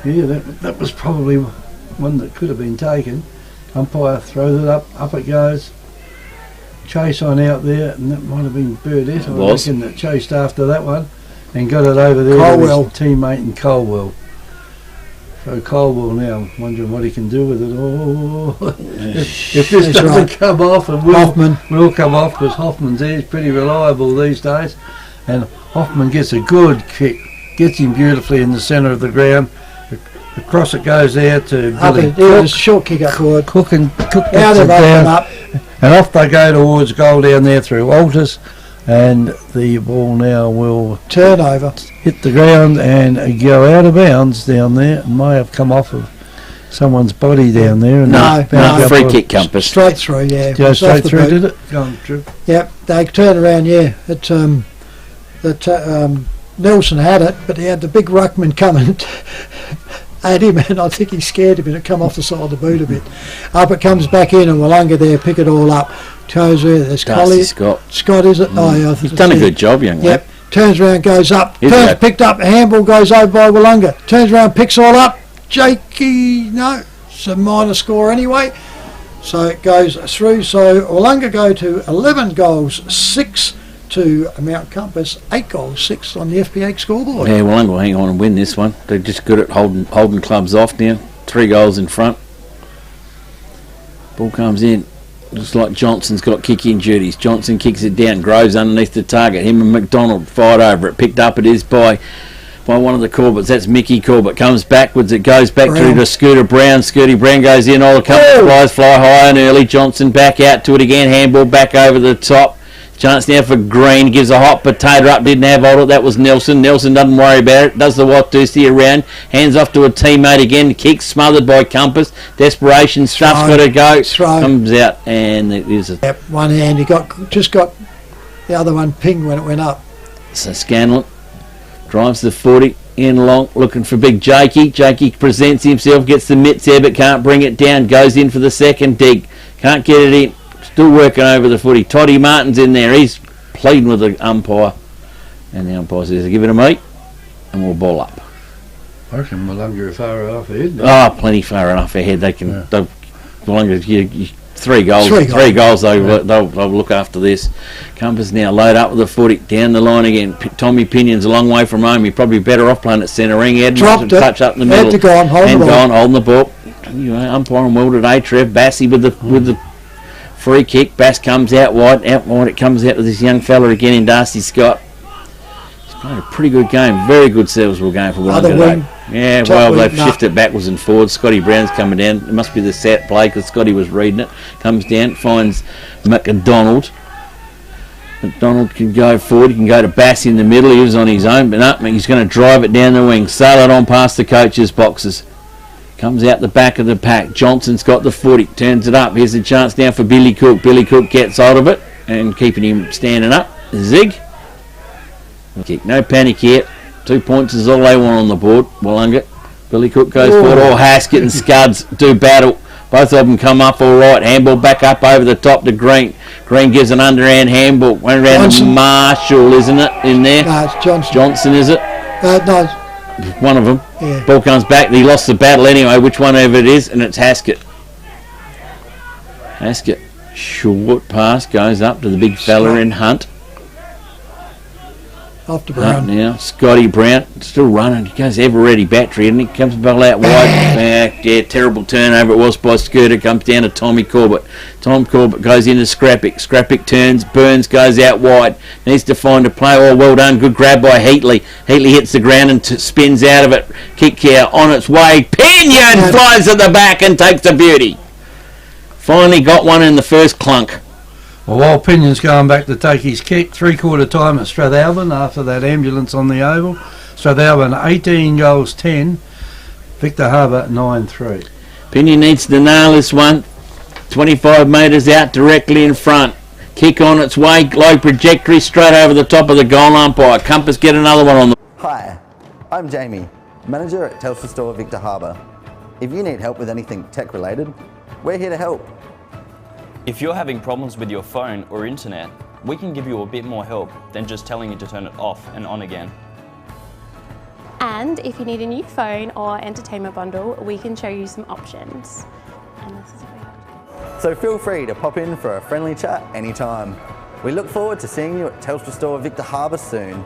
Yeah, that was probably one that could have been taken. Umpire throws it up it goes. Chase on out there, and that might have been Burdett, I reckon, that chased after that one and got it over there to his teammate in Colwell. So Colwell now wondering what he can do with it. Oh, if this doesn't come off, and will come off, because Hoffman's there, he's pretty reliable these days, and Hoffman gets a good kick, gets him beautifully in the centre of the ground. Across it goes there to Billy Cook. Short kick up forward. Cook gets it down, and off they go towards goal down there through Walters, and the ball now will turn over, hit the ground and go out of bounds down there. It may have come off of someone's body down there. And no, free kick, Compass. Straight through, yeah. Go straight through, did it? Gone through. Yep, they turned around, yeah. Nelson had it, but he had the big ruckman coming at him, and I think he scared him and it come off the side of the boot a bit. Up it comes back in, and Willunga there pick it all up. Goes there, there's Collie. Scott, is it? Oh, yeah, he's done a good job, young Yep, turns around, goes up, picked up, handball goes over by Willunga, turns around, picks all up. Jakey, no, it's a minor score anyway. So it goes through, so Willunga go to 11 goals, 6 to Mount Compass, 8 goals, 6 on the FPH scoreboard. Yeah, Willunga will hang on and win this one. They're just good at holding clubs off now. 3 goals in front. Ball comes in. Looks like Johnson's got kicking duties. Johnson kicks it down. Groves underneath the target. Him and McDonald fight over it. Picked up it is by one of the Corbett's. That's Mickey Corbett. Comes backwards. It goes back through to Scooter Brown. Scooty Brown goes in. All the couple flies fly high and early. Johnson back out to it again. Handball back over the top. Chance now for Green, gives a hot potato up, didn't have hold it, that was Nelson. Nelson doesn't worry about it, does the Watusi around, hands off to a teammate again, kicks smothered by Compass, desperation, stuff's got to go, comes out, and it is Yep, one hand, he just got the other one pinged when it went up. So Scanlon drives the 40, in long, looking for big Jakey. Jakey presents himself, gets the mitts there but can't bring it down, goes in for the second dig, can't get it in. Still working over the footy. Toddy Martin's in there. He's pleading with the umpire. And the umpire says, give it to me and we'll ball up. I reckon Willunga are far enough ahead. Oh, plenty far enough ahead. They can... Yeah. Willunga, 3 goals. 3 goals. They'll look after this. Compass now load up with the footy. Down the line again. Tommy Pinion's a long way from home. He's probably better off playing at centre ring. He had dropped it. Touch up in the middle. Had to go on, holding the ball. You know, umpiring well today, Trev. Bassey with the free kick. Bass comes out wide. It comes out to this young fella again in Darcy Scott. He's played a pretty good game. Very good serviceable game for Willunga today. Yeah, well, they've shifted backwards and forwards. Scotty Brown's coming down. It must be the set play because Scotty was reading it. Comes down, finds McDonald. McDonald can go forward. He can go to Bass in the middle. He was on his own, but no, he's going to drive it down the wing. Sail it on past the coaches' boxes. Comes out the back of the pack. Johnson's got the footy. Turns it up. Here's a chance now for Billy Cook. Billy Cook gets out of it and keeping him standing up. Zig. Kick. No panic yet. 2 points is all they want on the board. Willunga. Billy Cook goes forward. All Haskett and Scuds do battle. Both of them come up all right. Handball back up over the top to Green. Green gives an underhand handball. Went around to Marshall, isn't it, in there? No, it's Johnson. Johnson, is it? No. One of them. Yeah. Ball comes back. He lost the battle anyway, which one of it is, and it's Haskett. Haskett. Short pass goes up to the big fella in Hunt. Off to Brown. Now, Scotty Brown still running. He goes ever ready battery, and he comes the ball out wide. Back, yeah, terrible turnover it was by Scooter. Comes down to Tommy Corbett. Tom Corbett goes into Scrappick. Scrappick turns. Burns goes out wide. Needs to find a play. Oh, well done. Good grab by Heatley. Heatley hits the ground and spins out of it. Kick here on its way. Pinion flies at the back and takes the beauty. Finally got one in the first clunk. Well, while Pinion's going back to take his kick, 3/4 time at Strathalbyn after that ambulance on the oval. Strathalbyn 18 goals 10. Victor Harbour 9-3. Pinion needs to nail this one. 25 metres out directly in front. Kick on its way, low trajectory straight over the top of the goal umpire. Compass get another one on the... Hi, I'm Jamie, manager at Telstra Store Victor Harbour. If you need help with anything tech related, we're here to help. If you're having problems with your phone or internet, we can give you a bit more help than just telling you to turn it off and on again. And if you need a new phone or entertainment bundle, we can show you some options. And this is So feel free to pop in for a friendly chat anytime. We look forward to seeing you at Telstra Store Victor Harbour soon.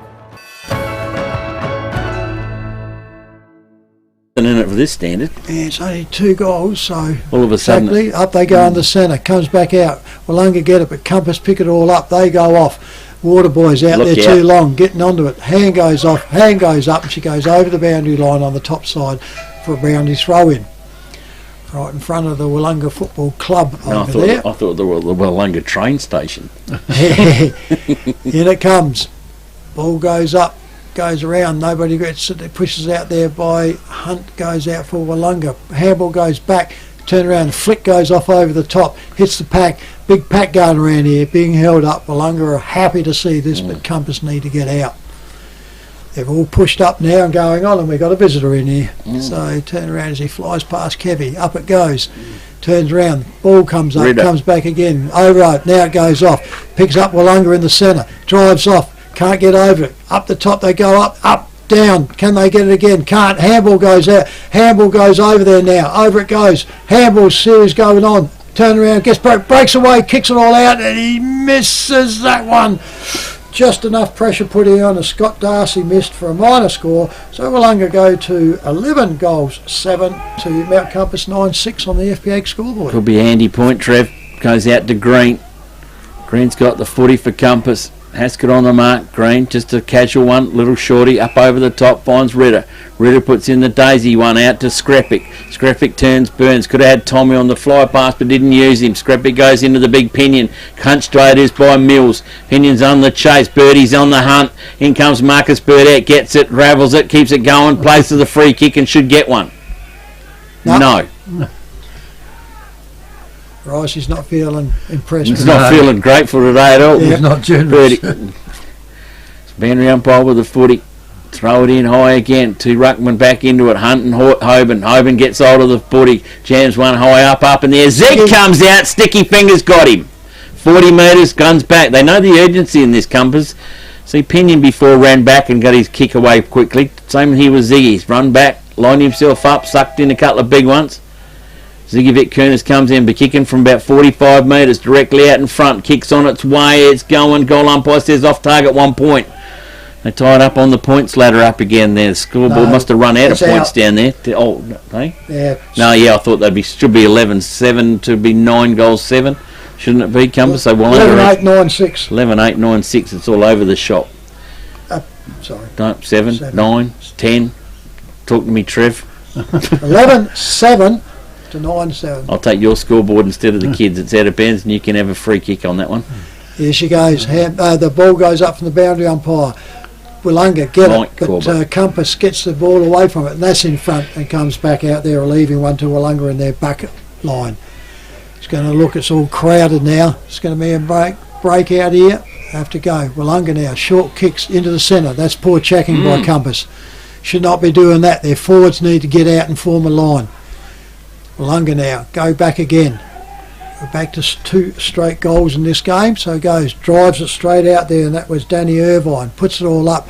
In it for this standard. Yeah, it's only 2 goals, so all of a sudden exactly, up they go in the centre, comes back out. Willunga get it, but Compass pick it all up. They go off. Water boy's out there too long, getting onto it. Hand goes off, hand goes up, and she goes over the boundary line on the top side for a boundary throw in. Right in front of the Willunga Football Club over there. I thought they were the Willunga train station. In it comes. Ball goes up. Goes around, nobody gets it, pushes out there by Hunt, goes out for Willunga. Handball goes back, turn around, flick goes off over the top, hits the pack, big pack going around here, being held up. Willunga are happy to see this, but Compass need to get out. They've all pushed up now and going on, and we've got a visitor in here. So turn around as he flies past Kevy, up it goes. Turns around, ball comes up, comes back again, over it, now it goes off, picks up Willunga in the centre, drives off, can't get over it. Up the top they go, up, down. Can they get it again? Can't. Handball goes out. Handball goes over there now. Over it goes. Handball series going on. Turn around, gets breaks away, kicks it all out, and he misses that one. Just enough pressure put in on. Scott Darcy missed for a minor score. So Willunga go to 11 goals 7 to Mount Compass 9-6 on the FPA scoreboard. Could be a handy point, Trev. Goes out to Green. Green's got the footy for Compass. Haskett on the mark. Green, just a casual one. Little shorty up over the top, finds Ritter. Ritter puts in the daisy one out to Scrappick. Scrappick turns Burns. Could have had Tommy on the fly pass, but didn't use him. Scrappick goes into the big Pinion. Hunt straight is by Mills. Pinion's on the chase. Birdie's on the hunt. In comes Marcus Burdett. Gets it, ravels it, keeps it going. Plays to the free kick and should get one. No. Rice is not feeling impressed. He's not feeling grateful today at all. Yeah. He's not generous. Boundary umpire with the footy. Throw it in high again. To Ruckman back into it. Hunt and Hoban. Hoban gets hold of the footy. Jams one high up in the air. Zig comes out. Sticky fingers got him. 40 metres, guns back. They know the urgency in this Compass. See, Pinion before ran back and got his kick away quickly. Same here with Ziggy. He's run back, lined himself up, sucked in a couple of big ones. Ziggy Kunis comes in, but kicking from about 45 metres directly out in front. Kicks on its way, it's going. Goal umpire says off target 1 point. They tied up on the points ladder up again there. The scoreboard must have run out of points down there. Oh, hey? Yeah. No, I thought should be 11-7 to be 9 goals 7. Shouldn't it be, Compass? 11-8-9-6. 11-8-9-6. It's all over the shop. Sorry. No, 7, 9, 10. Talk to me, Trev. 11-7 to 9-7. I'll take your scoreboard instead of the kids. It's out of bounds and you can have a free kick on that one. Here she goes. The ball goes up from the boundary umpire. Willunga get it, but Compass gets the ball away from it, and that's in front and comes back out there, leaving one to Willunga in their bucket line. It's going to look, it's all crowded now. It's going to be a break out here, have to go. Willunga now, short kicks into the centre. That's poor checking by Compass. Should not be doing that. Their forwards need to get out and form a line. Willunga now, go back again. We're back to 2 straight goals in this game. So goes, drives it straight out there, and that was Danny Irvine. Puts it all up.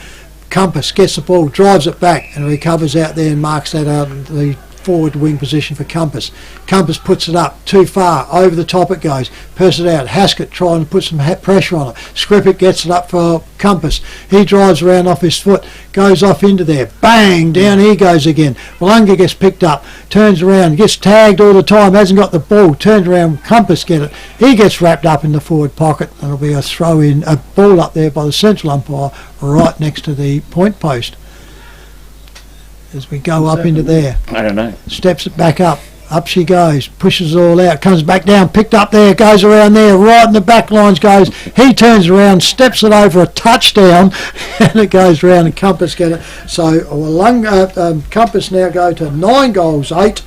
Compass gets the ball, drives it back, and recovers out there and marks that out in the forward wing position for Compass. Compass puts it up too far, over the top it goes, passes it out. Haskett trying to put some pressure on it. Skripik gets it up for Compass. He drives around off his foot, goes off into there, bang, down he goes again. Willunga gets picked up, turns around, gets tagged all the time, hasn't got the ball, turns around, Compass get it. He gets wrapped up in the forward pocket, and it'll be a throw in, a ball up there by the central umpire right next to the point post. As we go up into there. I don't know. Steps it back up. Up she goes. Pushes it all out. Comes back down. Picked up there. Goes around there. Right in the back lines goes. He turns around. Steps it over a touchdown. And it goes round and Compass get it. So Willunga, Compass now go to 9 goals, 8.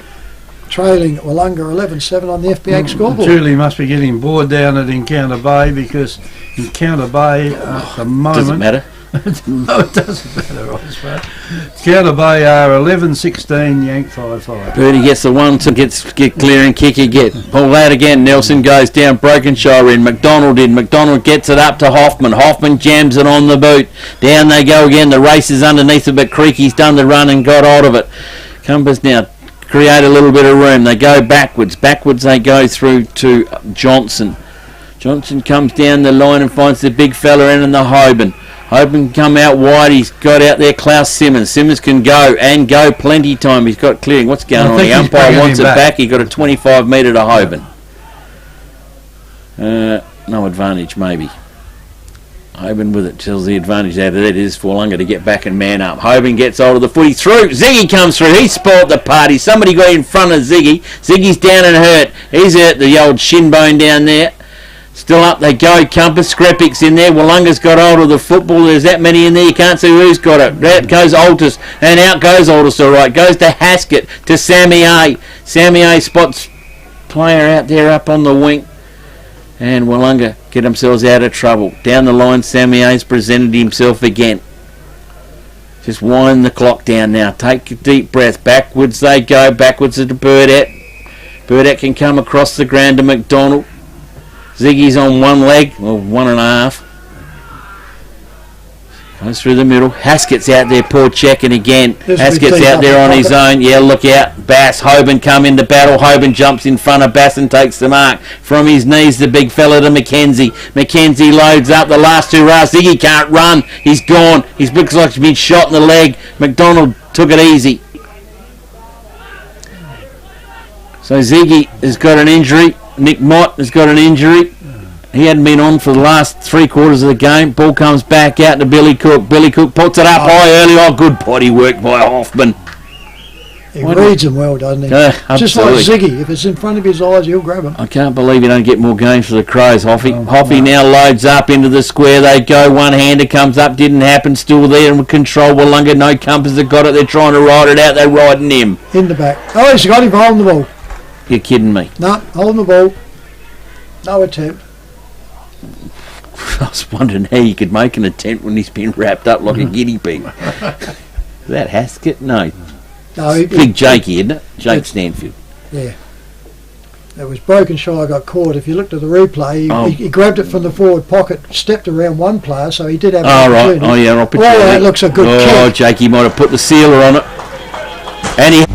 Trailing Willunga 11-7 on the FBH scoreboard. Julie must be getting bored down at Encounter Bay, because Encounter Bay at the moment... Doesn't matter. No, it doesn't matter, I suppose. Counter Bay are 11-16, Yank 5-5. Birdie gets the one to get clear and kick again. Pull out again. Nelson goes down. Brokenshire in. McDonald in. McDonald gets it up to Hoffman. Hoffman jams it on the boot. Down they go again. The race is underneath it, but Creaky's done the run and got out of it. Compass now create a little bit of room. They go backwards. Backwards they go through to Johnson. Johnson comes down the line and finds the big fella in the Hoban. Hoban can come out wide. He's got out there Klaus Simmons. Simmons can go and go plenty time. He's got clearing. What's going on? The umpire wants it back. He got a 25 metre to Hoban. No advantage maybe. Hoban with it tells the advantage out of that is for Willunga to get back and man up. Hoban gets hold of the footy through. Ziggy comes through. He spoiled the party. Somebody got in front of Ziggy. Ziggy's down and hurt. He's hurt the old shin bone down there. Still up they go. Compass. Skripik's in there. Willunga's got hold of the football. There's that many in there. You can't see who's got it. Out goes Altus. And out goes Altus all right. Goes to Haskett. To Sammy A. Sammy A spots player out there up on the wing. And Willunga get themselves out of trouble. Down the line, Sammy A's presented himself again. Just wind the clock down now. Take a deep breath. Backwards they go. Backwards to Burdett. Burdett can come across the ground to McDonald. Ziggy's on one leg, or 1.5. Goes through the middle. Haskett's out there, poor checking again. Haskett's out there on his own. Yeah, look out. Bass, Hoban come into battle. Hoban jumps in front of Bass and takes the mark. From his knees, the big fella to Mackenzie. Mackenzie loads up the last 2 rounds. Ziggy can't run. He's gone. He looks like he's been shot in the leg. McDonald took it easy. So Ziggy has got an injury. Nick Mott has got an injury. He hadn't been on for the last 3/4 of the game. Ball comes back out to Billy Cook. Billy Cook puts it up high early. Oh, good body work by Hoffman. He reads him well, doesn't he? Just like Ziggy. If it's in front of his eyes, he'll grab him. I can't believe you don't get more games for the Crows, Hoffy. Hoffy now loads up into the square. They go. One-hander comes up. Didn't happen. Still there in control. Willunga. No Compass have got it. They're trying to ride it out. They're riding him. In the back. Oh, he's got him holding the ball. You're kidding me. No, holding the ball. No attempt. I was wondering how you could make an attempt when he's been wrapped up like a guinea pig. Is that Haskett? No. Big Jakey, isn't it? Jake Stanfield. Yeah. It was Brokenshire got caught. If you looked at the replay, he grabbed it from the forward pocket, stepped around one player, so he did have an opportunity. Right. Oh, yeah, I'll picture that looks a good kick. Oh, Jakey might have put the sealer on it. And he...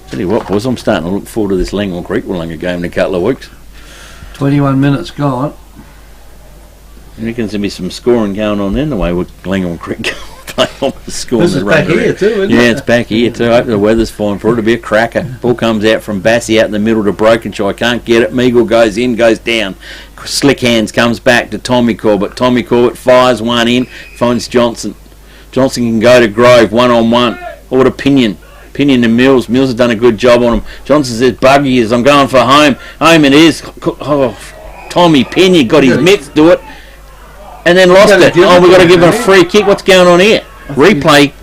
Tell you what, boys, I'm starting to look forward to this Langwell Creek Willunga game in a couple of weeks. 21 minutes gone. I reckon there'll be some scoring going on then, the way with Langwell Creek going. replay on the score. This is back here too, isn't it? Yeah, it's back here too. I hope the weather's fine for it. It'll be a cracker. Ball comes out from Bassey out in the middle to Brokenshire. Can't get it. Meagle goes in, goes down. Slick Hands comes back to Tommy Corbett. Tommy Corbett fires one in, finds Johnson. Johnson can go to Grove, 1-on-1. Or to Pinion. Pinion and Mills. Mills has done a good job on him. Johnson says, buggy is, I'm going for home. Home it is. Oh, Tommy Pinion got his mitts to it. And then lost it. Oh, we've got to give him a free kick. What's going on here? Replay.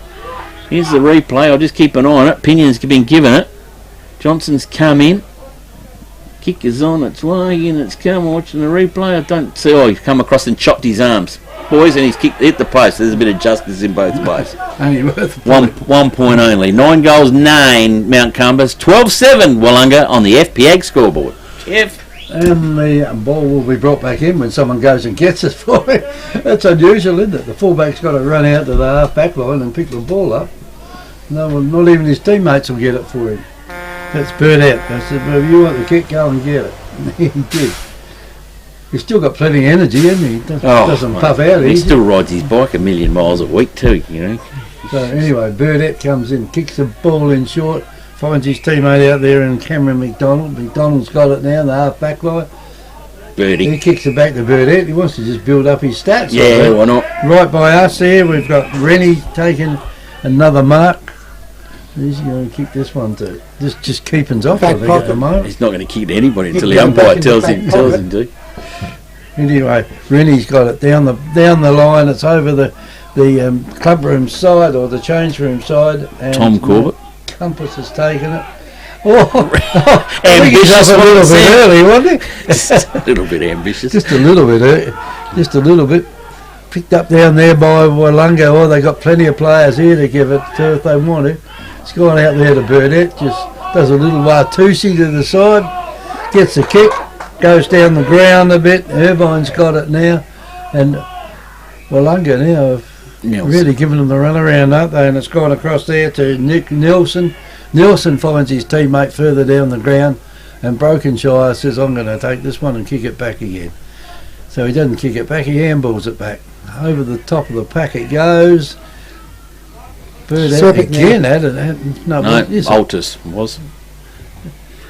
Here's the replay. I'll just keep an eye on it. Pinion's been given it. Johnson's come in. Kick is on its way and it's come. Watching the replay. I don't see. Oh, he's come across and chopped his arms. Boys, and he's hit the post. There's a bit of justice in both ways. Only worth one point only. 9 goals, 9 Mount Compass. 12-7 Willunga on the FPAG scoreboard. Jeff. And the ball will be brought back in when someone goes and gets it for it. That's unusual, isn't it? The fullback's got to run out to the half-back line and pick the ball up. No one, not even his teammates will get it for him. That's Burnett. I said, well, if you want the kick, go and get it. He did. He's still got plenty of energy, hasn't he? Doesn't puff out. He still rides his bike 1,000,000 miles a week too, you know. So anyway, Burnett comes in, kicks the ball in short, finds his teammate out there in Cameron McDonald. McDonald's got it now, the half-back line. Birdie. He kicks it back to Burnett. He wants to just build up his stats. Yeah, why not? Right by us there, we've got Rennie taking another mark. He's going to kick this one too. Just keeping's off, I think, at the moment. He's not going to kick to anybody until the umpire tells him to. Anyway, Rennie's got it down the line. It's over the club room side or the change room side. And Tom Corbett. Compass has taken it. Oh, ambitious a little bit early, wasn't he? Just a little bit ambitious. Just a little bit. Just a little bit. Picked up down there by Willunga. Oh, they got plenty of players here to give it to if they want to. It's gone out there to Burnett. Just does a little Watusi to the side. Gets the kick. Goes down the ground a bit. Irvine's got it now. And Willunga now have really given them the run around, aren't they? And it's gone across there to Nick Nelson. Nelson finds his teammate further down the ground. And Brokenshire says, I'm going to take this one and kick it back again. So he doesn't kick it back, he handballs it back. Over the top of the pack it goes. Burnett again. No, Altus was.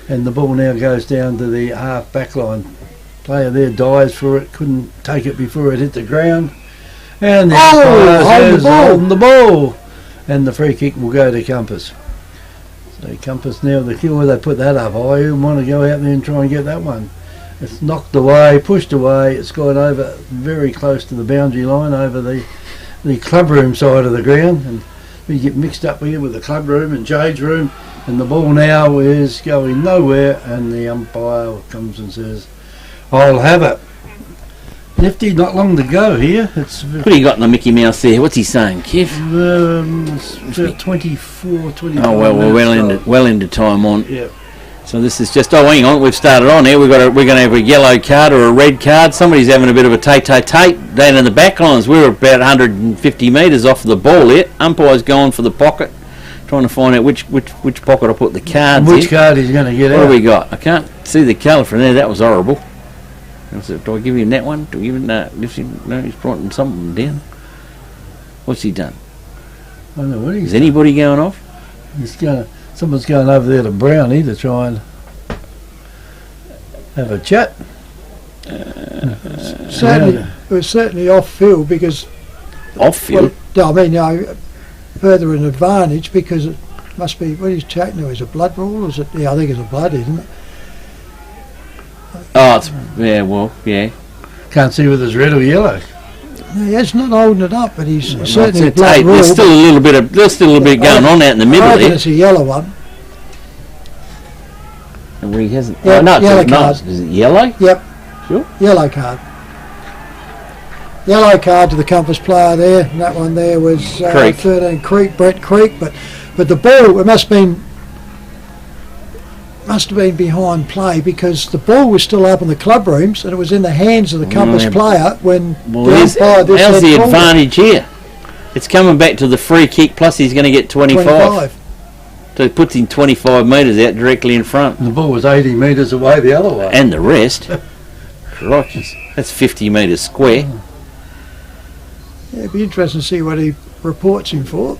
And the ball now goes down to the half back line. Player there dives for it, couldn't take it before it hit the ground. And the umpire says, holding the ball. And the free kick will go to Compass. So Compass now, the killer, they put that up high. You want to go out there and try and get that one. It's knocked away, pushed away. It's gone over very close to the boundary line, over the club room side of the ground. And we get mixed up here with the club room and Jade's room. And the ball now is going nowhere, and the umpire comes and says, I'll have it. Nifty, not long to go here. What do you got in the Mickey Mouse there? What's he saying, Kev? It's about 24, 25 Oh, well, we're well into time on. Yeah. So this is just, hang on, we've started on here. We're going to have a yellow card or a red card. Somebody's having a bit of a tate down in the back lines. We're about 150 metres off the ball here. Umpire's going for the pocket, trying to find out which pocket I put the cards in. Which card he's going to get out? What do we got? I can't see the colour from there. That was horrible. Do I give him that one? Do we give him that? No, he's brought something down. What's he done? I don't know what he's Is anybody going off? Someone's going over there to Brownie to try and have a chat. It was certainly off field because... Off field? Well, I mean, further an advantage because it must be... What he's chatting to, is it blood rule? Or is it? Yeah, I think it's a blood, isn't it? Oh, it's... Yeah, well, yeah. Can't see whether it's red or yellow. No, he's not holding it up, but he's certainly blood rule. There's still a little bit going on out in the middle there. It's a yellow one. And he hasn't... Yeah, no, yellow card. Is it yellow? Yep. Sure. Yellow card. Yellow card to the Compass player there. And that one there was 13 Brett Creek. But the ball, it must have been behind play because the ball was still up in the club rooms and it was in the hands of the Compass player when the umpire this how's the forward. advantage here? It's coming back to the free kick plus he's going to get 25. So it puts him 25 metres out directly in front. And the ball was 80 metres away the other way. And the rest. Crikey. That's 50 metres square. Yeah, it'd be interesting to see what he reports him for.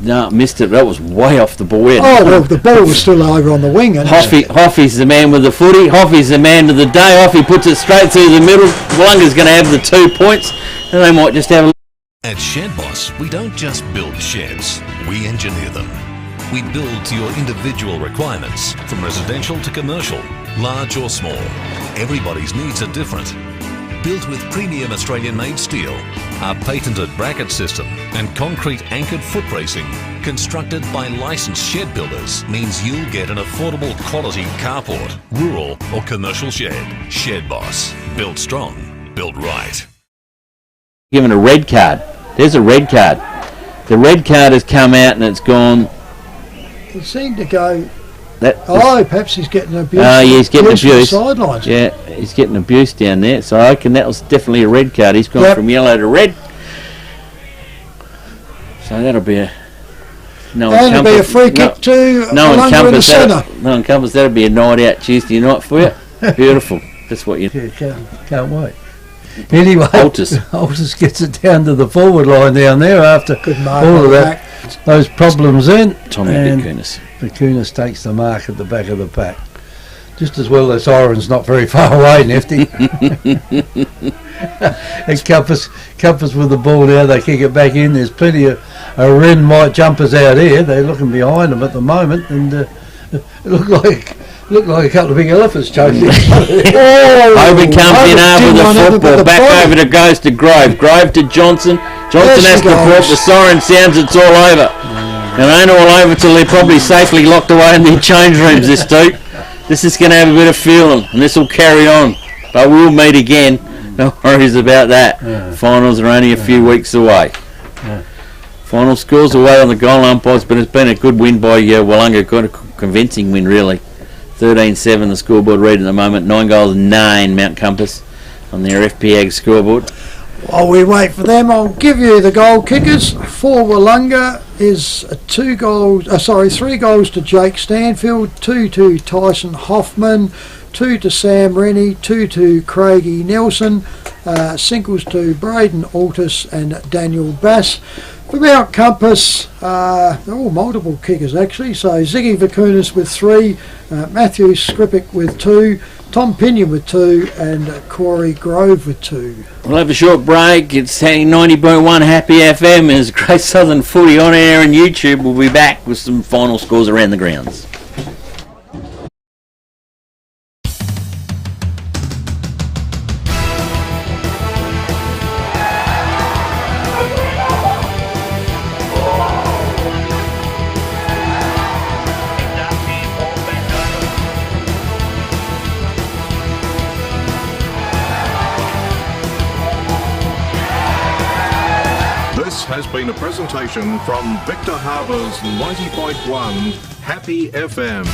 No, missed it. That was way off the ball. Oh, well, the ball was still over on the wing. Hoffy's the man with the footy. Hoffy's the man of the day. Hoffy puts it straight through the middle. Willunga's going to have the 2 points, and they might just have a... At Shed Boss, we don't just build sheds, we engineer them. We build to your individual requirements, from residential to commercial, large or small. Everybody's needs are different. Built with premium Australian-made steel, our patented bracket system and concrete anchored foot bracing, constructed by licensed shed builders, means you'll get an affordable quality carport, rural or commercial shed. Shed Boss. Built strong, built right. Given a red card. There's a red card. The red card has come out and it's gone. He seemed to go... That, perhaps he's getting abused. Yeah, he's getting abused. Sidelines. Yeah, he's getting abused down there. So I reckon that was definitely a red card. He's gone from yellow to red. So that'll be a... That'll be a free kick to Willunga in the centre. No Compass, that'll be a night out Tuesday night for you. Beautiful. That's what you... Yeah, can't wait. Anyway, Altus gets it down to the forward line down there after all of that. Those problems then. Tommy Bakunis. Bakunis takes the mark at the back of the pack. Just as well as Siren's not very far away, Nifty. And Compass with the ball now, they kick it back in. There's plenty of Ren white jumpers out here. They're looking behind them at the moment, and it looked like a couple of big elephants chasing. Obi comes in after the football, back over to goes to Grove. Grove to Johnson. Johnson has to put the siren sounds, it's all over. And it ain't all over till they're probably safely locked away in their change rooms, this dude. This is going to have a bit of feeling, and this will carry on. But we'll meet again. No worries about that. Yeah. Finals are only a few weeks away. Yeah. Final scores away on the goal umpires, but it's been a good win by Willunga. Quite a convincing win, really. 13-7 the scoreboard read at the moment. 9-9 Mount Compass on their FP Ag scoreboard. While we wait for them, I'll give you the goal kickers. For Willunga is 3 goals to Jake Stanfield, 2 to Tyson Hoffman, 2 to Sam Rennie, 2 to Craigie Nelson, singles to Braden Altus and Daniel Bass. For Mount Compass, multiple kickers actually. So Ziggy Vakunas with 3, Matthew Skripik with 2, Tom Pinion with 2, and Corey Grove with 2. We'll have a short break. It's 90.1 Happy FM. There's Great Southern Footy on air and YouTube. We'll be back with some final scores around the grounds. Has been a presentation from Victor Harbour's 90.1 Happy FM.